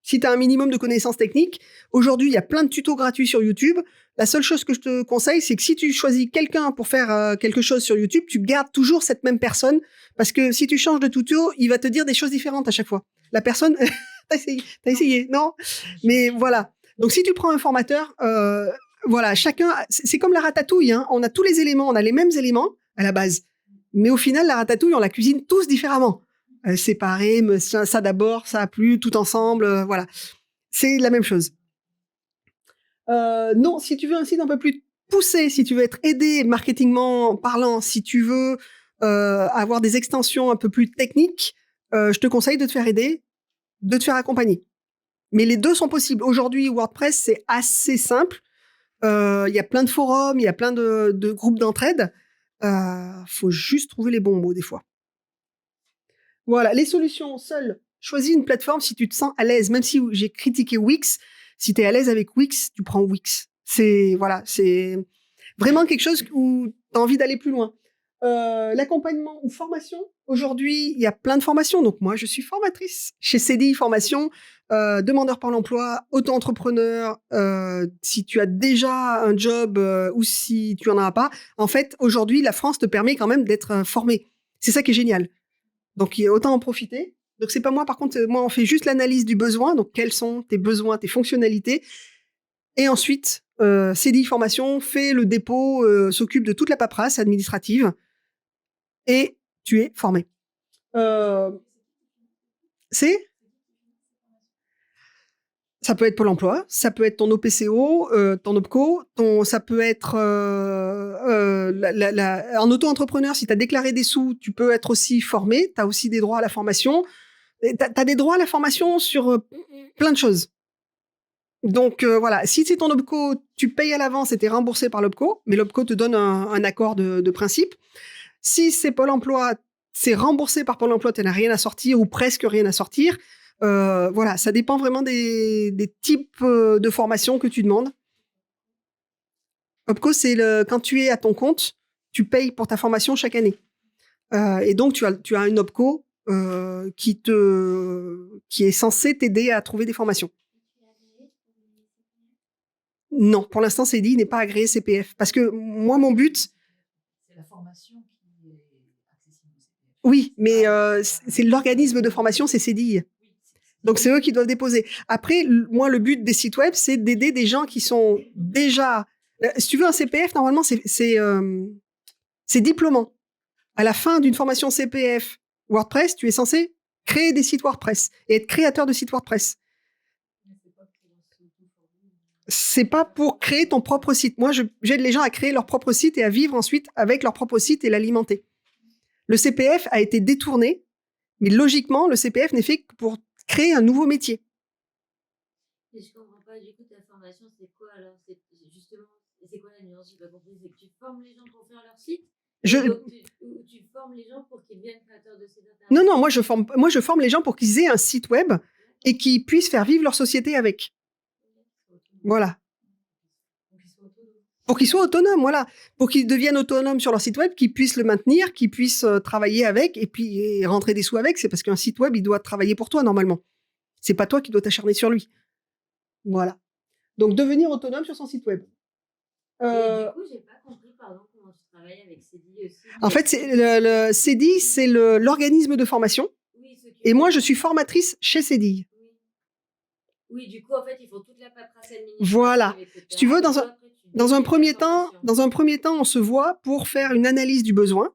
S1: Si tu as un minimum de connaissances techniques, aujourd'hui, il y a plein de tutos gratuits sur YouTube. La seule chose que je te conseille, c'est que si tu choisis quelqu'un pour faire quelque chose sur YouTube, tu gardes toujours cette même personne, parce que si tu changes de tuto, il va te dire des choses différentes à chaque fois. La personne, t'as essayé, non? Mais voilà. Donc, si tu prends un formateur, voilà, chacun, c'est comme la ratatouille, hein. On a tous les éléments, on a les mêmes éléments à la base. Mais au final, la ratatouille, on la cuisine tous différemment. Séparés, ça d'abord, ça a plu, tout ensemble, voilà. C'est la même chose. Non, si tu veux un site un peu plus poussé, si tu veux être aidé marketingment parlant, si tu veux avoir des extensions un peu plus techniques, je te conseille de te faire aider, de te faire accompagner. Mais les deux sont possibles. Aujourd'hui, WordPress, c'est assez simple. Il y a plein de forums, il y a plein de groupes d'entraide. Faut juste trouver les bons mots des fois. Voilà, les solutions seules. Choisis une plateforme si tu te sens à l'aise. Même si j'ai critiqué Wix, si tu es à l'aise avec Wix, tu prends Wix. C'est vraiment quelque chose où tu as envie d'aller plus loin. L'accompagnement ou formation. Aujourd'hui, il y a plein de formations. Donc moi, je suis formatrice chez CDI Formation, demandeur par l'emploi, auto-entrepreneur. Si tu as déjà un job ou si tu en as pas, en fait, aujourd'hui, la France te permet quand même d'être formé. C'est ça qui est génial. Donc, autant en profiter. Donc, c'est pas moi. Par contre, moi, on fait juste l'analyse du besoin. Donc, quels sont tes besoins, tes fonctionnalités. Et ensuite, CDI Formation fait le dépôt, s'occupe de toute la paperasse administrative. Et tu es formé. Ça peut être Pôle emploi, ça peut être ton OPCO, ton OPCO, ça peut être en auto-entrepreneur, si tu as déclaré des sous, tu peux être aussi formé, tu as aussi des droits à la formation. Tu as des droits à la formation sur plein de choses. Donc voilà, si c'est ton OPCO, tu payes à l'avance et tu es remboursé par l'OPCO, mais l'OPCO te donne un accord de principe. Si c'est Pôle emploi, c'est remboursé par Pôle emploi, tu n'as rien à sortir ou presque rien à sortir. Voilà, ça dépend vraiment des types de formation que tu demandes. OPCO, c'est quand tu es à ton compte, tu payes pour ta formation chaque année. Et donc, tu as une OPCO qui est censée t'aider à trouver des formations. Non, pour l'instant, CDI n'est pas agréé CPF. Parce que moi, mon but...
S3: C'est la formation qui est accessible au CPF.
S1: Oui, mais c'est l'organisme de formation, c'est CDI. Donc, c'est eux qui doivent déposer. Après, moi, le but des sites web, c'est d'aider des gens qui sont déjà... si tu veux un CPF, normalement, c'est diplômant. À la fin d'une formation CPF WordPress, tu es censé créer des sites WordPress et être créateur de sites WordPress. C'est pas pour créer ton propre site. Moi, j'aide les gens à créer leur propre site et à vivre ensuite avec leur propre site et l'alimenter. Le CPF a été détourné, mais logiquement, le CPF n'est fait que pour créer un nouveau métier.
S2: Et je comprends pas, du coup, ta formation, c'est quoi alors? Justement, c'est quoi la nuance? J'ai pas compris. C'est que tu formes les gens pour faire leur site? Ou tu formes les gens pour qu'ils deviennent créateurs de sites internet?
S1: Non, moi je forme les gens pour qu'ils aient un site web et qu'ils puissent faire vivre leur société avec. Voilà. Pour qu'ils soient autonomes, voilà. Pour qu'ils deviennent autonomes sur leur site web, qu'ils puissent le maintenir, qu'ils puissent travailler avec et puis rentrer des sous avec. C'est parce qu'un site web, il doit travailler pour toi normalement. C'est pas toi qui dois t'acharner sur lui. Voilà. Donc, devenir autonome sur son site web.
S2: Et du coup, j'ai pas compris, pardon, comment tu travailles avec CDI aussi.
S1: En fait, le CDI, c'est l'organisme de formation. Oui, et moi, je suis formatrice chez CDI.
S2: Oui, du coup, en fait, ils font toute la paperasse administrative.
S1: Voilà. Si tu veux, dans un premier temps, on se voit pour faire une analyse du besoin.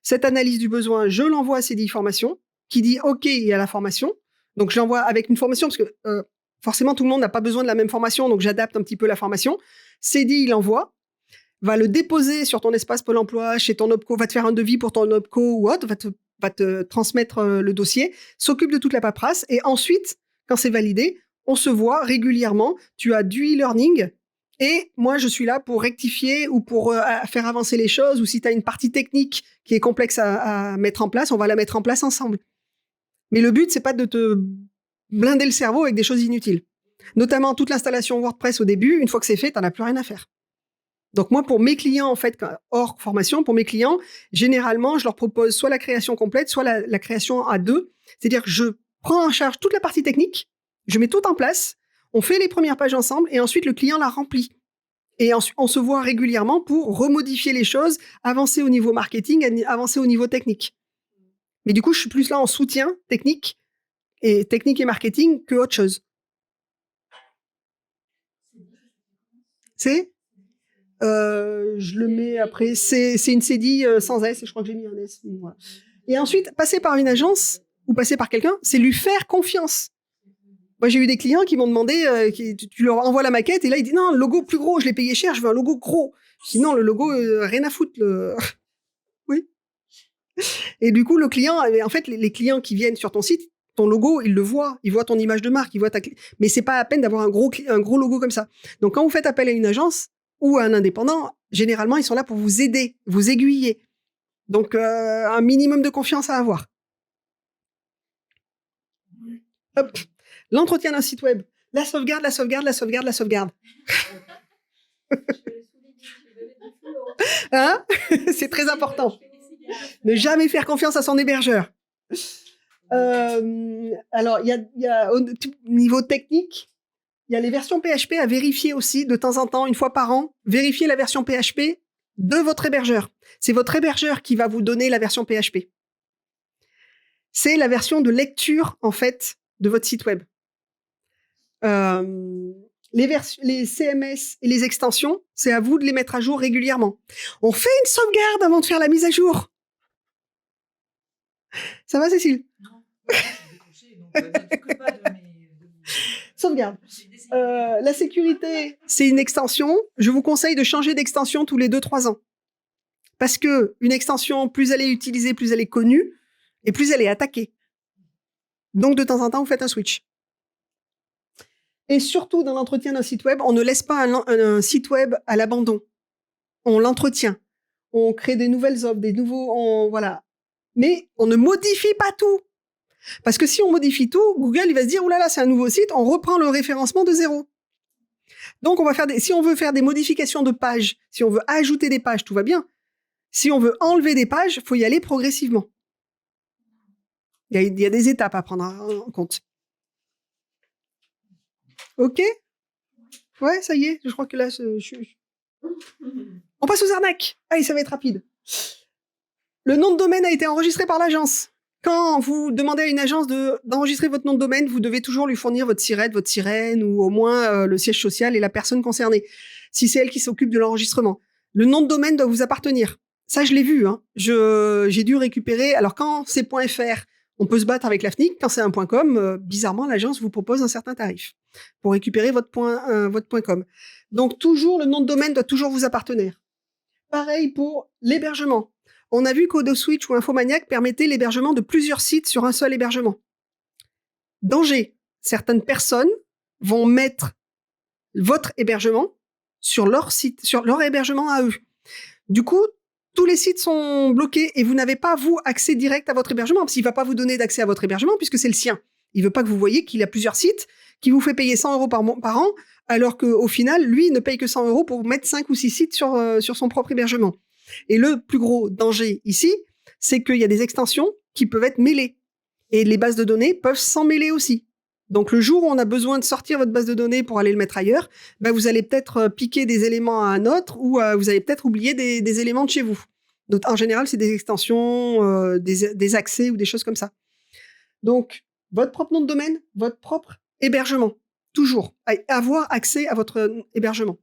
S1: Cette analyse du besoin, je l'envoie à CDI Formation, qui dit OK, il y a la formation. Donc, je l'envoie avec une formation, parce que forcément, tout le monde n'a pas besoin de la même formation, donc j'adapte un petit peu la formation. CDI, il l'envoie, va le déposer sur ton espace Pôle emploi, chez ton OPCO, va te faire un devis pour ton OPCO ou autre, va te transmettre le dossier, s'occupe de toute la paperasse, et ensuite, quand c'est validé, on se voit régulièrement. Tu as du e-learning et moi, je suis là pour rectifier ou pour faire avancer les choses, ou si tu as une partie technique qui est complexe à mettre en place, on va la mettre en place ensemble. Mais le but, c'est pas de te blinder le cerveau avec des choses inutiles. Notamment toute l'installation WordPress au début, une fois que c'est fait, tu n'en as plus rien à faire. Donc moi, pour mes clients, en fait, hors formation, pour mes clients, généralement, je leur propose soit la création complète, soit la création à deux. C'est-à-dire que je prends en charge toute la partie technique, Je mets tout en place, on fait les premières pages ensemble et ensuite le client la remplit. Et ensuite, on se voit régulièrement pour remodifier les choses, avancer au niveau marketing, avancer au niveau technique. Mais du coup, je suis plus là en soutien technique et marketing que autre chose. C'est je le mets après, c'est une CDI sans S, je crois que j'ai mis un S. Voilà. Et ensuite, passer par une agence ou passer par quelqu'un, c'est lui faire confiance. Moi, j'ai eu des clients qui m'ont demandé, tu leur envoies la maquette et là, il dit non, le logo plus gros, je l'ai payé cher, je veux un logo gros. Sinon, le logo, rien à foutre. Oui. Et du coup, le client, en fait, les clients qui viennent sur ton site, ton logo, ils le voient. Ils voient ton image de marque, ils voient mais c'est pas à peine d'avoir un gros logo comme ça. Donc, quand vous faites appel à une agence ou à un indépendant, généralement, ils sont là pour vous aider, vous aiguiller. Donc, un minimum de confiance à avoir. Hop. L'entretien d'un site web. La sauvegarde. Hein? C'est très important. Ne jamais faire confiance à son hébergeur. Alors, il y a au niveau technique, il y a les versions PHP à vérifier aussi de temps en temps, une fois par an. Vérifier la version PHP de votre hébergeur. C'est votre hébergeur qui va vous donner la version PHP. C'est la version de lecture, en fait, de votre site web. Les CMS et les extensions, c'est à vous de les mettre à jour régulièrement. On fait une sauvegarde avant de faire la mise à jour. Ça va, Cécile?
S3: Non, j'ai décroché, donc
S1: sauvegarde. La sécurité, c'est une extension. Je vous conseille de changer d'extension tous les 2-3 ans. Parce que une extension, plus elle est utilisée, plus elle est connue, et plus elle est attaquée. Donc, de temps en temps, vous faites un switch. Et surtout, dans l'entretien d'un site web, on ne laisse pas un site web à l'abandon. On l'entretient. On crée des nouvelles offres, voilà. Mais on ne modifie pas tout. Parce que si on modifie tout, Google, il va se dire, oulala, c'est un nouveau site, on reprend le référencement de zéro. Donc, si on veut faire des modifications de pages, si on veut ajouter des pages, tout va bien. Si on veut enlever des pages, il faut y aller progressivement. Il y a des étapes à prendre en compte. Ok? Ouais, ça y est, je crois que là, on passe aux arnaques. Allez, ça va être rapide. Le nom de domaine a été enregistré par l'agence. Quand vous demandez à une agence d'enregistrer votre nom de domaine, vous devez toujours lui fournir votre SIRET, votre sirène, ou au moins le siège social et la personne concernée, si c'est elle qui s'occupe de l'enregistrement. Le nom de domaine doit vous appartenir. Ça, je l'ai vu. Hein. J'ai dû récupérer... Alors, quand c'est .fr, on peut se battre avec la FNIC. Quand c'est un .com, bizarrement, l'agence vous propose un certain tarif pour récupérer votre .com. Donc, toujours, le nom de domaine doit toujours vous appartenir. Pareil pour l'hébergement. On a vu qu'AutoSwitch ou Infomaniac permettaient l'hébergement de plusieurs sites sur un seul hébergement. Danger. Certaines personnes vont mettre votre hébergement sur leur site, sur leur hébergement à eux. Du coup, tous les sites sont bloqués et vous n'avez pas, vous, accès direct à votre hébergement parce qu'il ne va pas vous donner d'accès à votre hébergement puisque c'est le sien. Il ne veut pas que vous voyez qu'il a plusieurs sites, qui vous fait payer 100 € par an, alors qu'au final, lui, il ne paye que 100 € pour mettre 5 ou 6 sites sur son propre hébergement. Et le plus gros danger ici, c'est qu'il y a des extensions qui peuvent être mêlées. Et les bases de données peuvent s'en mêler aussi. Donc, le jour où on a besoin de sortir votre base de données pour aller le mettre ailleurs, vous allez peut-être piquer des éléments à un autre ou vous allez peut-être oublier des éléments de chez vous. Donc, en général, c'est des extensions, des accès ou des choses comme ça. Donc, votre propre nom de domaine, votre propre hébergement. Toujours. Avoir accès à votre hébergement.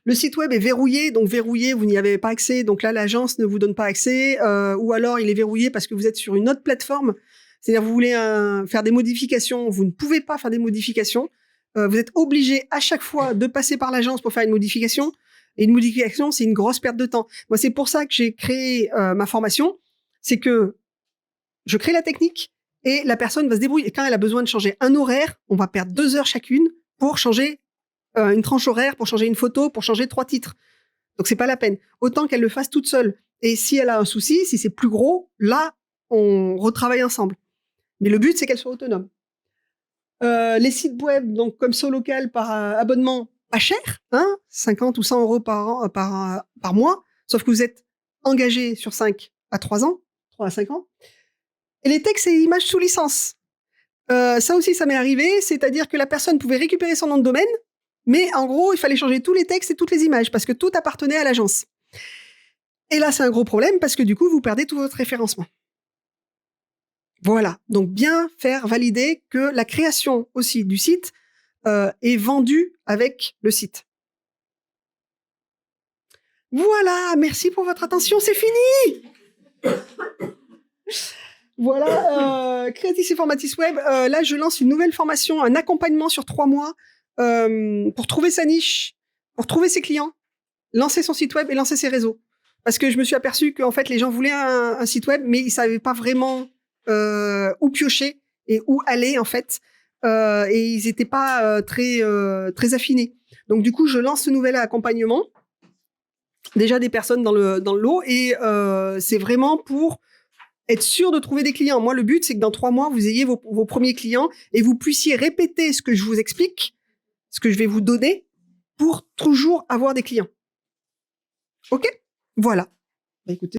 S1: Le site web est verrouillé, donc verrouillé, vous n'y avez pas accès, donc là, l'agence ne vous donne pas accès, ou alors il est verrouillé parce que vous êtes sur une autre plateforme, c'est-à-dire vous voulez faire des modifications, vous ne pouvez pas faire des modifications, vous êtes obligé à chaque fois de passer par l'agence pour faire une modification, et une modification, c'est une grosse perte de temps. Moi, c'est pour ça que j'ai créé ma formation, c'est que je crée la technique, et la personne va se débrouiller. Et quand elle a besoin de changer un horaire, on va perdre 2 heures chacune pour changer une tranche horaire, pour changer une photo, pour changer 3 titres. Donc, c'est pas la peine. Autant qu'elle le fasse toute seule. Et si elle a un souci, si c'est plus gros, là, on retravaille ensemble. Mais le but, c'est qu'elle soit autonome. Les sites web, donc comme Solocal par abonnement, pas cher, 50 ou 100 € par mois, sauf que vous êtes engagé sur 5 à 3 ans, 3 à 5 ans. Et les textes et images sous licence. Ça aussi, ça m'est arrivé. C'est-à-dire que la personne pouvait récupérer son nom de domaine, mais en gros, il fallait changer tous les textes et toutes les images parce que tout appartenait à l'agence. Et là, c'est un gros problème parce que du coup, vous perdez tout votre référencement. Voilà. Donc, bien faire valider que la création aussi du site est vendue avec le site. Voilà. Merci pour votre attention. C'est fini. Voilà. Creatis et Formatis Web. Là, je lance une nouvelle formation, un accompagnement sur 3 mois pour trouver sa niche, pour trouver ses clients, lancer son site web et lancer ses réseaux. Parce que je me suis aperçue qu'en fait, les gens voulaient un site web, mais ils savaient pas vraiment où piocher et où aller, en fait. Et ils n'étaient pas très affinés. Donc, du coup, je lance ce nouvel accompagnement. Déjà des personnes dans le lot. Et c'est vraiment pour être sûr de trouver des clients. Moi, le but, c'est que dans 3 mois, vous ayez vos premiers clients et vous puissiez répéter ce que je vous explique, ce que je vais vous donner, pour toujours avoir des clients. OK ? Voilà. Bah, écoutez.